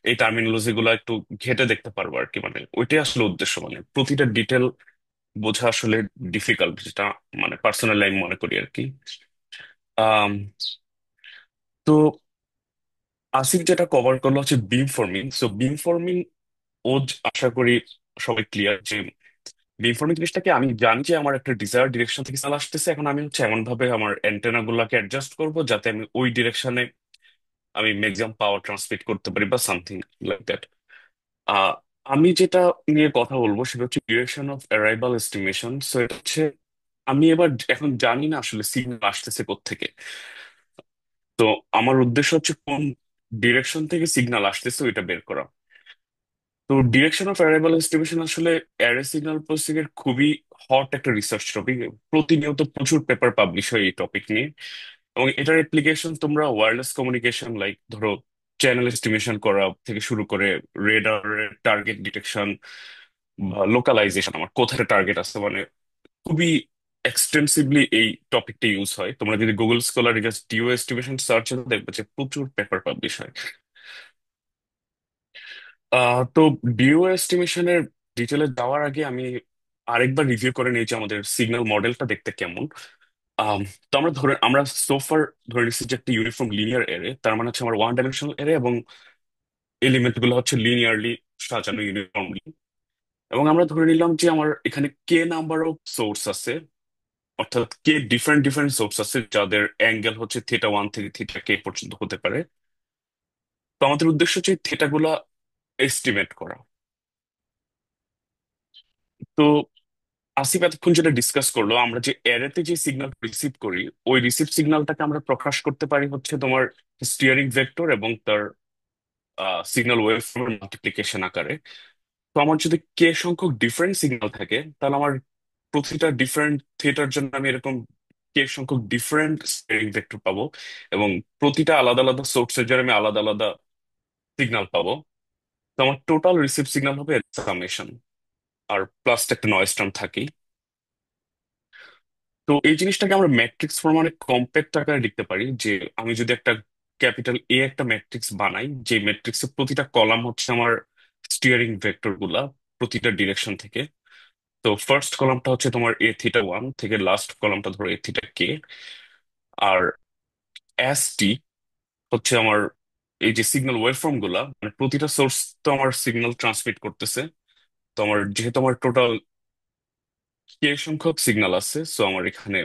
এই টার্মিনোলজি গুলো একটু ঘেঁটে দেখতে পারবো আর কি। মানে ওইটাই আসলে উদ্দেশ্য, মানে প্রতিটা ডিটেল বোঝা আসলে ডিফিকাল্ট, যেটা মানে পার্সোনালি আমি মনে করি আর কি। আম, তো আসিফ যেটা কভার করলো হচ্ছে বিম ফর্মিং। সো বিম ফর্মিং ও আশা করি সবাই ক্লিয়ার যে বিমফর্মিং জিনিসটাকে আমি জানি যে আমার একটা ডিজায়ার ডিরেকশন থেকে সাল আসতেছে, এখন আমি হচ্ছে এমন ভাবে আমার অ্যান্টেনা গুলাকে অ্যাডজাস্ট করবো যাতে আমি ওই ডিরেকশনে আমি ম্যাক্সিমাম পাওয়ার ট্রান্সমিট করতে পারি বা সামথিং লাইক দ্যাট। আহ আমি যেটা নিয়ে কথা বলবো সেটা হচ্ছে direction of arrival estimation. So এটা হচ্ছে আমি এবার এখন জানি না আসলে সিগন্যাল আসতেছে কোত্থেকে। তো আমার উদ্দেশ্য হচ্ছে কোন ডিরেকশন থেকে সিগন্যাল আসতেছে ওইটা বের করা। তো ডিরেকশন অফ অ্যারাইভাল এস্টিমেশন আসলে অ্যারে সিগন্যাল প্রসেসিং এর খুবই হট একটা রিসার্চ টপিক। প্রতিনিয়ত প্রচুর পেপার পাবলিশ হয় এই টপিক নিয়ে, এবং এটার অ্যাপ্লিকেশন তোমরা ওয়্যারলেস কমিউনিকেশন লাইক ধরো চ্যানেল এস্টিমেশন করা থেকে শুরু করে রেডারের টার্গেট ডিটেকশন বা লোকালাইজেশন, আমার কোথায় টার্গেট আছে, মানে খুবই এক্সটেন্সিভলি এই টপিকটা ইউজ হয়। তোমরা যদি Google scholar just DO estimation search দেখবে যে প্রচুর পেপার পাবলিশ হয়। তো ডিও এস্টিমেশনের ডিটেলে যাওয়ার আগে আমি আরেকবার রিভিউ করে নিয়েছি আমাদের সিগন্যাল মডেলটা দেখতে কেমন। আম, তো আমরা সোফার ধরে নিচ্ছি যে একটা ইউনিফর্ম লিনিয়ার এরে, তার মানে হচ্ছে আমার ওয়ান ডাইমেনশনাল এরে, এবং এলিমেন্ট গুলো হচ্ছে লিনিয়ারলি সাজানো ইউনিফর্মলি। এবং আমরা ধরে নিলাম যে আমার এখানে কে নাম্বার অফ সোর্স আছে, অর্থাৎ কে ডিফারেন্ট ডিফারেন্ট সোর্স আছে যাদের অ্যাঙ্গেল হচ্ছে θ1 থেকে θk পর্যন্ত হতে পারে। তো আমাদের উদ্দেশ্য হচ্ছে থিটা গুলা এস্টিমেট করা। তো আসিফ এতক্ষণ যেটা ডিসকাস করলো, আমরা যে অ্যারেতে যে সিগন্যাল রিসিভ করি ওই রিসিভ সিগন্যালটাকে আমরা প্রকাশ করতে পারি হচ্ছে তোমার স্টিয়ারিং ভেক্টর এবং তার সিগন্যাল ওয়েভফর্মের মাল্টিপ্লিকেশন আকারে। তো আমার যদি কে সংখ্যক ডিফারেন্ট সিগন্যাল থাকে তাহলে আমার প্রতিটা ডিফারেন্ট থিয়েটার জন্য আমি এরকম কে সংখ্যক ডিফারেন্ট স্টিয়ারিং ভেক্টর পাবো, এবং প্রতিটা আলাদা আলাদা সোর্সের জন্য আমি আলাদা আলাদা সিগন্যাল পাবো। তো আমার টোটাল রিসিভ সিগন্যাল হবে সামেশন, আর প্লাস একটা নয়েজ টার্ম থাকেই। তো এই জিনিসটাকে আমরা ম্যাট্রিক্স ফর্ম অনেক কম্প্যাক্ট আকারে লিখতে পারি, যে আমি যদি একটা ক্যাপিটাল এ একটা ম্যাট্রিক্স বানাই, যে ম্যাট্রিক্সের প্রতিটা কলাম হচ্ছে আমার স্টিয়ারিং ভেক্টর গুলা প্রতিটা ডিরেকশন থেকে। তো ফার্স্ট কলামটা হচ্ছে তোমার a θ1 থেকে লাস্ট কলামটা ধরো a θk। R S T হচ্ছে আমার এই যে সিগন্যাল ওয়েভফর্ম গুলা, মানে প্রতিটা সোর্স তো আমার সিগন্যাল ট্রান্সমিট করতেছে। তো আমার যেহেতু আমার টোটাল কে সংখ্যক সিগন্যাল আছে, সো আমার এখানে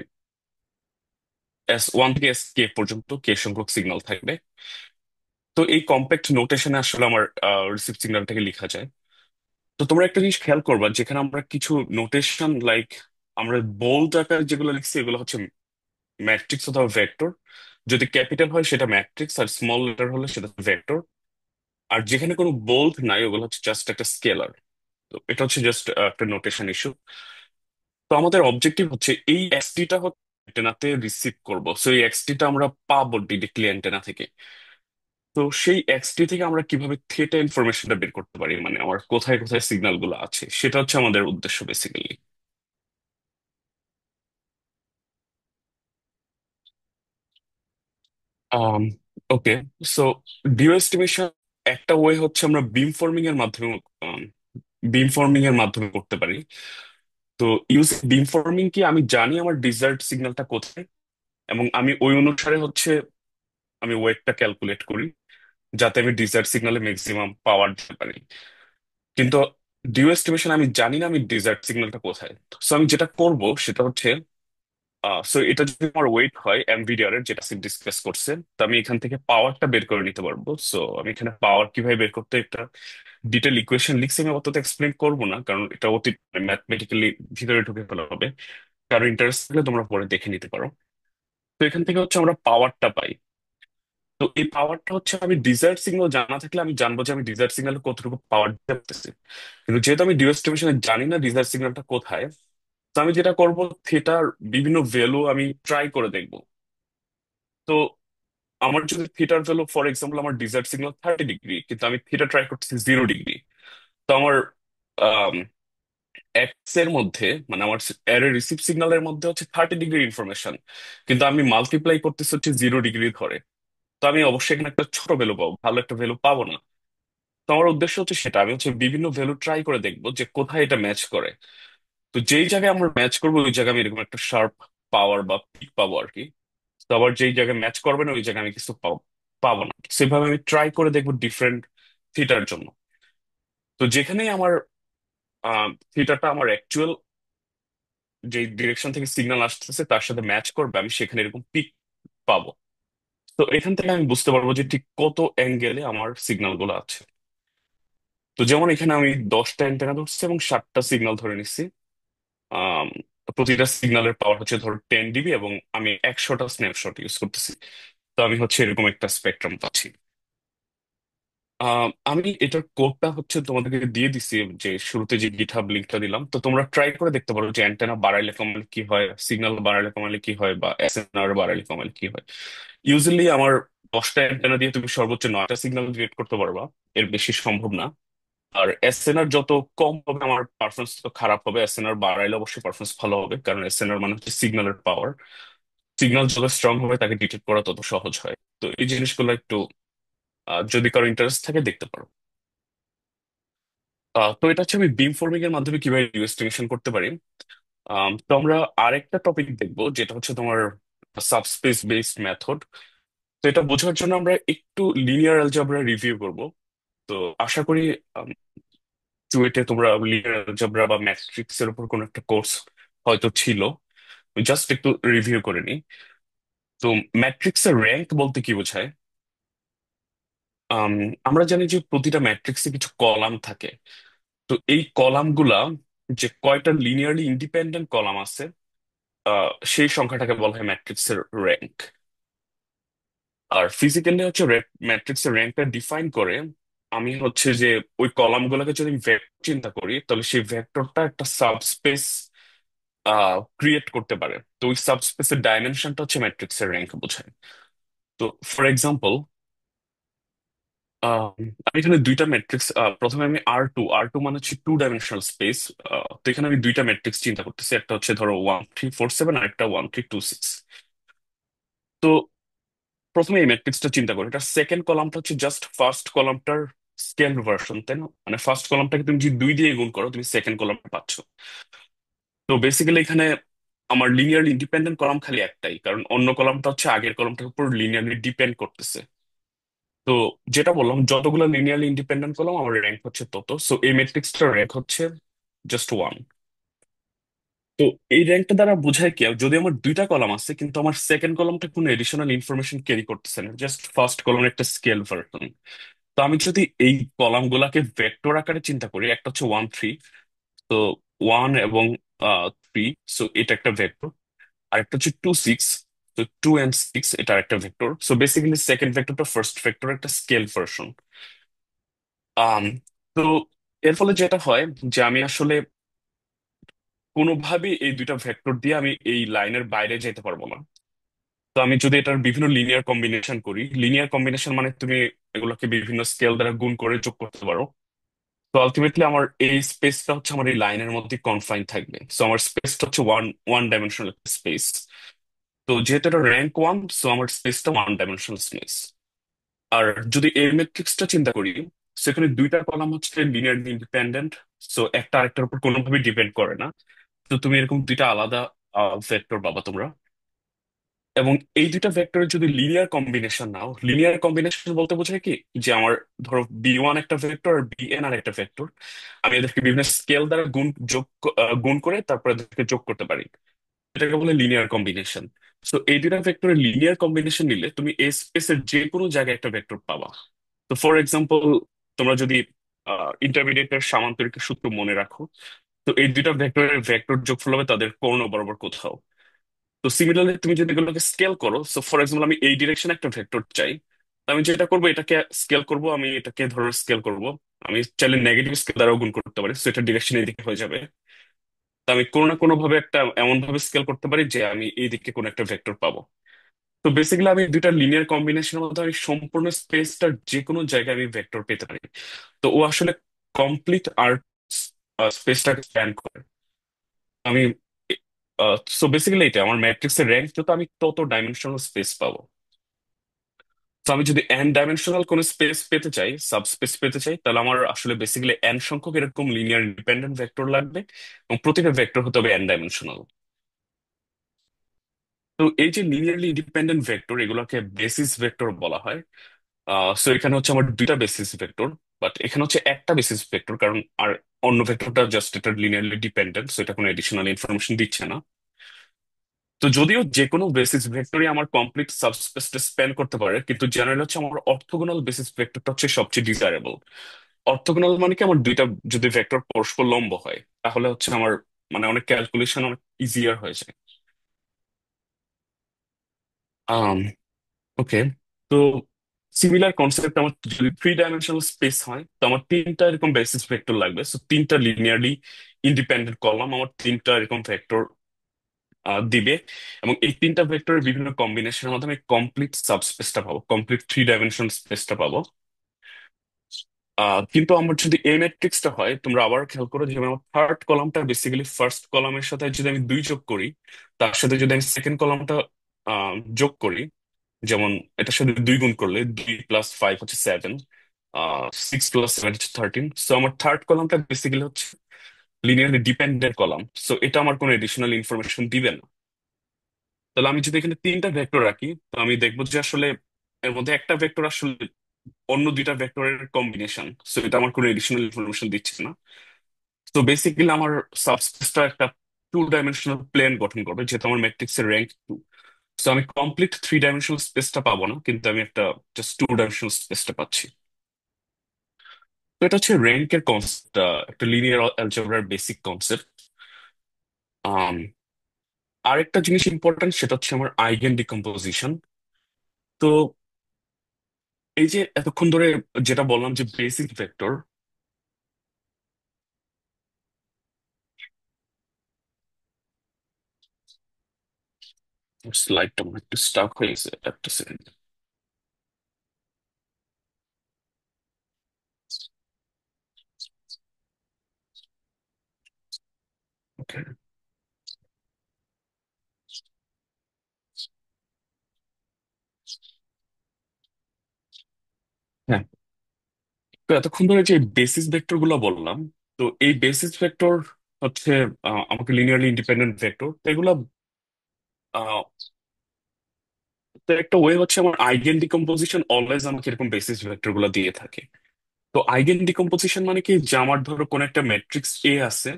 S1 থেকে sk পর্যন্ত কে সংখ্যক সিগন্যাল থাকবে। তো এই কম্প্যাক্ট নোটেশনে আসলে আমার রিসিভ সিগন্যালটাকে লেখা যায়। তো তোমরা একটা জিনিস খেয়াল করবা, যেখানে আমরা কিছু নোটেশন লাইক আমরা বোল্ড আকারে যেগুলো লিখছি এগুলো হচ্ছে ম্যাট্রিক্স অথবা ভেক্টর। যদি ক্যাপিটাল হয় সেটা ম্যাট্রিক্স, আর স্মল লেটার হলে সেটা ভেক্টর। আর যেখানে কোনো বোল্ড নাই ওগুলো হচ্ছে জাস্ট একটা স্কেলার। তো এটা হচ্ছে জাস্ট একটা নোটেশন ইস্যু। তো আমাদের অবজেক্টিভ হচ্ছে এই এক্সটিটা হচ্ছে অ্যান্টেনাতে রিসিভ করব, সো এই এক্সটিটা আমরা পাবো ডিরেক্টলি অ্যান্টেনা থেকে। তো সেই এক্সটি থেকে আমরা কিভাবে থিটা ইনফরমেশনটা বের করতে পারি, মানে আমার কোথায় কোথায় সিগন্যাল গুলো আছে, সেটা হচ্ছে আমাদের উদ্দেশ্য বেসিক্যালি। আম ওকে, সো ডিও এস্টিমেশন একটা ওয়ে হচ্ছে আমরা বিম ফর্মিং এর মাধ্যমে করতে পারি। তো ইউজ বিম ফর্মিং কি, আমি জানি আমার ডিজার্ট সিগন্যালটা কোথায়, এবং আমি ওই অনুসারে হচ্ছে আমি ওয়েটটা ক্যালকুলেট করি, যাতে আমি ডিজার্ট সিগন্যালে ম্যাক্সিমাম পাওয়ার দিতে পারি। কিন্তু ডিউ এস্টিমেশন আমি জানি না আমি ডিজার্ট সিগন্যালটা কোথায়। সো আমি যেটা করব সেটা হচ্ছে, সো এটা যদি আমার ওয়েট হয় এমভিডিআর এর, যেটা ডিসকাস করছে, তো আমি এখান থেকে পাওয়ারটা বের করে নিতে পারবো। সো আমি এখানে পাওয়ার কিভাবে বের করতে একটা ডিটেল ইকুয়েশন লিখছি, আমি অত এক্সপ্লেন করবো না, কারণ এটা অতি ম্যাথমেটিক্যালি ভিতরে ঢুকে ফেলা হবে। কারণ ইন্টারেস্ট থাকলে তোমরা পরে দেখে নিতে পারো। তো এখান থেকে হচ্ছে আমরা পাওয়ারটা পাই। তো এই পাওয়ারটা হচ্ছে, আমি ডিজায়ার সিগন্যাল জানা থাকলে আমি জানবো যে আমি ডিজায়ার সিগন্যালে কতটুকু পাওয়ার দিতে পারতেছি। কিন্তু যেহেতু আমি ডিও এস্টিমেশনে জানি না ডিজায়ার সিগন্যালটা কোথায়, তো আমি যেটা করব, থিটার বিভিন্ন ভ্যালু আমি ট্রাই করে দেখব। তো আমার যদি থিটার ভ্যালু, ফর এক্সাম্পল আমার ডিজায়ার সিগন্যাল 30 ডিগ্রি, কিন্তু আমি থিটা ট্রাই করতেছি 0 ডিগ্রি, তো আমার এক্স এর মধ্যে, মানে আমার এর রিসিভ সিগন্যালের মধ্যে হচ্ছে 30 ডিগ্রি ইনফরমেশন, কিন্তু আমি মাল্টিপ্লাই করতেছি হচ্ছে 0 ডিগ্রি ধরে। তো আমি অবশ্যই এখানে একটা ছোট ভ্যালু পাবো, ভালো একটা ভ্যালু পাবো না। তো আমার উদ্দেশ্য হচ্ছে সেটা, আমি হচ্ছে বিভিন্ন ভ্যালু ট্রাই করে দেখবো যে কোথায় এটা ম্যাচ করে। তো যেই জায়গায় আমরা ম্যাচ করবো ওই জায়গায় আমি এরকম একটা শার্প পাওয়ার বা পিক পাবো আর কি। তো আবার যেই জায়গায় ম্যাচ করবে না ওই জায়গায় আমি কিছু পাবো না। সেভাবে আমি ট্রাই করে দেখবো ডিফারেন্ট থিটার জন্য। তো যেখানেই আমার থিটাটা আমার অ্যাকচুয়াল যে ডিরেকশন থেকে সিগন্যাল আসতেছে তার সাথে ম্যাচ করবে, আমি সেখানে এরকম পিক পাবো। তো এখান থেকে আমি বুঝতে পারবো যে ঠিক কত অ্যাঙ্গেলে আমার সিগন্যাল গুলো আছে। তো যেমন এখানে আমি 10টা অ্যান্টেনা ধরছি এবং 7টা সিগন্যাল ধরে নিচ্ছি। আম, প্রতিটা সিগন্যালের পাওয়ার হচ্ছে ধরো 10 ডিবি, এবং আমি 100টা স্ন্যাপশট ইউজ করতেছি। তো আমি হচ্ছে এরকম একটা স্পেকট্রাম পাচ্ছি। আমি এটার কোডটা হচ্ছে তোমাদেরকে দিয়ে দিছি, যে শুরুতে যে গিটহাব লিঙ্কটা দিলাম। তো তোমরা ট্রাই করে দেখতে পারো যে অ্যান্টেনা বাড়াইলে কমালে কি হয়, সিগন্যাল বাড়াইলে কমালে কি হয়, বা এসএনআর বাড়াইলে কমালে কি হয়। ইউজুয়ালি আমার 10টা অ্যান্টেনা দিয়ে তুমি সর্বোচ্চ 9টা সিগন্যাল ক্রিয়েট করতে পারবা, এর বেশি সম্ভব না। আর এসএনআর যত কম হবে আমার পারফরমেন্স তত খারাপ হবে, এসএনআর বাড়াইলে অবশ্যই পারফরমেন্স ভালো হবে, কারণ এসএনআর মানে হচ্ছে সিগন্যালের পাওয়ার। সিগন্যাল যত স্ট্রং হবে তাকে ডিটেক্ট করা তত সহজ হয়। তো এই জিনিসগুলো একটু যদি কারো ইন্টারেস্ট থাকে দেখতে পারো। তো এটা হচ্ছে আমি বিম ফর্মিং এর মাধ্যমে কিভাবে এস্টিমেশন করতে পারি। তো আমরা আরেকটা টপিক দেখবো, যেটা হচ্ছে তোমার সাবস্পেস বেসড মেথড। তো এটা বোঝার জন্য আমরা একটু লিনিয়ার অ্যালজেব্রা রিভিউ করব। তো আশা করি চুয়েটে তোমরা লিনিয়ার অ্যালজেব্রা বা ম্যাট্রিক্স এর উপর কোনো একটা কোর্স হয়তো ছিল। জাস্ট একটু রিভিউ করে নিই। তো ম্যাট্রিক্স এর র্যাঙ্ক বলতে কি বোঝায়? আম, আমরা জানি যে প্রতিটা ম্যাট্রিক্সে কিছু কলাম থাকে। তো এই কলামগুলা, যে কয়টা লিনিয়ারলি ইন্ডিপেন্ডেন্ট কলাম আছে, সেই সংখ্যাটাকে বলা হয় ম্যাট্রিক্সের র্যাঙ্ক। আর ফিজিক্যালি হচ্ছে ম্যাট্রিক্সের র্যাঙ্কটা ডিফাইন করে, আমি হচ্ছে যে ওই কলামগুলোকে যদি ভেক্টর চিন্তা করি, তাহলে সেই ভেক্টরটা একটা সাবস্পেস ক্রিয়েট করতে পারে। তো ওই সাবস্পেসের ডাইমেনশনটা হচ্ছে ম্যাট্রিক্সের র্যাঙ্ক বোঝায়। তো ফর এক্সাম্পল, আহ, আমি এখানে দুইটা ম্যাট্রিক্স, প্রথমে আমি আর টু মানে হচ্ছে টু ডাইমেনশনাল স্পেস। তো এখানে আমি দুইটা ম্যাট্রিক্স চিন্তা করতেছি, একটা হচ্ছে ধরো 1347 আর একটা 1326। তো প্রথমে এই ম্যাট্রিক্সটা চিন্তা করি, এটা সেকেন্ড কলামটা হচ্ছে জাস্ট ফার্স্ট কলামটার স্কেল ভার্সন, তাই না? মানে ফার্স্ট কলামটাকে তুমি যদি 2 দিয়ে গুণ করো তুমি সেকেন্ড কলামটা পাচ্ছ। তো বেসিক্যালি এখানে আমার লিনিয়ারলি ইন্ডিপেন্ডেন্ট কলাম খালি একটাই, কারণ অন্য কলামটা হচ্ছে আগের কলামটার উপর লিনিয়ারলি ডিপেন্ড করতেছে। তো যেটা বললাম, যতগুলো লিনিয়ারলি ইন্ডিপেন্ডেন্ট কলাম আমার র্যাঙ্ক হচ্ছে তত, সো এই ম্যাট্রিক্সটার র্যাঙ্ক হচ্ছে জাস্ট ওয়ান। তো এই র্যাঙ্কটা দ্বারা বোঝায় কি, যদি আমার দুইটা কলাম আছে কিন্তু আমার সেকেন্ড কলামটা কোনো এডিশনাল ইনফরমেশন ক্যারি করতেছে না, জাস্ট ফার্স্ট কলামের একটা স্কেল ভার্সন। তো আমি যদি এই কলাম গুলাকে ভেক্টর আকারে চিন্তা করি, একটা হচ্ছে 1 3, তো 1 এবং 3, সো এটা একটা ভেক্টর। আর একটা হচ্ছে 2 6, তো 2 and 6 এটা একটা ভেক্টর। সো বেসিক্যালি সেকেন্ড ভেক্টরটা ফার্স্ট ভেক্টর একটা স্কেল ভার্সন। আম তো এর ফলে যেটা হয় যে আমি আসলে কোনোভাবেই এই দুইটা ভেক্টর দিয়ে আমি এই লাইনের বাইরে যেতে পারবো না। তো আমি যদি এটার বিভিন্ন লিনিয়ার কম্বিনেশন করি, লিনিয়ার কম্বিনেশন মানে তুমি এগুলোকে বিভিন্ন স্কেল দ্বারা গুণ করে যোগ করতে পারো। তো আলটিমেটলি আমার এই স্পেসটা হচ্ছে আমার এই লাইনের মধ্যে কনফাইন থাকবে, সো আমার স্পেসটা হচ্ছে ওয়ান ওয়ান ডাইমেনশনাল স্পেস। তো যেহেতু এটা র্যাঙ্ক ওয়ান, সো আমার স্পেসটা ওয়ান ডাইমেনশনাল স্পেস। আর যদি এই ম্যাট্রিক্সটা চিন্তা করি, সেখানে দুইটা কলাম হচ্ছে লিনিয়ারলি ইন্ডিপেন্ডেন্ট, সো একটা আরেকটার উপর কোনোভাবে ডিপেন্ড করে না। তো তুমি এরকম দুইটা আলাদা ভেক্টর পাবা তোমরা। এবং এই দুইটা ভেক্টরের যদি লিনিয়ার কম্বিনেশন নাও, লিনিয়ার কম্বিনেশন বলতে বোঝায় কি, যে আমার ধরো বি ওয়ান একটা ভেক্টর আর বিএন আর একটা ভেক্টর, আমি এদেরকে বিভিন্ন স্কেল দ্বারা গুণ করে তারপরে এদেরকে যোগ করতে পারি, এটাকে বলে লিনিয়ার কম্বিনেশন। তো এই দুইটা ভেক্টরের লিনিয়ার কম্বিনেশন নিলে তুমি এই স্পেসের যে কোনো জায়গায় একটা ভেক্টর পাবা। তো ফর এক্সাম্পল, তোমরা যদি ইন্টারমিডিয়েটের সামান্তরিকের সূত্র মনে রাখো, তো এই দুইটা ভেক্টরের ভেক্টর যোগফল হবে তাদের কর্ণ বরাবর কোথাও। তো সিমিলারলি তুমি যদি এগুলোকে স্কেল করো, সো ফর এক্সাম্পল আমি এই ডিরেকশনে একটা ভেক্টর চাই, তো আমি যেটা করবো এটাকে স্কেল করব, আমি এটাকে ধরো স্কেল করব, আমি চাইলে নেগেটিভ স্কেল দ্বারাও গুণ করতে পারি, সো এটা ডিরেকশন এইদিকে হয়ে যাবে। তো আমি কোনো না কোনো ভাবে একটা এমন ভাবে স্কেল করতে পারি যে আমি এই দিকে কোনো একটা ভেক্টর পাবো। তো বেসিক্যালি আমি দুইটা লিনিয়ার কম্বিনেশনের মধ্যে আমি সম্পূর্ণ স্পেসটার যে কোনো জায়গায় আমি ভেক্টর পেতে পারি। তো ও আসলে কমপ্লিট আর স্পেসটাকে স্প্যান করে। আমি সো বেসিক্যালি এটা আমার ম্যাট্রিক্সের র্যাঙ্ক যত, আমি তত ডাইমেনশনাল স্পেস পাবো। তো আমি যদি এন ডাইমেনশনাল কোন স্পেস পেতে চাই, সাবস্পেস পেতে চাই, তাহলে আমার আসলে বেসিক্যালি এন সংখ্যক এরকম লিনিয়ার ইন্ডিপেন্ডেন্ট ভেক্টর লাগবে, এবং প্রতিটা ভেক্টর হতে হবে এন ডাইমেনশনাল। তো এই যে লিনিয়ারলি ইন্ডিপেন্ডেন্ট ভেক্টর, এগুলোকে বেসিস ভেক্টর বলা হয়। সো এখানে হচ্ছে আমার দুইটা বেসিস ভেক্টর, বাট এখানে হচ্ছে একটা বেসিস ভেক্টর, কারণ আর অন্য ভেক্টরটা জাস্ট এটা লিনিয়ারলি ডিপেন্ডেন্ট, সো এটা কোনো এডিশনাল ইনফরমেশন দিচ্ছে না। তো যদিও যে কোনো বেসিস ভেক্টরই আমার কমপ্লিট সাবস্পেসটা স্প্যান করতে পারে, কিন্তু জেনারেল হচ্ছে আমার অর্থোগোনাল বেসিস ভেক্টরটা হচ্ছে সবচেয়ে ডিজায়ারেবল। অর্থোগোনাল মানে কি, আমার দুইটা যদি ভেক্টর পরস্পর লম্ব হয়, তাহলে হচ্ছে আমার মানে অনেক ক্যালকুলেশন অনেক ইজিয়ার হয়ে যায়। আম ওকে। তো সিমিলার কনসেপ্ট, আমার যদি থ্রি ডাইমেনশনাল স্পেস হয়, তো আমার তিনটা এরকম বেসিস ভেক্টর লাগবে, সো তিনটা লিনিয়ারলি ইন্ডিপেন্ডেন্ট কলাম আমার তিনটা এরকম ভেক্টর দিবে। এবং এই তিনটা ভেক্টরের বিভিন্ন কম্বিনেশনের মাধ্যমে কমপ্লিট সাবস্পেসটা পাবো, কমপ্লিট থ্রি ডাইমেনশনাল স্পেসটা পাবো। কিন্তু আমার যদি এই ম্যাট্রিক্সটা হয়, তোমরা আবার খেয়াল করো যে আমার থার্ড কলামটা বেসিক্যালি ফার্স্ট কলামের সাথে যদি আমি 2 যোগ করি, তার সাথে যদি আমি সেকেন্ড কলামটা যোগ করি, যেমন এটার সাথে 2 গুণ করলে 2 + 5 হচ্ছে 7, 6 + 7 হচ্ছে 13। সো আমার থার্ড কলামটা বেসিক্যালি হচ্ছে লিনিয়ারলি ডিপেন্ডেন্ট কলাম, সো এটা আমার কোনো এডিশনাল ইনফরমেশন দিবে না। তাহলে আমি যদি এখানে তিনটা ভেক্টর রাখি, তো আমি দেখবো যে আসলে এর মধ্যে একটা ভেক্টর আসলে অন্য দুইটা ভেক্টরের কম্বিনেশন, সো এটা আমার কোনো এডিশনাল ইনফরমেশন দিচ্ছে না। তো বেসিক্যালি আমার সাবস্পেসটা একটা টু ডাইমেনশনাল প্লেন গঠন করবে, যেহেতু আমার ম্যাট্রিক্সের র্যাঙ্ক টু। তো আমি কমপ্লিট থ্রি ডাইমেনশনাল স্পেসটা পাবো না, কিন্তু আমি একটা জাস্ট টু ডাইমেনশনাল স্পেসটা পাচ্ছি। তো এটা হচ্ছে র্যাঙ্কের কনসেপ্ট, একটা লিনিয়ার অ্যালজেব্রার বেসিক কনসেপ্ট। আরেকটা জিনিস ইম্পর্টেন্ট, সেটা হচ্ছে আমার আইগেন ডিকম্পোজিশন। তো এই যে এতক্ষণ ধরে যেটা বললাম যে বেসিক ভেক্টর, স্লাইডটা মনে হয় একটু স্টাক হয়ে গেছে, একটা সেকেন্ড। ওকে। হ্যাঁ, তো এতক্ষণ ধরে যে বেসিস ভেক্টর গুলো বললাম, তো এই বেসিস ভেক্টর হচ্ছে আমাকে লিনিয়ারলি ইন্ডিপেন্ডেন্ট ভেক্টর, তো এগুলো তো একটা ওয়ে হচ্ছে আমার আইগেন ডিকম্পোজিশন অলওয়েজ আমাকে এরকম বেসিস ভেক্টর গুলো দিয়ে থাকে। তো আইগেন ডিকম্পোজিশন মানে কি, যে আমার ধরো কোন একটা ম্যাট্রিক্স এ আছে,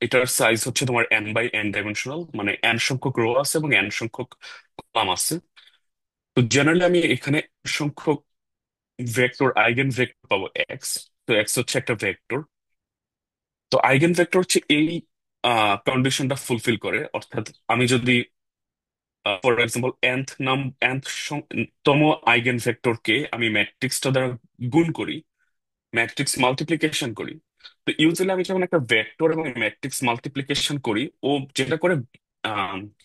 এটার সাইজ হচ্ছে তোমার n বাই n ডাইমেনশনাল, মানে n সংখ্যক রো আছে এবং n সংখ্যক কলাম আছে। তো জেনারেলি আমি এখানে সংখ্যক ভেক্টর আইগেন ভেক্টর পাবো এক্স। তো এক্স হচ্ছে একটা ভেক্টর। তো আইগেন ভেক্টর হচ্ছে এই কন্ডিশনটা ফুলফিল করে, অর্থাৎ আমি যদি ফর এক্সাম্পল nth তম আইগেন ভেক্টরকে আমি ম্যাট্রিক্সটা দ্বারা গুণ করি, ম্যাট্রিক্স মাল্টিপ্লিকেশন করি। তো ইউজুয়ালি আমি যখন একটা ভেক্টর এবং ম্যাট্রিক্স মাল্টিপ্লিকেশন করি, ও যেটা করে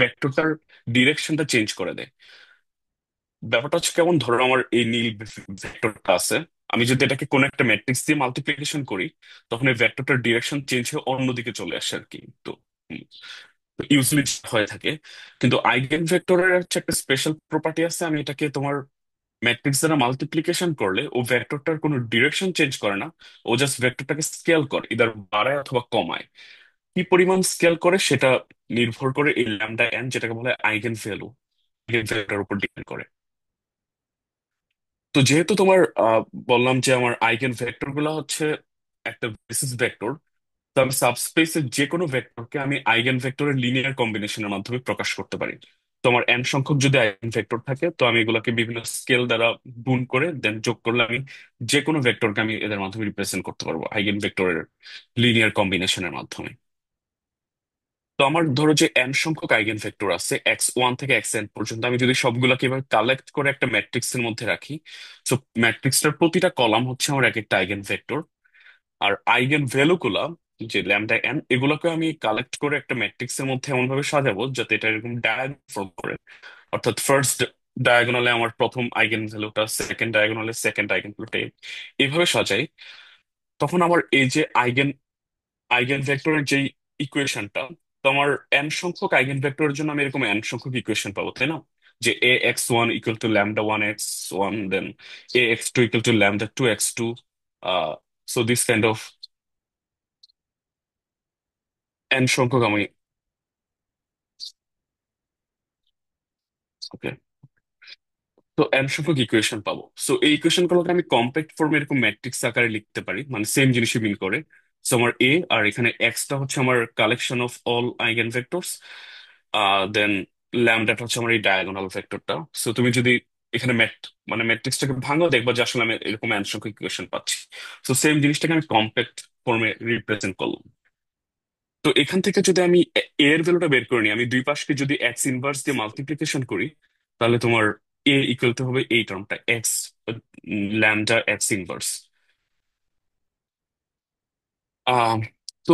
ভেক্টরটার ডিরেকশনটা চেঞ্জ করে দেয়। ব্যাপারটা হচ্ছে কেমন, ধরো আমার এই নীল ভেক্টরটা আছে, আমি যদি এটাকে কোনো একটা ম্যাট্রিক্স দিয়ে মাল্টিপ্লিকেশন করি, তখন এই ভেক্টরটার ডিরেকশন চেঞ্জ হয়ে অন্যদিকে চলে আসে আর কি। তো ইউজুয়ালি হয়ে থাকে। কিন্তু আইগেন ভেক্টরের হচ্ছে একটা স্পেশাল প্রপার্টি আছে, আমি এটাকে তোমার ম্যাট্রিক্স দ্বারা মাল্টিপ্লিকেশন করলে ও ভেক্টরটার কোনো ডিরেকশন চেঞ্জ করে না, ও জাস্ট ভেক্টরটাকে স্কেল করে, ইদার বাড়ায় অথবা কমায়। কি পরিমাণ স্কেল করে সেটা নির্ভর করে এই ল্যামডা এন, যেটাকে বলে আইগেন ভ্যালু, আইগেন ভ্যালুটার উপর ডিপেন্ড করে। তো যেহেতু তোমার বললাম যে আমার আইগেন ভেক্টর গুলা হচ্ছে একটা বেসিস ভেক্টর, তো আমি সাবস্পেসের যে কোনো ভেক্টরকে আমি আইগেন ভেক্টরের লিনিয়ার কম্বিনেশনের মাধ্যমে প্রকাশ করতে পারি। তো আমার এন সংখ্যক যদি আইগেন ভেক্টর থাকে, তো আমি এগুলোকে বিভিন্ন স্কেল দ্বারা গুণ করে দেন যোগ করলে আমি যে কোনো ভেক্টরকে আমি এদের মাধ্যমে রিপ্রেজেন্ট করতে পারবো আইগেন ভেক্টরের লিনিয়ার কম্বিনেশনের মাধ্যমে। তো আমার ধরো যে এন সংখ্যক আইগেন ভেক্টর আছে, x1 থেকে xn পর্যন্ত, আমি যদি সবগুলোকে এভাবে কালেক্ট করে একটা ম্যাট্রিক্সের মধ্যে রাখি, তো ম্যাট্রিক্সটার প্রতিটা কলাম হচ্ছে আমার এক একটা আইগেন ভেক্টর। আর আইগেন ভ্যালু গুলা, যে ল্যামডা এন, এগুলোকে আমি কালেক্ট করে একটা ম্যাট্রিক্স এর মধ্যে এমন ভাবে সাজাবো যাতে এটা এরকম ডায়াগোনাল ফর্ম করে। অর্থাৎ ফার্স্ট ডায়াগোনালে আমার প্রথম আইগেন ভ্যালুটা, সেকেন্ড ডায়াগোনালে সেকেন্ড আইগেন ভ্যালুটা, এইভাবে সাজাই। তখন আমার এই যে আইগেন আইগেন ভেক্টরের যে ইকুয়েশনটা, তো আমার এন সংখ্যক আইগেন ভেক্টরের জন্য আমি এরকম এন সংখ্যক ইকুয়েশন পাবো, তাই না? যে ax1 equal to λ1x1, then ax2 equal to λ2x2, so this kind of N সংখ্যক আমি, ওকে। তো এন সংখ্যক ইকুয়েশন পাবো, সো এই ইকুয়েশন গুলোকে আমি কম্প্যাক্ট ফর্মে এরকম ম্যাট্রিক্স আকারে লিখতে পারি, মানে সেম জিনিসই মিন করে। সো আমার এ আর এখানে এক্সটা হচ্ছে আমার collection of all eigen vectors, then ল্যামডাটা হচ্ছে আমার এই ডায়াগোনাল ভেক্টরটা। সো তুমি যদি এখানে মানে ম্যাট্রিক্সটাকে ভাঙো, দেখবা যে আসলে আমি এরকম এন সংখ্যক ইকুয়েশন পাচ্ছি। সো সেম জিনিসটাকে আমি কম্প্যাক্ট ফর্মে রিপ্রেজেন্ট করলাম। তো এখান থেকে যদি আমি এর ভ্যালুটা বের করে নিই, আমি দুই পাশকে যদি এক্স ইনভার্স দিয়ে মাল্টিপ্লিকেশন করি, তাহলে তোমার এ ইকুয়াল টু হবে এই টার্মটা এক্স ল্যামডা এক্স ইনভার্স। আহ তো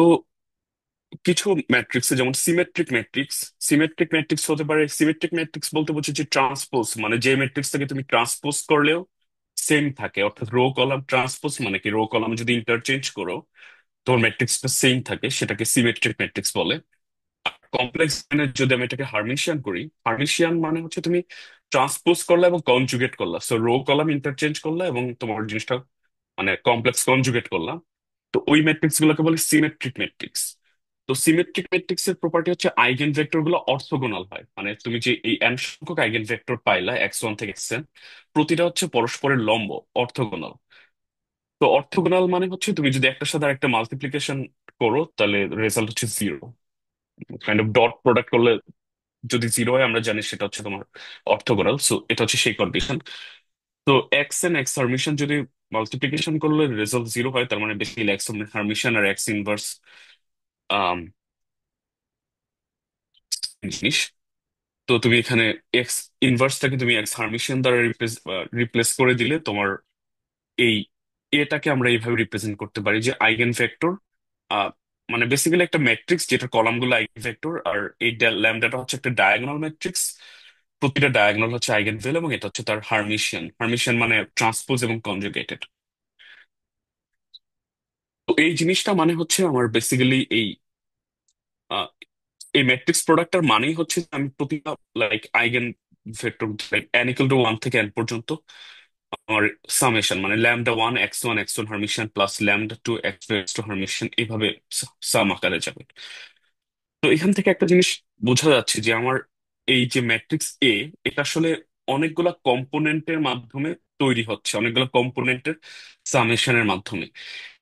কিছু ম্যাট্রিক্সে, যেমন সিমেট্রিক ম্যাট্রিক্স হতে পারে। সিমেট্রিক ম্যাট্রিক্স বলতে বোঝো যে ট্রান্সপোজ, মানে যে ম্যাট্রিক্স থেকে তুমি ট্রান্সপোজ করলেও সেম থাকে, অর্থাৎ রো কলাম ট্রান্সপোজ, মানে কি রো কলাম যদি ইন্টারচেঞ্জ করো তোমার ম্যাট্রিক্সটা সেম থাকে, সেটাকে সিমেট্রিক ম্যাট্রিক্স বলে। কমপ্লেক্স লাইনের যদি আমি এটাকে হার্মিশিয়ান করি, হার্মিশিয়ান মানে হচ্ছে তুমি ট্রান্সপোজ করলা এবং কনজুগেট করলা, সো রো কলাম ইন্টারচেঞ্জ করলা এবং তোমার জিনিসটা মানে কমপ্লেক্স কনজুগেট করলা। তো ওই ম্যাট্রিক্স গুলোকে বলে সিমেট্রিক ম্যাট্রিক্স। তো সিমেট্রিক ম্যাট্রিক্স এর প্রপার্টি হচ্ছে আইগেন ভেক্টর গুলো অর্থোগোনাল হয়, মানে তুমি যে এই এন সংখ্যক আইগেন ভেক্টর পাইলা x1 থেকে xn, প্রতিটা হচ্ছে পরস্পরের লম্ব, অর্থোগোনাল। তো অর্থোগোনাল মানে হচ্ছে তুমি যদি একটার সাথে আরেকটা মাল্টিপ্লিকেশন করো, তাহলে রেজাল্ট হচ্ছে zero. Kind of dot product করলে যদি জিরো হয়, আমরা জানি সেটা হচ্ছে তোমার অর্থোগোনাল। সো এটা হচ্ছে সেই কন্ডিশন। তো এক্স এন্ড এক্স হারমিশন যদি মাল্টিপ্লিকেশন করলে রেজাল্ট জিরো হয়, তার মানে বেসিক্যালি এক্স হারমিশন আর এক্স ইনভার্স জিনিস। তো তুমি এখানে এক্স ইনভার্সটাকে তুমি এক্স হারমিশন দ্বারা রিপ্লেস করে দিলে তোমার এই এটাকে আমরা এইভাবে রিপ্রেজেন্ট করতে পারি যে আইগেন ভেক্টর, মানে বেসিক্যালি একটা ম্যাট্রিক্স যেটার কলামগুলো আইগেন ভেক্টর, আর এই ল্যামডাটা হচ্ছে একটা ডায়াগোনাল ম্যাট্রিক্স, প্রতিটা ডায়াগোনাল হচ্ছে আইগেন ভ্যালু এবং এটা হচ্ছে তার হার্মিশিয়ান। হার্মিশিয়ান মানে ট্রান্সপোজ এবং কনজুগেটেড। তো এই জিনিসটা মানে হচ্ছে আমার বেসিক্যালি এই আহ, এই ম্যাট্রিক্স প্রোডাক্টটার মানেই হচ্ছে যে আমি প্রতিটা like eigen vector like n equal to 1 থেকে n পর্যন্ত আমার সামেশন মানে lambda 1 x1 Hermitian plus lambda 2 x2 Hermitian এইভাবে সাম আকারে যাবে। তো এখান থেকে একটা জিনিস বোঝা যাচ্ছে যে আমার এই যে ম্যাট্রিক্স এ, এটা আসলে অনেকগুলা কম্পোনেন্টের মাধ্যমে তৈরি হচ্ছে, অনেকগুলো কম্পোনেন্টের সামেশনের মাধ্যমে।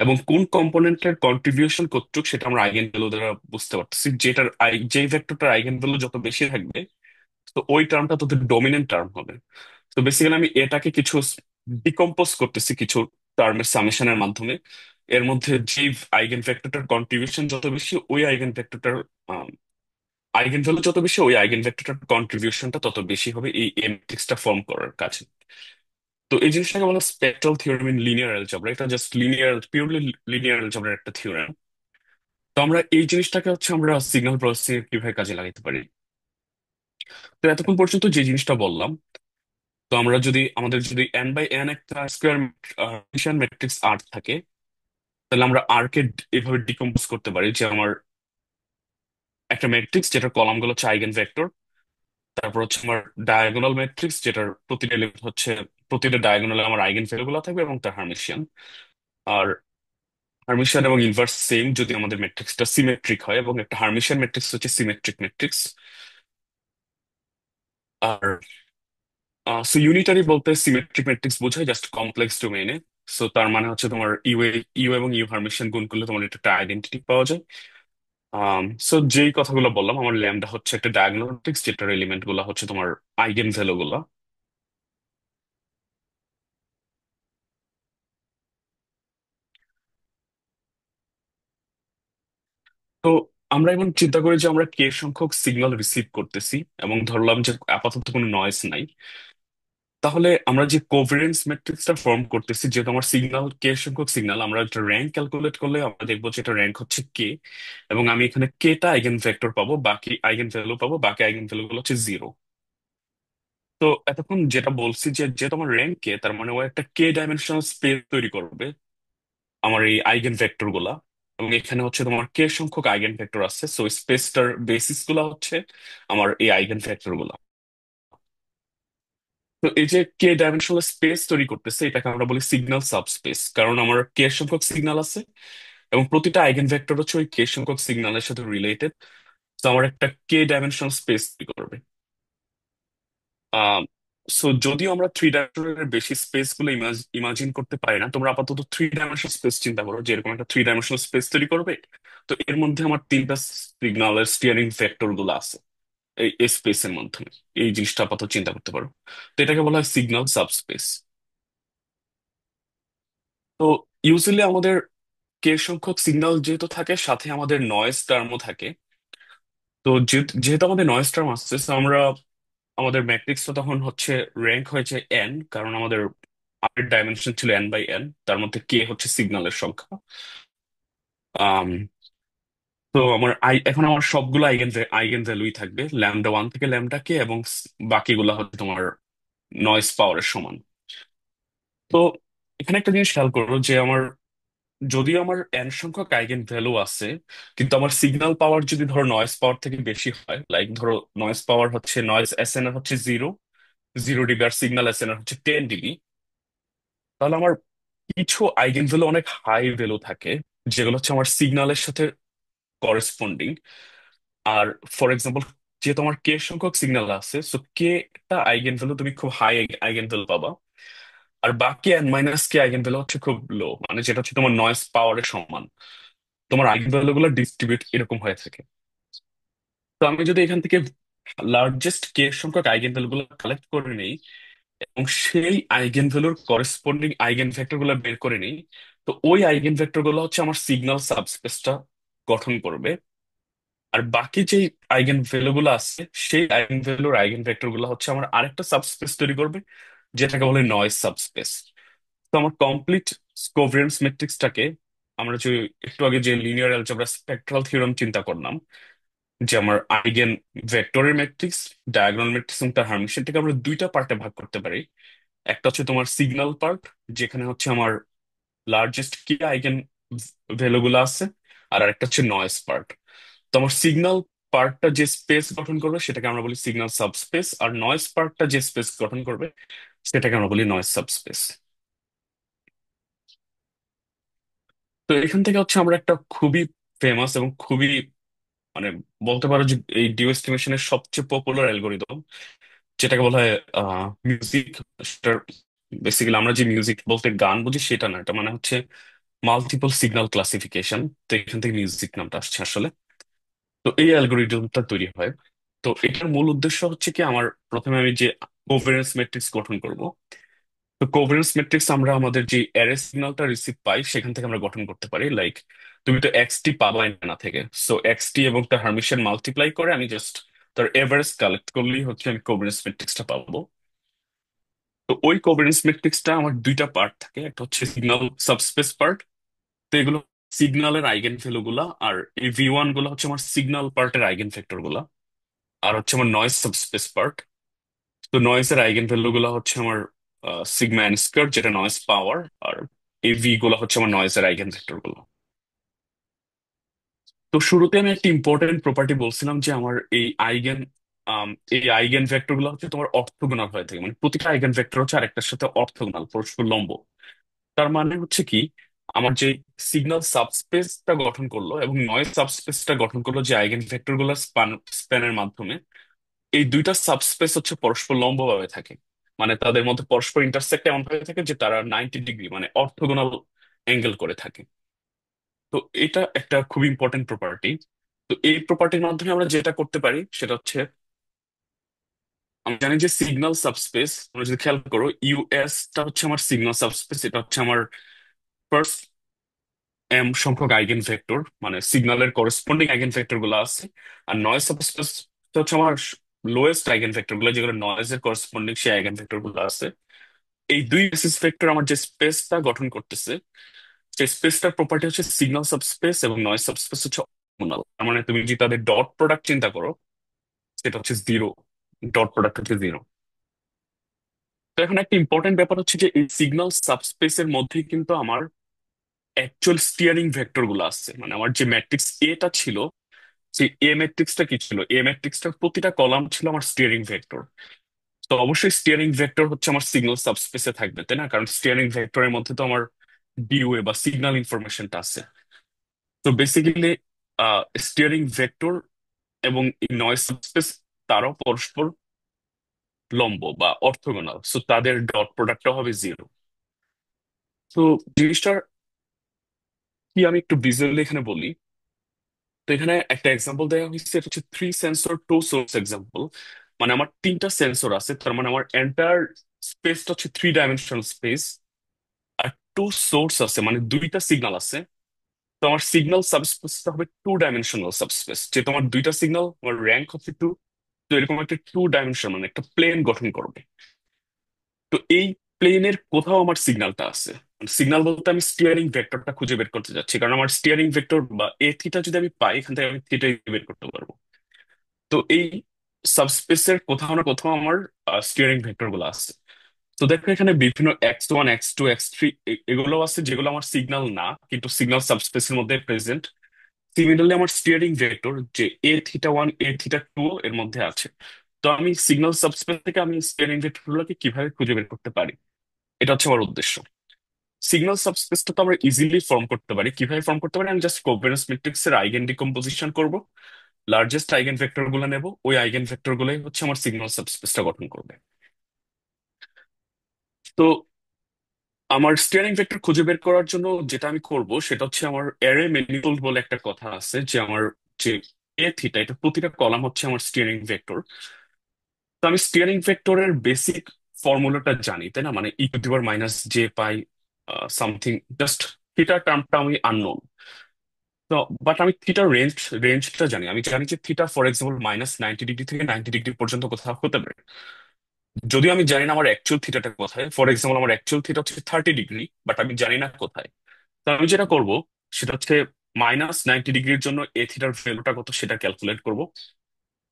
এবং কোন কম্পোনেন্টের কন্ট্রিবিউশন কতটুক সেটা আমরা আইগেন ভ্যালু দ্বারা বুঝতে পারতেছি। যে ভেক্টরটার আইগেন ভ্যালু যত বেশি থাকবে, তো ওই টার্মটা তত ডমিনেন্ট টার্ম হবে। তো বেসিক্যালি আমি এটাকে কিছু ডিকম্পোজ করতেছি কিছু টার্মের সামেশনের মাধ্যমে। এর মধ্যে যে আইগেন ভেক্টরটার কন্ট্রিবিউশন যত বেশি, ওই আইগেন ভেক্টরটার আইগেন ভ্যালু যত বেশি, ওই আইগেন ভেক্টরটার কন্ট্রিবিউশনটা তত বেশি হবে এই ম্যাট্রিক্সটা ফর্ম করার কাছে। তো এই জিনিসটাকে বলা spectral theorem in linear algebra. এটা জাস্ট পিওরলি লিনিয়ার অ্যালজেব্রার একটা থিওরেম। তো আমরা এই জিনিসটাকে হচ্ছে আমরা সিগন্যাল প্রসেসিং কিভাবে কাজে লাগাতে পারি। তো এতক্ষণ পর্যন্ত যে জিনিসটা বললাম, তো আমরা যদি আমাদের n/n একটা স্কোয়ার ম্যাট্রিক্স আর থাকে, তাহলে আমরা আর কে এভাবে ডিকম্পোজ করতে পারি যে আমার একটা ম্যাট্রিক্স যেটার কলাম গুলো হচ্ছে আইগেন ভেক্টর, তারপর হচ্ছে আমার ডায়াগোনাল ম্যাট্রিক্স যেটার প্রতিটা এলিমেন্ট হচ্ছে, প্রতিটা ডায়াগোনালে আমার আইগেন ভ্যালু গুলো থাকবে এবং তার হার্মিশিয়ান। আর হার্মিশিয়ান এবং ইনভার্স সেম যদি আমাদের ম্যাট্রিক্সটা সিমেট্রিক হয়, এবং একটা হার্মিশিয়ান ম্যাট্রিক্স হচ্ছে সিমেট্রিক ম্যাট্রিক্স। আর সো ইউনিটারি বলতে সিমেট্রিক ম্যাট্রিক্স বোঝায় জাস্ট কমপ্লেক্স ডোমেইনে। সো তার মানে হচ্ছে তোমার ইউ এবং ইউ হার্মিশিয়ান গুণ করলে তোমার এটা একটা আইডেন্টিটি পাওয়া যায়। সো যেই কথাগুলো বললাম, আমার ল্যামডা হচ্ছে একটা ডায়াগোনাল ম্যাট্রিক্স যেটার এলিমেন্ট গুলা হচ্ছে তোমার আইগেন ভ্যালু গুলা। তো আমরা এখন চিন্তা করি যে আমরা কে সংখ্যক সিগন্যাল রিসিভ করতেছি, এবং ধরলাম যে আপাতত কোনো নয়েজ নাই। তাহলে আমরা যে কোভারেন্স ম্যাট্রিক্সটা ফর্ম করতেছি, যেহেতু আমার সিগন্যাল কে সংখ্যক সিগন্যাল, আমরা একটা র্যাঙ্ক ক্যালকুলেট করলে আমরা দেখবো যে এটা র্যাঙ্ক হচ্ছে কে। এবং আমি এখানে কেটা আইগেন ভেক্টর পাবো, বাকি আইগেন ভ্যালু পাবো, বাকি আইগেন ভ্যালু গুলো হচ্ছে 0। তো এতক্ষণ যেটা বলছি যে যেহেতু আমার র্যাঙ্ক কে, তার মানে ও একটা কে ডাইমেনশনাল স্পেস তৈরি করবে আমার এই আইগেন ভেক্টর গুলা। এবং এখানে হচ্ছে তোমার কে সংখ্যক আইগেন ভেক্টর আছে, সো স্পেসটার বেসিস গুলা হচ্ছে আমার এই আইগেন ভেক্টর গুলা। তো এই যে কে ডাইমেনশনাল স্পেস তৈরি করতেছে, এটাকে আমরা বলি সিগন্যাল সাবস্পেস, কারণ আমার কে সংখ্যক সিগন্যাল আছে এবং প্রতিটা আইগেন ভেক্টর হচ্ছে ওই কে সংখ্যক সিগন্যালের সাথে রিলেটেড। তো আমার একটা কে ডাইমেনশনাল স্পেস তৈরি করবে। আহ সো যদিও আমরা 3 ডাইমেনশনের বেশি স্পেস গুলো ইমাজিন করতে পারি না, তোমরা আপাতত 3 ডাইমেনশনাল স্পেস চিন্তা করো যে এরকম একটা 3 ডাইমেনশনাল স্পেস তৈরি করবে। তো এর মধ্যে আমার তিনটা সিগন্যালের স্টিয়ারিং ভেক্টর গুলো আছে এই স্পেসের মাধ্যমে। এই জিনিসটা আপাতত চিন্তা করতে পারো। তো এটাকে বলা হয় সিগন্যাল সাবস্পেস। তো ইউজুয়ালি আমাদের কে সংখ্যক সিগন্যাল যেহেতু থাকে, সাথে আমাদের নয়েজ টার্মও থাকে। তো যেহেতু আমাদের নয়েজ টার্ম আসছে, তো আমরা আমাদের ম্যাট্রিক্সটা তখন হচ্ছে র্যাঙ্ক হয়েছে এন, কারণ আমাদের আগের ডাইমেনশন ছিল n/n, তার মধ্যে কে হচ্ছে সিগন্যালের সংখ্যা। আম, তো এখন আমার সবগুলো আইগেন ভ্যালুই থাকবে ল্যামডা 1 থেকে ল্যামডা কে, এবং বাকিগুলো হচ্ছে তোমার নয়েজ পাওয়ারের সমান। তো এখানে একটা জিনিস খেয়াল করো যে যদিও আমার এন সংখ্যক আইগেন ভ্যালু আছে, কিন্তু আমার সিগন্যাল পাওয়ার যদি ধরো নয়েজ পাওয়ার থেকে বেশি হয়, লাইক ধরো নয়েজ পাওয়ার হচ্ছে নয়েজ এসএনআর হচ্ছে 0 ডিবি, আর সিগন্যাল এসএনআর হচ্ছে 10 ডিবি, তাহলে আমার কিছু আইগেন ভ্যালু অনেক হাই ভ্যালু থাকে যেগুলো হচ্ছে আমার সিগন্যালের সাথে করেসপন্ডিং। আর ফর এক্সাম্পল, যেহেতু আমার কে সংখ্যক সিগন্যাল আছে, সো কে টা আইগেন ভ্যালু তুমি খুব হাই আইগেন ভ্যালু পাবা। আর বাকি n-কে আইগেন ভ্যালু হচ্ছে খুব লো, মানে যেটা হচ্ছে তোমার নয়েজ পাওয়ারের সমান। তোমার আইগেন ভ্যালু গুলো ডিস্ট্রিবিউট এরকম হয়ে থাকে। তো আমি যদি এখান থেকে লার্জেস্ট কে সংখ্যক আইগেন ভ্যালু গুলো কালেক্ট করে নিই, এবং সেই আইগেন ভ্যালুর করেসপন্ডিং আইগেন ভেক্টর গুলো বের করে নিই, তো ওই আইগেন ভেক্টর গুলো হচ্ছে আমার সিগন্যাল সাবস্পেসটা গঠন করবে। আর বাকি যে আইগেন ভ্যালু গুলো আছে, সেই আইগেন ভেক্টর গুলো হচ্ছে আমার আরেকটা সাবস্পেস তৈরি করবে, যেটাকে বলে নয়েজ সাবস্পেস। তো আমার কমপ্লিট কোভারেন্স ম্যাট্রিক্সটাকে আমরা যে একটু আগে যে লিনিয়ার অ্যালজেব্রা স্পেক্ট্রাল থিওরেম চিন্তা করলাম, যে আমার আইগেন ভেক্টরের ম্যাট্রিক্স, ডায়াগোনাল ম্যাট্রিক্স এবং তার হার্মিশনটাকে আমরা দুইটা পার্টে ভাগ করতে পারি। একটা হচ্ছে তোমার সিগন্যাল পার্ট, যেখানে হচ্ছে আমার লার্জেস্ট কি আইগেন ভ্যালু গুলো আছে, আর আরেকটা হচ্ছে নয়েজ পার্ট। তো আমার সিগন্যাল পার্টটা যে স্পেস গঠন করবে সেটাকে আমরা বলি সিগন্যাল সাবস্পেস, আর নয়েজ পার্টটা যে স্পেস গঠন করবে সেটাকে আমরা বলি নয়েজ সাবস্পেস। তো এখান থেকে হচ্ছে আমরা একটা খুবই ফেমাস এবং খুবই মানে বলতে পারো যে এই ডিও এস্টিমেশনের সবচেয়ে পপুলার অ্যালগোরিদম, যেটাকে বলা হয় মিউজিক। বেসিক্যালি আমরা যে মিউজিক বলতে গান বুঝি সেটা না, এটা মানে হচ্ছে মাল্টিপল সিগন্যাল ক্লাসিফিকেশন। তো এখান থেকে মিউজিক নামটা আসছে আসলে। তো এই অ্যালগোরিদমটা তৈরি হয়। তো এটার মূল উদ্দেশ্য হচ্ছে কি, আমার প্রথমে আমি যে কোভারেন্স ম্যাট্রিক্স গঠন করব। তো কোভারেন্স ম্যাট্রিক্স আমরা আমাদের যে অ্যারে সিগন্যালটা রিসিভ পাই সেখান থেকে আমরা গঠন করতে পারি। লাইক তুমি তো এক্সটি পাবাই না থেকে, সো এক্সটি এবং তার হারমিশন মাল্টিপ্লাই করে আমি জাস্ট তার এভারেজ কালেক্ট করলেই হচ্ছে আমি কোভারেন্স ম্যাট্রিক্সটা পাবো। তো ওই কোভারেন্স ম্যাট্রিক্সটা আমার দুইটা পার্ট থাকে, একটা হচ্ছে সিগন্যাল সাবস্পেস পার্ট। তো এগুলো সিগন্যালের আইগেন ভ্যালু গুলা, আর এই ভি1 গুলো হচ্ছে আমার সিগন্যাল পার্টের আইগেন ভেক্টর গুলা। আর হচ্ছে আমার নয়েজ সাবস্পেস পার্ট। তো নয়েজের আইগেন ভ্যালু গুলা হচ্ছে আমার সিগমা এন স্কোয়ার, যেটা নয়েজ পাওয়ার। আর এই ভি গুলা হচ্ছে আমার নয়েজের আইগেন ভেক্টর গুলো। তো শুরুতে আমি একটা ইম্পর্টেন্ট প্রপার্টি বলছিলাম যে আমার এই আইগেন ভেক্টর গুলো হচ্ছে তোমার অর্থোগোনাল হয়ে থাকে, মানে প্রতিটা আইগেন ভেক্টর হচ্ছে আরেকটার সাথে অর্থোগোনাল, পরস্পর লম্ব। তার মানে হচ্ছে কি, আমার যে সিগন্যাল সাবস্পেসটা গঠন করলো এবং নয়েজ সাবস্পেসটা গঠন করলো যে আইগেন ভেক্টর গুলোর স্প্যানের মাধ্যমে, এই দুইটা সাবস্পেস হচ্ছে পরস্পর লম্ব ভাবে থাকে। মানে তাদের মধ্যে পরস্পর ইন্টারসেক্ট এমন ভাবে থাকে যে তারা 90 ডিগ্রি মানে অর্থোগোনাল অ্যাঙ্গেল করে থাকে। তো এটা একটা খুব ইম্পর্টেন্ট প্রপার্টি। তো এই প্রপার্টির মাধ্যমে আমরা যেটা করতে পারি সেটা হচ্ছে, আমি জানি যে সিগন্যাল সাবস্পেস, আমরা যদি খেয়াল করো ইউএসটা হচ্ছে আমার সিগন্যাল সাবস্পেস, এটা হচ্ছে আমার ফার্স্ট এম সংখ্যক আইগেন ভেক্টর, মানে সিগন্যালের করেসপন্ডিং আইগেন ভেক্টর গুলো আছে। আর নয়েজ সাবস্পেস হচ্ছে আমার লোয়েস্ট আইগেন ভেক্টর গুলো, যেগুলো নয়েজের করেসপন্ডিং সেই আইগেন ভেক্টর গুলো আছে। এই দুই বেসিস ভেক্টর আমার যে স্পেসটা গঠন করতেছে, সেই স্পেসটার প্রপার্টি হচ্ছে সিগন্যাল সাবস্পেস এবং নয়েজ সাবস্পেস হচ্ছে অর্থোগোনাল। তার মানে তুমি যদি তাদের ডট প্রোডাক্ট চিন্তা করো, সেটা হচ্ছে জিরো। ডট প্রোডাক্ট হচ্ছে জিরো। তো এখন একটা ইম্পর্টেন্ট ব্যাপার হচ্ছে যে এই সিগন্যাল সাবস্পেসের মধ্যেই কিন্তু আমার অ্যাকচুয়াল স্টিয়ারিং ভেক্টর গুলো আছে। মানে আমার যে ম্যাট্রিক্স এটা ছিল, সেই এ ম্যাট্রিক্সটা কি ছিল, এ ম্যাট্রিক্সটার প্রতিটা কলাম ছিল আমার স্টিয়ারিং ভেক্টর। তো অবশ্যই স্টিয়ারিং ভেক্টর হচ্ছে আমার সিগন্যাল সাবস্পেসে থাকবে, তাই না? কারণ স্টিয়ারিং ভেক্টরের মধ্যে তো আমার ডিওএ বা সিগন্যাল ইনফরমেশনটা আছে। তো বেসিক্যালি স্টিয়ারিং ভেক্টর এবং এই নয়েজ সাবস্পেস তারাও পরস্পর লম্ব বা অর্থোগোনাল, সো তাদের ডট প্রোডাক্টটা হবে জিরো। তো জিনিসটার কি আমি একটু ভিজুয়ালি এখানে বলি। তো এখানে একটা এক্সাম্পল দেওয়া হয়েছে, এটা হচ্ছে three sensor to source example. মানে আমার তিনটা সেন্সর আছে, তার মানে আমার এন্টায়ার স্পেসটা হচ্ছে থ্রি ডাইমেনশনাল স্পেস। আর টু সোর্স আছে, মানে দুইটা সিগন্যাল আছে। তো আমার সিগন্যাল সাবস্পেসটা হবে টু ডাইমেনশনাল সাবস্পেস, যে তোমার দুইটা সিগন্যাল, আমার র্যাঙ্ক হচ্ছে টু। তো এরকম একটা টু ডাইমেনশন মানে একটা প্লেন গঠন করবে। তো এই প্লেনের কোথাও আমার সিগন্যালটা আছে। সিগন্যাল বলতে আমি স্টিয়ারিং ভেক্টরটা খুঁজে বের করতে যাচ্ছি, কারণ আমার স্টিয়ারিং ভেক্টর বা এ থিটা যদি আমি পাই, এখান থেকে আমি থিটা বের করতে পারবো। তো এই সাবস্পেসের কোথাও না কোথাও আমার স্টিয়ারিং ভেক্টর গুলো আছে। তো দেখো এখানে বিভিন্ন X1 X2 X3 এগুলো আছে, যেগুলো আমার সিগন্যাল না কিন্তু সিগন্যাল সাবস্পেসের মধ্যে প্রেজেন্ট। সিমিলারলি আমার স্টিয়ারিং ভেক্টর যে A θ1 A θ2 এর মধ্যে আছে। তো আমি সিগন্যাল সাবস্পেস থেকে আমি স্টিয়ারিং ভেক্টর গুলোকে কিভাবে খুঁজে বের করতে পারি, এটা হচ্ছে আমার উদ্দেশ্য। সিগন্যাল সাবস্পেসটা তো আমরা ইজিলি ফর্ম করতে পারি। কিভাবে ফর্ম করতে পারি, আমি জাস্ট কোভারেন্স ম্যাট্রিক্স এর আইগেন ডিকম্পোজিশন করব, লার্জেস্ট আইগেন ভেক্টর গুলো নেব, ওই আইগেন ভেক্টর গুলোই হচ্ছে আমার সিগন্যাল সাবস্পেসটা গঠন করবে। তো আমার স্টিয়ারিং ভেক্টর খুঁজে বের করার জন্য যেটা আমি করব সেটা হচ্ছে, আমার অ্যারে ম্যানিফোল্ড বলে একটা কথা আছে, যে আমার যে এ থিটা, এটা প্রতিটা কলাম হচ্ছে আমার স্টিয়ারিং ভেক্টর। তো আমি স্টিয়ারিং ভেক্টরের বেসিক ফর্মুলাটা জানি, তাই না? মানে e⁻j π সামথিং, জাস্ট থিটা টার্মটা আমি আননোন। তো বাট আমি থিটার রেঞ্জটা জানি। আমি জানি যে থিটা ফর এক্সাম্পল -90 ডিগ্রি থেকে 90 ডিগ্রি পর্যন্ত কোথাও হতে পারে। যদিও আমি জানি না আমার অ্যাকচুয়াল থিটাটা কোথায়। ফর এক্সাম্পল আমার অ্যাকচুয়াল থিটা হচ্ছে 30 ডিগ্রি, বাট আমি জানি না কোথায়। তো আমি যেটা করব সেটা হচ্ছে -90 ডিগ্রির জন্য এ থিটার ভ্যালুটা কত সেটা ক্যালকুলেট করব।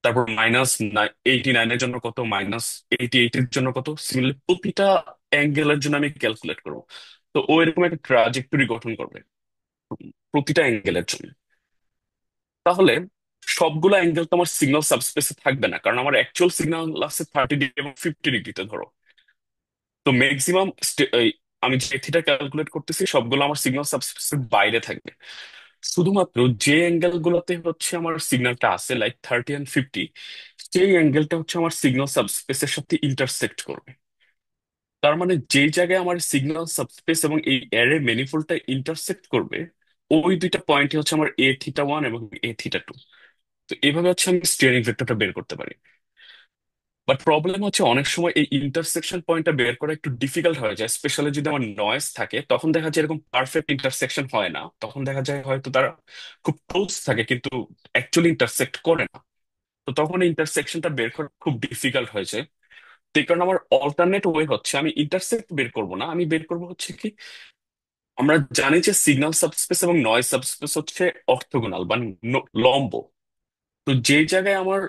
তারপর -89-এর জন্য কত, -88-এর জন্য কত, সিমিলারলি প্রতিটা অ্যাঙ্গেলের জন্য আমি ক্যালকুলেট করব। তো ও এরকম একটা ট্রাজেক্টরি গঠন করবে প্রতিটা অ্যাঙ্গেলের জন্য। তাহলে সবগুলো অ্যাঙ্গেল তো আমার সিগন্যাল সাবস্পেসে থাকবে না, কারণ আমার অ্যাকচুয়াল সিগন্যাল আছে 30 ডিগ্রি এবং 50 ডিগ্রিতে ধরো। তো ম্যাক্সিমাম আমি যে থিটা ক্যালকুলেট করতেছি সবগুলো আমার সিগন্যাল সাবস্পেসের বাইরে থাকবে। শুধুমাত্র যে অ্যাঙ্গেল গুলোতে হচ্ছে আমার সিগন্যালটা আছে লাইক 30 and 50, সেই অ্যাঙ্গেলটা হচ্ছে আমার সিগন্যাল সাবস্পেসের সাথে ইন্টারসেক্ট করবে। তার মানে যেই জায়গায় আমার সিগন্যাল সাবস্পেস এবং এই অ্যারে ম্যানিফোল্ডটা ইন্টারসেক্ট করবে, ওই দুইটা পয়েন্টই হচ্ছে আমার a θ1 এবং a θ2। তো এইভাবে হচ্ছে আমি স্টিয়ারিং ভেক্টরটা বের করতে পারি। বাট প্রবলেম হচ্ছে অনেক সময় এই ইন্টারসেকশন পয়েন্টটা বের করা একটু ডিফিকাল্ট হয়ে যায়, স্পেশালি যদি আমার নয়েজ থাকে, তখন দেখা যায় এরকম পারফেক্ট ইন্টারসেকশন হয় না, তখন দেখা যায় হয়তো তারা খুব ক্লোজ থাকে কিন্তু অ্যাকচুয়ালি ইন্টারসেক্ট করে না। তো তখন এই ইন্টারসেকশনটা বের করা খুব ডিফিকাল্ট হয়ে যায়। তো এই কারণে আমার অল্টারনেট ওয়ে হচ্ছে আমি ইন্টারসেক্ট বের করব না, আমি বের করব হচ্ছে কি, আমরা জানি যে সিগন্যাল সাবস্পেস এবং নয়েজ সাবস্পেস হচ্ছে অর্থোগোনাল বা লম্ব। তো যে জায়গায় আমার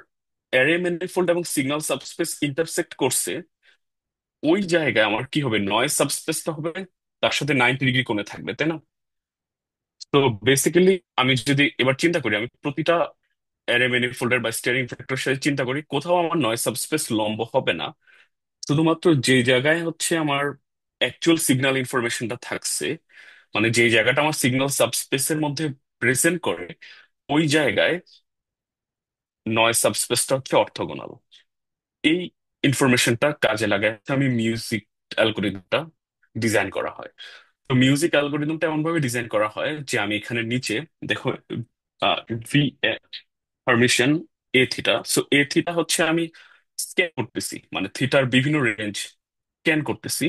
অ্যারে ম্যানিফোল্ড এবং সিগন্যাল সাবস্পেস ইন্টারসেক্ট করছে, ওই জায়গায় আমার কি হবে, নয়েজ সাবস্পেসটা হবে তার সাথে 90 ডিগ্রি কোণে থাকবে, তাই না? তো বেসিক্যালি আমি যদি এবার চিন্তা করি, আমি প্রতিটা অ্যারে ম্যানিফোল্ডের বা স্টিয়ারিং ফ্যাক্টরের সাথে চিন্তা করি, কোথাও আমার নয়েজ সাবস্পেস লম্ব হবে না। শুধুমাত্র যে জায়গায় হচ্ছে আমার অ্যাকচুয়াল সিগন্যাল ইনফরমেশনটা থাকছে, মানে যে জায়গাটা আমার সিগন্যাল সাবস্পেসের মধ্যে প্রেজেন্ট করে, ওই জায়গায় নয়েজ সাবস্পেসটা হচ্ছে অর্থোগোনাল। এই ইনফরমেশনটা কাজে লাগায় আমি মিউজিক অ্যালগোরিদমটা ডিজাইন করা হয়। তো মিউজিক অ্যালগোরিদমটা এমন ভাবে ডিজাইন করা হয় যে আমি এখানে নিচে দেখো V Hermitian a θ, so a θ হচ্ছে আমি স্ক্যান করতেছি, মানে থিটার বিভিন্ন রেঞ্জ স্ক্যান করতেছি।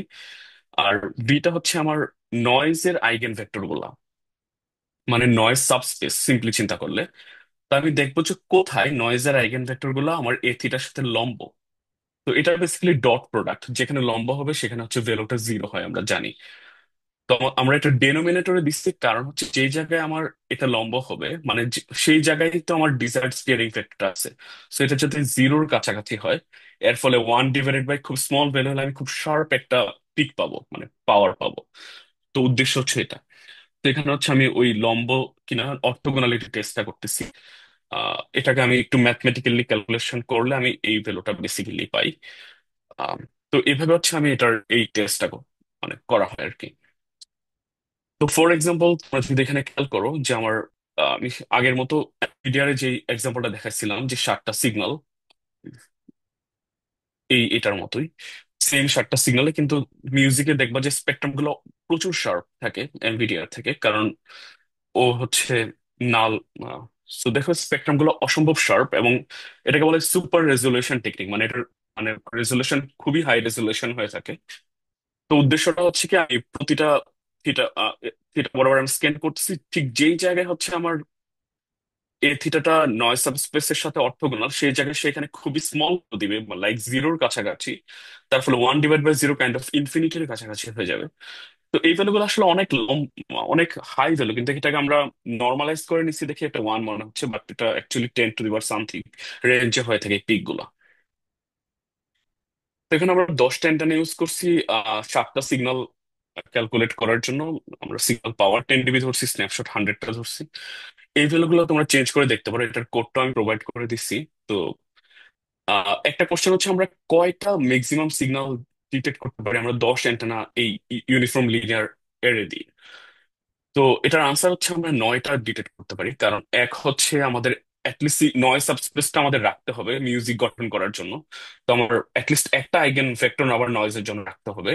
আর বিটা হচ্ছে আমার নয়েজের আইগেন ভেক্টর গুলা, মানে নয়েজ সাবস্পেস সিম্পলি চিন্তা করলে। তো আমি দেখবো যে কোথায় নয়েজের আইগেন ভেক্টর গুলা আমার a θ সাথে লম্ব। তো এটা বেসিক্যালি ডট প্রোডাক্ট, যেখানে লম্ব হবে সেখানে হচ্ছে ভ্যালুটা 0 হয় আমরা জানি। তো আমরা এটা ডেনোমিনেটরে দিচ্ছি, কারণ হচ্ছে যেই জায়গায় আমার এটা লম্ব হবে, মানে সেই জায়গায় তো আমার ডিজায়ার্ড স্টিয়ারিং ফ্যাক্টর আছে। সো এটা যাতে 0-র কাছাকাছি হয়, এর ফলে 1/, খুব স্মল ভ্যালু হলে আমি খুব শার্প একটা পিক পাবো, মানে পাওয়ার পাবো। তো উদ্দেশ্য হচ্ছে এটা। তো এখানে হচ্ছে আমি ওই লম্ব কিনা অর্থোগোনালিটি টেস্টটা করতেছি। এটাকে আমি একটু ম্যাথমেটিক্যালি ক্যালকুলেশন করলে আমি এই ভ্যালুটা বেসিক্যালি পাই। আম, তো এইভাবে হচ্ছে আমি এটার এই টেস্টটা মানে করা হয় আর কি। তো ফর এক্সাম্পল তোমরা যদি এখানে খেয়াল করো যে আমার আমি আগের মতো মিডিয়ারে যে এক্সাম্পলটা দেখাচ্ছিলাম যে 7টা সিগন্যাল, এটার মতোই সেম 7টা সিগন্যালে, কিন্তু মিউজিকে দেখবা যে স্পেকট্রাম গুলো প্রচুর শার্প থাকে এনভিডিআর থেকে, কারণ ও হচ্ছে নাল। সো দেখো স্পেকট্রাম গুলো অসম্ভব শার্প, এবং এটাকে বলে সুপার রেজলিউশন টেকনিক, মানে এটার মানে রেজলিউশন খুবই হাই রেজলিউশন হয়ে থাকে। তো উদ্দেশ্যটা হচ্ছে কি, আমি প্রতিটা থিটা থিটা বরাবর আমি স্ক্যান করতেছি, ঠিক যেই জায়গায় হচ্ছে আমার a θটা নয় সাবস্পেসের সাথে অর্থোগোনাল, সেই জায়গায় সেখানে খুবই স্মল দিবে, লাইক 0-র কাছাকাছি। তার ফলে 1/0 কাইন্ড অফ ইনফিনিটির কাছাকাছি হয়ে যাবে। তো এই ভ্যালুগুলো আসলে অনেক হাই ভ্যালু, কিন্তু এটাকে আমরা নর্মালাইজ করে নিচ্ছি দেখে একটা 1 মনে হচ্ছে, বাট এটা অ্যাকচুয়ালি 10⁻সামথিং রেঞ্জে হয়ে থাকে এই পিক গুলা। তো এখানে আমরা 10টা অ্যান্টেনা ইউজ করছি 7টা সিগন্যাল ক্যালকুলেট করার জন্য। আমরা সিগন্যাল পাওয়ার 10 dB ধরছি, স্ন্যাপশট 100টা ধরছি। এই ভ্যালুগুলো তোমরা চেঞ্জ করে দেখতে পারো, এটার কোডটা আমি প্রোভাইড করে দিচ্ছি। তো একটা কোশ্চেন হচ্ছে, আমরা কয়টা ম্যাক্সিমাম সিগন্যাল ডিটেক্ট করতে পারি আমরা 10 অ্যান্টেনা এই ইউনিফর্ম লিনিয়ার এরে দিয়ে? তো এটার আনসার হচ্ছে আমরা 9টা ডিটেক্ট করতে পারি, কারণ এক হচ্ছে আমাদের অ্যাটলিস্ট নয় সাবস্পেসটা আমাদের রাখতে হবে মিউজিক গঠন করার জন্য। তো আমার অ্যাটলিস্ট একটা আইগেন ভেক্টর আবার নয়েজের জন্য রাখতে হবে,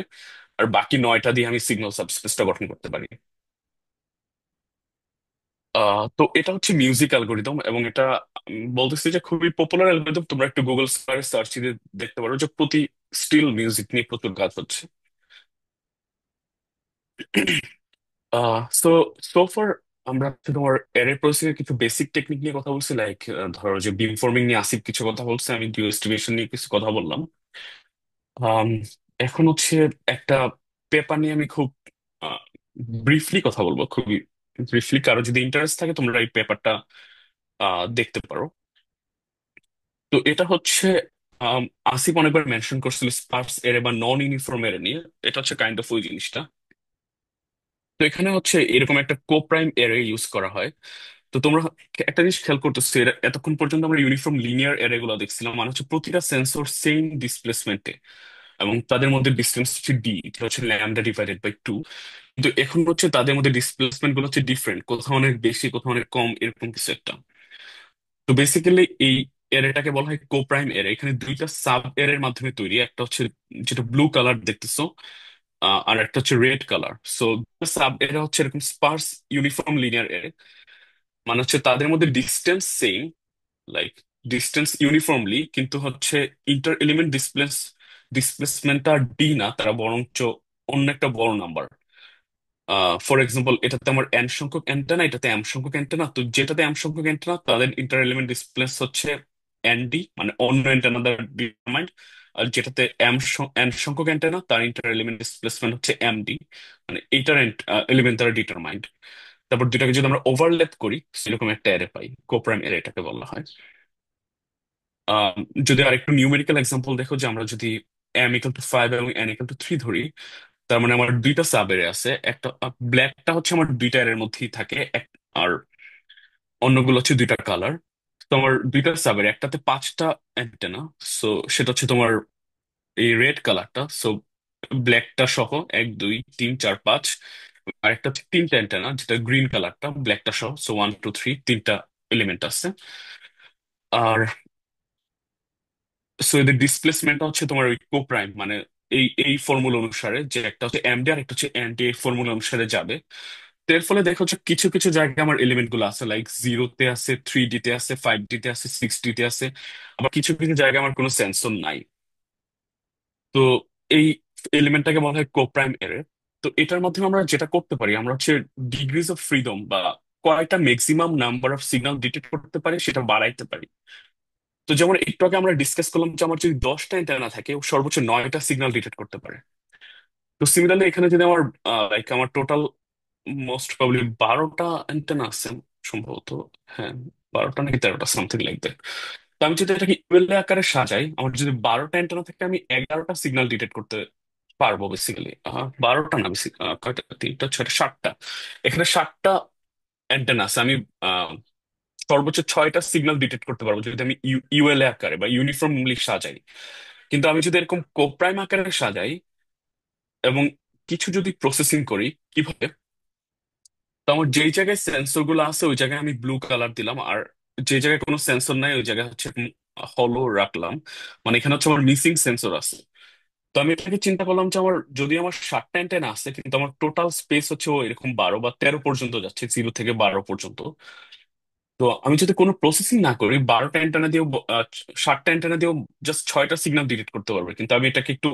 আর বাকি 9টা দিয়ে আমি সিগন্যাল সাবস্পেসটা গঠন করতে পারি। তো এটা হচ্ছে মিউজিক অ্যালগোরিদম, এবং এটা বলতেছি যে খুবই পপুলার অ্যালগোরিদম। তোমরা একটু গুগল স্কয়ারে সার্চ দিয়ে দেখতে পারো যে প্রতি স্টিল মিউজিক নিয়ে প্রচুর কাজ হচ্ছে। সো সোফার আমরা হচ্ছে তোমার এরে প্রসেসিং কিছু বেসিক টেকনিক নিয়ে কথা বলছি, লাইক ধরো যে বিম ফর্মিং নিয়ে আসিফ কিছু কথা বলছে, আমি ডিও এস্টিমেশন নিয়ে কিছু কথা বললাম। আম, এখন হচ্ছে একটা পেপার নিয়ে আমি খুব ব্রিফলি কথা বলবো, খুবই ব্রিফলি। কারো যদি ইন্টারেস্ট থাকে তোমরা এই পেপারটা দেখতে পারো। তো এটা হচ্ছে আম, আসিফ অনেকবার মেনশন করছিল স্পার্স এরে বা নন ইউনিফর্ম এরে নিয়ে। এটা হচ্ছে কাইন্ড অফ ওই জিনিসটা। তো এখানে হচ্ছে এরকম একটা কোপ্রাইম এরে ইউজ করা হয়। তো তোমরা একটা জিনিস খেয়াল করতেছো, এতক্ষণ পর্যন্ত আমরা ইউনিফর্ম লিনিয়ার অ্যারে গুলো দেখছিলাম, মানে হচ্ছে প্রতিটা সেন্সর সেম ডিসপ্লেসমেন্টে, এবং তাদের মধ্যে ডিস্টেন্স হচ্ছে ডি, এটা হচ্ছে ল্যামডা ডিভাইডেড বাই 2। কিন্তু এখন হচ্ছে তাদের মধ্যে ডিসপ্লেসমেন্ট গুলো হচ্ছে ডিফারেন্ট, কোথাও অনেক বেশি কোথাও অনেক কম, এরকম কিছু একটা। তো বেসিক্যালি এই এরেটাকে বলা হয় কোপ্রাইম এরে। এখানে দুইটা সাব এরের মাধ্যমে তৈরি, একটা হচ্ছে যেটা ব্লু কালার দেখতেছো, আর একটা হচ্ছে রেড কালার। সো সাব এরে হচ্ছে এরকম স্পার্স ইউনিফর্ম লিনিয়ার এরে, মানে হচ্ছে তাদের মধ্যে distance same, like distance uniformly, কিন্তু হচ্ছে ইন্টার এলিমেন্ট ডিসপ্লেসমেন্টটা ডি না, তারা বরঞ্চ অন্য একটা বড় নাম্বার। ফর এক্সাম্পল, এটাতে আমার এন সংখ্যক অ্যান্টেনা, এটাতে এম সংখ্যক অ্যান্টেনা। তো যেটাতে এম সংখ্যক অ্যান্টেনা তাদের ইন্টার এলিমেন্ট ডিসপ্লেস হচ্ছে এন ডি, মানে অন্য অ্যান্টেনা দ্বারা ডিটারমাইন্ড। আর যেটাতে এন সংখ্যক অ্যান্টেনা, তার ইন্টার এলিমেন্ট ডিসপ্লেসমেন্ট হচ্ছে এম ডি, মানে এইটার এলিমেন্ট দ্বারা ডিটারমাইন্ড। তারপর দুটাকে যদি আমরা ওভারল্যাপ করি, সেরকম একটা অ্যারে পাই, কোপ্রাইম অ্যারে এটাকে বলা হয়। আহ, যদি আরেকটু নিউমেরিক্যাল এক্সাম্পল দেখো, যে আমরা যদি m = 5 এবং n = 3 ধরি, তার মানে আমার দুইটা সাব এরে আছে, একটা ব্ল্যাকটা হচ্ছে আমার দুইটা এর মধ্যেই থাকে, আর অন্যগুলো হচ্ছে দুইটা কালার। তো আমার দুইটা সাব এর একটাতে 5টা অ্যান্টেনা, সো সেটা হচ্ছে তোমার এই রেড কালারটা। সো ব্ল্যাকটা সহ 1 2 3 4 5, আর একটা হচ্ছে 3টা অ্যান্টেনা, যেটা গ্রিন কালারটা ব্ল্যাকটা সহ, সো 1 2 3, 3টা এলিমেন্ট আছে। আর সো এদের ডিসপ্লেসমেন্টটা হচ্ছে তোমার ওই কোপ্রাইম, মানে এই এই ফর্মুলা অনুসারে, যে একটা হচ্ছে এমডি আর একটা হচ্ছে এনডি, এই ফর্মুলা অনুসারে যাবে। তো এর ফলে দেখো হচ্ছে কিছু কিছু জায়গায় আমার এলিমেন্ট গুলো আছে, লাইক 0-তে আছে, 3D-তে আছে, 5D-তে আছে, 6D-তে আছে। আবার কিছু কিছু জায়গায় আমার কোনো সেন্সর নাই। তো এই এলিমেন্টটাকে বলা হয় কোপ্রাইম এরে। তো এটার মাধ্যমে আমরা যেটা করতে পারি, আমরা হচ্ছে ডিগ্রিজ অফ ফ্রিডম, বা কয়টা maximum number of signal detect করতে পারি সেটা বাড়াইতে পারি। তো যেমন একটু আগে আমরা ডিসকাস করলাম যে আমার যদি 10টা অ্যান্টেনা থাকে, ও সর্বোচ্চ 9টা সিগন্যাল ডিটেক্ট করতে পারে। তো সিমিলারলি এখানে যদি আমার লাইক আমার টোটাল মোস্ট প্রবাবলি 12টা অ্যান্টেনা আছে সম্ভবত, হ্যাঁ 12টা নাকি 13টা, সামথিং লাইক দ্যাট। তো আমি যদি এটাকে ইউএলএ আকারে সাজাই, আমার যদি 12টা অ্যান্টেনা থাকে, আমি 11টা সিগন্যাল ডিটেক্ট করতে পারবো বেসিক্যালি। 12টা না, বেশি কয়টা, 3টা 6টা 7টা, এখানে 7টা অ্যান্টেনা আছে। আমি আহ, সর্বোচ্চ 6টা সিগন্যাল ডিটেক্ট করতে পারবো যদি আমি ইউএলএ আকারে বা ইউনিফর্মলি সাজাই। কিন্তু আমি যদি এরকম কোপ্রাইম আকারে সাজাই এবং কিছু যদি প্রসেসিং করি, কিভাবে, তো আমার যেই জায়গায় সেন্সর গুলো আছে ওই জায়গায় আমি ব্লু কালার দিলাম, আর যে জায়গায় কোনো সেন্সর নাই ওই জায়গায় হচ্ছে হলো রাখলাম, মানে এখানে হচ্ছে আমার মিসিং সেন্সর আছে। তো আমি এটাকে চিন্তা করলাম যে আমার যদি আমার 7টা অ্যান্টেনা আছে, কিন্তু আমার টোটাল স্পেস হচ্ছে ও এরকম 12 বা 13 পর্যন্ত যাচ্ছে, 0 থেকে 12 পর্যন্ত। তো আমি যদি কোনো প্রসেসিং না করি, 12টা অ্যান্টেনা দিয়েও 7টা অ্যান্টেনা দিয়েও জাস্ট 6টা সিগন্যাল ডিটেক্ট করতে পারবে, কিন্তু আমি এটাকে একটু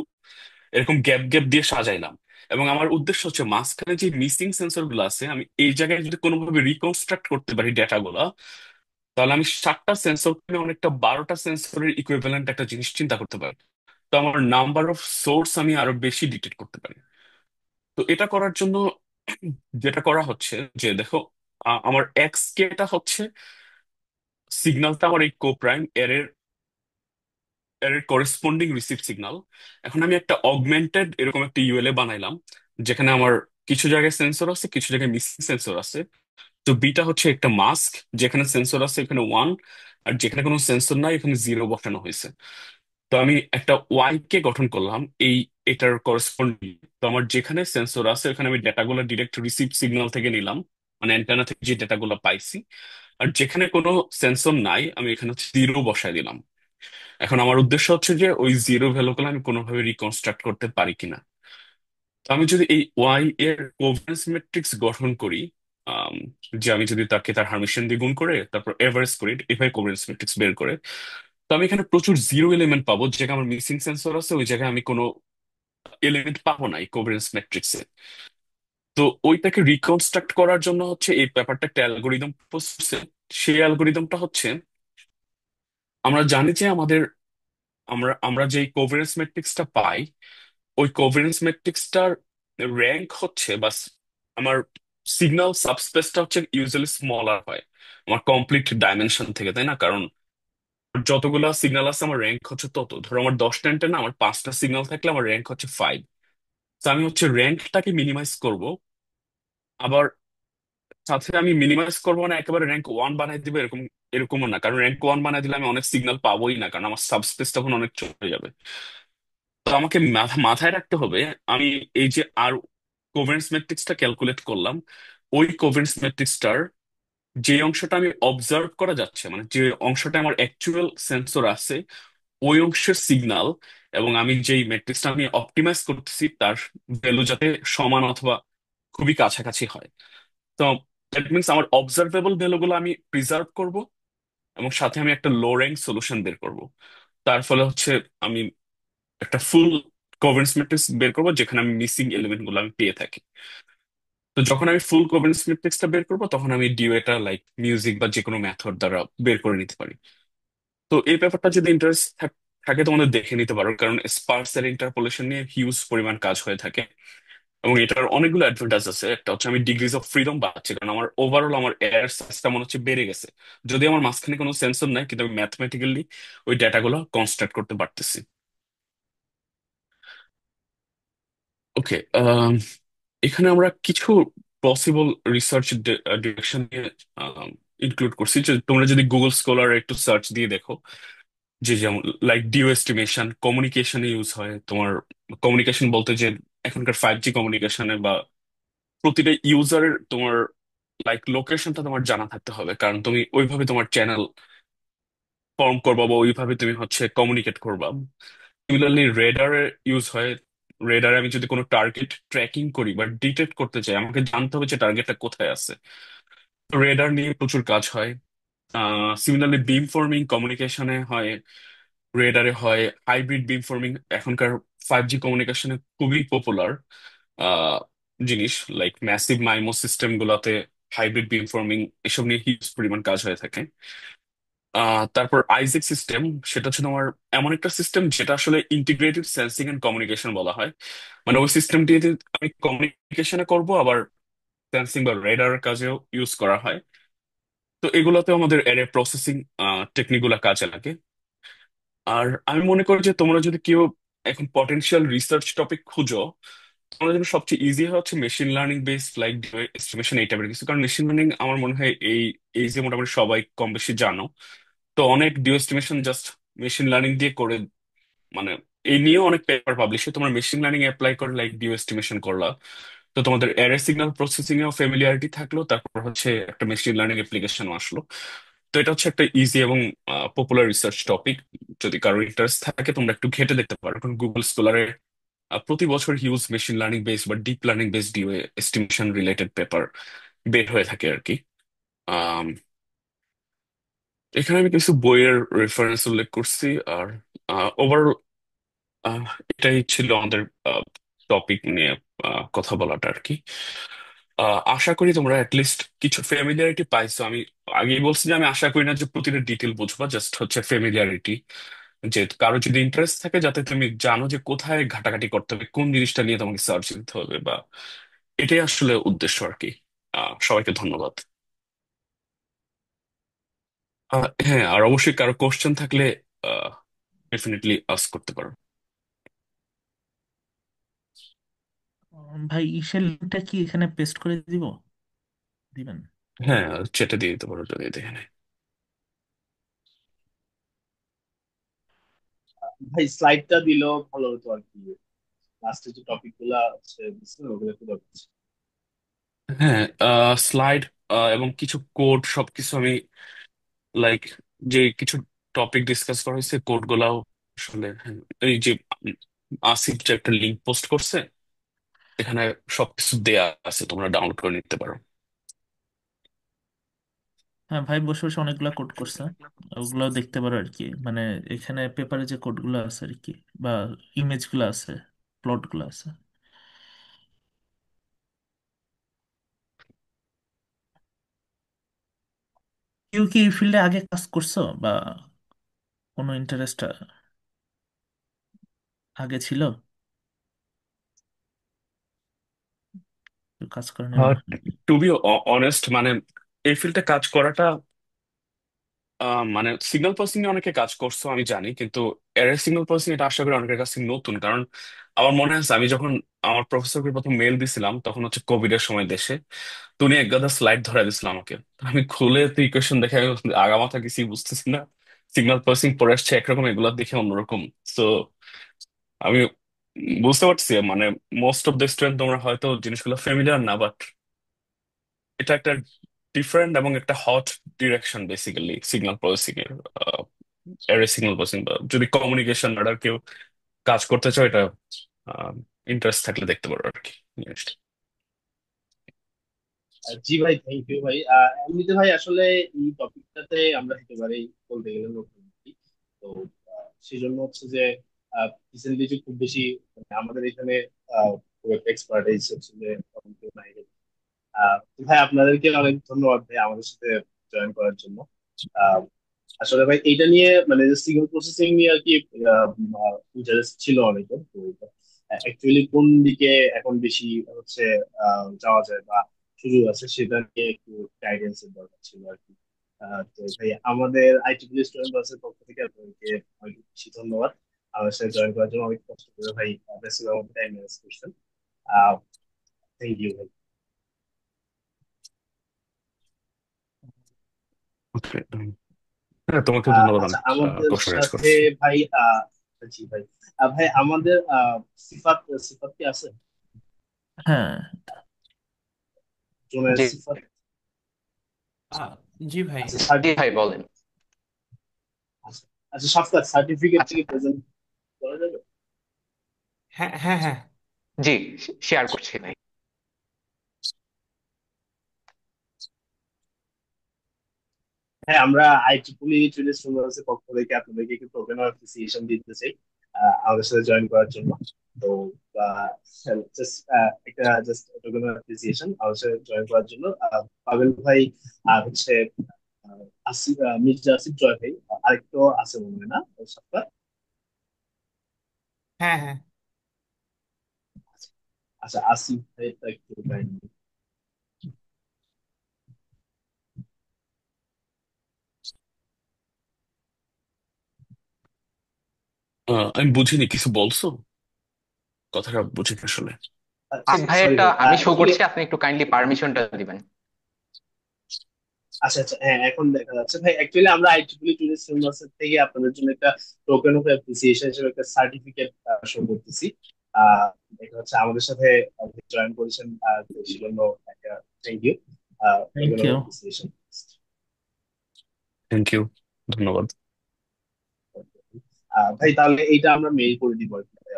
এরকম গ্যাপ গ্যাপ দিয়ে সাজাইলাম। এবং আমার উদ্দেশ্য হচ্ছে মাঝখানে যে মিসিং সেন্সর গুলো আছে, আমি এই জায়গায় যদি কোনোভাবে রিকনস্ট্রাক্ট করতে পারি ডেটা গুলা, তাহলে আমি 7টা সেন্সর অনেকটা 12টা সেন্সরের ইকুইভ্যালেন্ট একটা জিনিস চিন্তা করতে পারি। তো আমার নাম্বার অফ সোর্স আমি আরো বেশি ডিটেক্ট করতে পারি। তো এটা করার জন্য যেটা করা হচ্ছে, যে দেখো, আমার এক্স কেটা হচ্ছে সিগন্যালটা আমার এই কোপ্রাইম এর এর করেসপন্ডিং রিসিভ সিগন্যাল। এখন আমি একটা অগমেন্টেড এরকম একটা ইউএলএ বানাইলাম, যেখানে আমার কিছু জায়গায় সেন্সর আছে, কিছু জায়গায় মিসিং সেন্সর আছে। তো বিটা হচ্ছে একটা মাস্ক, যেখানে সেন্সর আছে এখানে 1, আর যেখানে কোনো সেন্সর নাই এখানে 0 বসানো হয়েছে। তো আমি একটা ওয়াই কে গঠন করলাম এই এটার করেসপন্ডিং। তো আমার যেখানে সেন্সর আছে ওখানে আমি ডেটাগুলো ডিরেক্ট রিসিভ সিগন্যাল থেকে নিলাম, মানে অ্যান্টেনা থেকে যে ডেটাগুলো পাইছি। আর যেখানে কোনো সেন্সর নাই আমি এখানে হচ্ছে 0 বসায় দিলাম। এখন আমার উদ্দেশ্য হচ্ছে যে ওই 0 ভ্যালুগুলো আমি কোনোভাবে রিকনস্ট্রাক্ট করতে পারি কিনা। তো আমি যদি এই ওয়াই এর কোভ্যালেন্স ম্যাট্রিক্স গঠন করি, আম, যে আমি যদি তাকে তার হারমিশন দিয়ে গুণ করে তারপর এভারেজ করি, এভাবে কোভ্যালেন্স ম্যাট্রিক্স বের করে, তো আমি এখানে প্রচুর 0 এলিমেন্ট পাবো। যে জায়গায় আমার মিসিং সেন্সর আছে ওই জায়গায় আমি কোনো এলিমেন্ট পাবো না এই কোভ্যালেন্স ম্যাট্রিক্সে। তো ওইটাকে রিকনস্ট্রাক্ট করার জন্য হচ্ছে এই ব্যাপারটা একটা অ্যালগোরিদম করছে। সেই অ্যালগোরিদমটা হচ্ছে, আমরা জানি যে আমাদের আমরা আমরা যে কোভ্যালেন্স ম্যাট্রিক্সটা পাই, ওই কোভ্যালেন্স ম্যাট্রিক্সটার র্যাঙ্ক হচ্ছে, বা আমার সিগন্যাল সাবস্পেসটা হচ্ছে ইউজুয়ালি স্মলার হয় আমার কমপ্লিট ডাইমেনশন থেকে, তাই না? কারণ যতগুলা সিগন্যাল আছে আমার র্যাঙ্ক হচ্ছে তত। ধরো আমার 10টা অ্যান্টেনা, আমার 5টা সিগন্যাল থাকলে আমার র্যাঙ্ক হচ্ছে 5। তো আমি হচ্ছে র্যাঙ্কটাকে মিনিমাইজ করব, আবার সাথে আমি মিনিমাইজ করবো না, একেবারে র্যাঙ্ক ওয়ান বানাই দিবে এরকম এরকমও না, কারণ র্যাঙ্ক ওয়ান বানাই দিলে আমি অনেক সিগন্যাল পাবোই না, কারণ আমার সাবস্পেস তখন অনেক চলে যাবে। তো আমাকে মাথায় রাখতে হবে আমি এই যে আর কোভারেন্স ম্যাট্রিক্সটা ক্যালকুলেট করলাম, ওই কোভারেন্স ম্যাট্রিক্সটার যে অংশটা আমি অবজার্ভ করা যাচ্ছে, মানে যে অংশটা আমার অ্যাকচুয়াল সেন্সর আছে, ওই অংশের সিগন্যাল এবং আমি যেই ম্যাট্রিক্সটা আমি অপটিমাইজ করতেছি তার ভ্যালু যাতে সমান অথবা খুবই কাছাকাছি হয়। তো দ্যাট মিনস আমার অবজারভেবল ভ্যালুগুলো আমি প্রিজার্ভ করব এবং সাথে আমি একটা লো র্যাঙ্ক সলিউশন বের করব। তার ফলে হচ্ছে আমি একটা ফুল কোভারেন্স ম্যাট্রিক্স বের করবো যেখানে আমি মিসিং এলিমেন্ট গুলো আমি পেয়ে থাকি। তো যখন আমি ফুল কোভারেন্স ম্যাট্রিক্সটা বের করবো তখন আমি ডিওটা লাইক মিউজিক বা যে কোনো মেথড দ্বারা বের করে নিতে পারি। তো এই ব্যাপারটা যদি ইন্টারেস্ট থাকে তোমাদের দেখে নিতে পারো, কারণ স্পার্স এর ইন্টারপোলেশন নিয়ে হিউজ পরিমাণ কাজ হয়ে থাকে এবং এটার অনেকগুলো অ্যাডভান্টেজ আছে। একটা হচ্ছে আমি ডিগ্রিজ অফ ফ্রিডম পাচ্ছি, কারণ আমার ওভারঅল আমার এয়ার সাইজটা মনে হচ্ছে বেড়ে গেছে, যদি আমার মাঝখানে কোনো সেন্সর নাই, কিন্তু আমি ম্যাথমেটিক্যালি ওই ডেটাগুলো কনস্ট্রাক্ট করতে পারতেছি। ওকে, এখানে আমরা কিছু পসিবল রিসার্চ ডিরেকশন নিয়ে ইনক্লুড করছি, যে তোমরা যদি গুগল স্কলার একটু সার্চ দিয়ে দেখো, যে যেমন লাইক ডিও এস্টিমেশন কমিউনিকেশনে ইউজ হয়। তোমার কমিউনিকেশন বলতে যে এখনকার 5G কমিউনিকেশনে বা প্রতিটা ইউজারের তোমার লাইক লোকেশনটা তোমার জানা থাকতে হবে, কারণ তুমি ওইভাবে তোমার চ্যানেল ফর্ম করবা বা ওইভাবে তুমি হচ্ছে কমিউনিকেট করবা। সিমিলারলি রেডারে ইউজ হয়। রেডারে আমি যদি কোনো টার্গেট ট্র্যাকিং করি বা ডিটেক্ট করতে চাই, আমাকে জানতে হবে যে টার্গেটটা কোথায় আছে। তো রেডার নিয়ে প্রচুর কাজ হয়। সিমিলারলি বিম ফর্মিং কমিউনিকেশনে হয়, রেডারে হয়। হাইব্রিড বিম ফর্মিং এখনকার 5G কমিউনিকেশনে খুবই পপুলার জিনিস, লাইক ম্যাসিভ মাইমো সিস্টেম গুলাতে হাইব্রিড বিম ফর্মিং এসব নিয়ে হিউজ পরিমাণ কাজ হয়ে থাকে। তারপর আইজেক সিস্টেম, সেটা হচ্ছে তোমার এমন একটা সিস্টেম যেটা আসলে ইন্টিগ্রেটেড সেন্সিং এন্ড কমিউনিকেশন বলা হয়। মানে ওই সিস্টেম দিয়ে আমি কমিউনিকেশনে করব, আবার সেন্সিং বা রেডার কাজেও ইউজ করা হয়। তো এগুলোতে আমাদের এরে প্রসেসিং টেকনিক গুলা কাজে লাগে। আর আমি মনে করি যে তোমরা যদি কেউ এখন পটেনশিয়াল রিসার্চ টপিক খুঁজো, তোমাদের জন্য সবচেয়ে ইজি হচ্ছে machine learning based like estimation, এই টাইপের কিছু। কারণ মেশিন লার্নিং আমার মনে হয় এই এই যে মোটামুটি সবাই কম বেশি জানো। তো অনেক DO estimation just machine learning দিয়ে করে, মানে এই নিয়েও অনেক পেপার পাবলিশ হয়। তোমরা মেশিন লার্নিং অ্যাপ্লাই করে লাইক ডিও এস্টিমেশন করলা, তো তোমাদের অ্যারে সিগন্যাল প্রসেসিং এও ফ্যামিলিয়ারিটি থাকলো, তারপর হচ্ছে একটা মেশিন লার্নিং অ্যাপ্লিকেশনও আসলো। তো এটা হচ্ছে একটা ইজি এবং পপুলার রিসার্চ টপিক। যদি কারোর ইন্টারেস্ট থাকে তোমরা একটু ঘেটে দেখতে পারো, কারণ গুগল স্কলারে প্রতি বছর হিউজ মেশিন লার্নিং বেসড বা deep learning based DO estimation related paper বের হয়ে থাকে আর কি। আম, এখানে আমি কিছু বইয়ের রেফারেন্স উল্লেখ করছি। আর ওভারঅল আহ, এটাই ছিল আমাদের টপিক নিয়ে কথা বলাটা আর কি। আশা করি তোমরা অ্যাটলিস্ট কিছু ফ্যামিলিয়ারিটি পাইছো। আমি আগেই বলছি যে আমি আশা করি না যে প্রতিটা ডিটেল বুঝবা, জাস্ট হচ্ছে ফ্যামিলিয়ারিটি, যে কারো যদি ইন্টারেস্ট থাকে যাতে তুমি জানো যে কোথায় ঘাটাঘাটি করতে হবে, কোন জিনিসটা নিয়ে তোমাকে সার্চ দিতে হবে, বা এটাই আসলে উদ্দেশ্য আর কি। সবাইকে ধন্যবাদ। হ্যাঁ, আর অবশ্যই কারো কোশ্চেন থাকলে ডেফিনেটলি আস্ক করতে পারো। ভাই ইসের লিঙ্কটা কি এখানে পেস্ট করে দিব, দিবেন? হ্যাঁ, চ্যাটে দিয়ে দিতে পারো যদি দেখে নেয়। ভাই স্লাইডটা দিলেও ভালো হতো আর কি, লাস্টে যে টপিক গুলা আছে দিছে, ওগুলো একটু দরকার ছিল। হ্যাঁ, স্লাইড এবং কিছু কোড সবকিছু আমি লাইক যে কিছু টপিক ডিসকাস করা হয়েছে কোড গুলাও আসলে, হ্যাঁ, এই যে আসিফ যে একটা লিঙ্ক পোস্ট করছে, এখানে সবকিছু দেয়া আছে, তোমরা ডাউনলোড করে নিতে পারো। হ্যাঁ ভাই, বসে বসে অনেকগুলা কোড করছে, ওগুলো দেখতে পারো আর কি। মানে এখানে পেপারে যে কোডগুলো আছে আর কি, বা ইমেজগুলো আছে, প্লটগুলো আছে। কেউ কি এই ফিল্ডে আগে কাজ করছো, বা কোনো ইন্টারেস্ট আগে ছিল? কেউ কাজ করেনি মনে হয়। টু বি অনেস্ট, মানে এই ফিল্ডে কাজ করাটা মানে সিগন্যাল প্রসেসিং এ অনেকে কাজ করছো আমি জানি, কিন্তু এরর সিগন্যাল প্রসেসিং এটা আশা করি অনেকের কাছে নতুন, কারণ আমার মনে আছে আমি যখন আমার প্রফেসরকে প্রথম মেল দিছিলাম তখন হচ্ছে কোভিড এর সময় দেশে, তো উনি এক গাদা স্লাইড ধরে দিছিল আমাকে, তো আমি খুলে তো ইকুয়েশন দেখে আমি আগামাথা কিছুই বুঝতেছি না, সিগন্যাল প্রসেসিং পড়ে আসছে একরকম, এগুলা দেখে অন্যরকম। তো আমি বুঝতে পারছি মানে মোস্ট অফ দ্য স্টুডেন্ট তোমরা হয়তো জিনিসগুলো ফ্যামিলিয়ার না, বাট এটা একটা ডিফারেন্ট এবং একটা hot direction basically signal processing এর, এর সিগন্যাল প্রসেসিং, বা যদি কমিউনিকেশন আর কেউ কাজ করতে চাও এটা ইন্টারেস্ট থাকলে দেখতে পারো আর কি জিনিসটা। জি ভাই, থ্যাংক ইউ ভাই। এমনিতে ভাই আসলে এই টপিকটাতে আমরা একেবারেই বলতে গেলে নতুন আছি। তো সেই জন্য হচ্ছে যে রিসেন্টলি যে খুব বেশি মানে আমাদের এখানে খুব একটা এক্সপার্টাইজ হচ্ছে যে তেমন কেউ নাই। তো ভাই আপনাদেরকে অনেক ধন্যবাদ ভাই আমাদের সাথে জয়েন করার জন্য। আহ, আসলে ভাই এইটা নিয়ে মানে সিগন্যাল প্রসেসিং নিয়ে আর কি ইন্টারেস্ট ছিল অনেকের। তো অ্যাকচুয়ালি কোন দিকে এখন বেশি হচ্ছে যাওয়া যায় বা সুযোগ আছে সেটা নিয়ে একটু গাইডেন্স এর দরকার ছিল আর কি। তো ভাই আমাদের আইটিপি স্টুডেন্ট বাসের পক্ষ থেকে আপনাদেরকে অনেক বেশি ধন্যবাদ আমাদের সাথে জয়েন করার জন্য। অনেক কষ্ট করে ভাই বেশি টাইম ম্যানেজ করছেন। থ্যাংক ইউ ভাই। ওকে, হ্যাঁ তোমাকেও ধন্যবাদ আচ্ছা অনেক আমাদের কষ্ট কাজ সাথে করছো। ভাই জি ভাই, ভাই আমাদের সিফাত সিফাত কি আছে? হ্যাঁ। জুনের জি সিফাত। আহ, জি ভাই। আচ্ছা জি ভাই বলেন। আচ্ছা আচ্ছা সাফকাত সার্টিফিকেট আচ্ছা থেকে প্রেজেন্ট করা যাবে? হ্যাঁ হ্যাঁ হ্যাঁ। জি, শেয়ার করছি ভাই। হ্যাঁ, আমরা আইটিপি ট্রেড স্টুডেন্টস পক্ষ থেকে আপনাদেরকে একটু টোকেন অফ অ্যাপ্রিসিয়েশন দিতে চাই আমাদের সাথে জয়েন করার জন্য। তো জাস্ট একটা জাস্ট টোকেন অফ অ্যাপ্রিসিয়েশন আমাদের সাথে জয়েন করার জন্য। পাবেল ভাই আর হচ্ছে আসিফ, মির্জা আসিফ জয় ভাই, আরেকটু আছে মনে হয় না সাফকাত? হ্যাঁ হ্যাঁ। আচ্ছা আসিফ ভাই একটু কাইন্ডলি। আমি বুঝিনি, কিছু বলছো, কথাটা বুঝিনি আসলে। আসিফ সরি ভাইয়েরটা ভাই আমি শো অ্যাকচুয়ালি করছি, আপনি একটু কাইন্ডলি পারমিশনটা দিবেন। আচ্ছা আচ্ছা হ্যাঁ এখন দেখা যাচ্ছে ভাই। অ্যাকচুয়ালি আমরা আইটিপি টুরিস্ট ইউনিভার্সিটি থেকে আপনাদের জন্য একটা টোকেন অফ অ্যাপ্রিসিয়েশন হিসেবে একটা সার্টিফিকেট শো করতেছি। আহ এটা হচ্ছে আমাদের সাথে জয়েন করেছেন তো সেজন্য একটা thank you, thank token of you. Appreciation. Thank you, ধন্যবাদ। ভাই তাহলে এইটা আমরা মেইল করে দিব আর কি ভাই।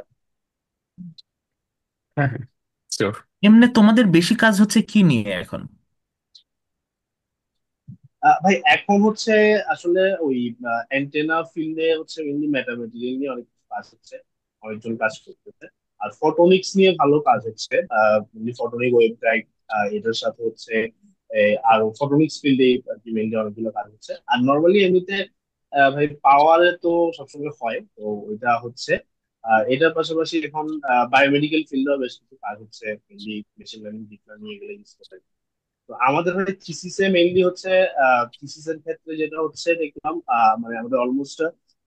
হ্যাঁ হ্যাঁ, শিওর। এমনি তোমাদের বেশি কাজ হচ্ছে কি নিয়ে এখন? ভাই এখন হচ্ছে আসলে ওই অ্যান্টেনা ফিল্ডে হচ্ছে মেনলি ম্যাটামেটিক্যাল নিয়ে অনেক কাজ হচ্ছে, অনেকজন কাজ করতেছে। আর ফটোনিক্স নিয়ে ভালো কাজ হচ্ছে, ফটোনিক ওয়েব গাইড এটার সাথে হচ্ছে আরো ফটোনিক্স ফিল্ডে মেনলি অনেকগুলো কাজ হচ্ছে। আর নর্মালি এমনিতে ভাই পাওয়ারে তো সবসময় হয় তো ওইটা হচ্ছে। এটার পাশাপাশি এখন বায়োমেডিকেল ফিল্ডেও বেশ কিছু কাজ হচ্ছে, mainly machine learning deep learning এগুলো ইউজ করে। তো আমাদের হয় থিসিসে মেইনলি হচ্ছে থিসিসের ক্ষেত্রে যেটা হচ্ছে দেখলাম মানে আমাদের অলমোস্ট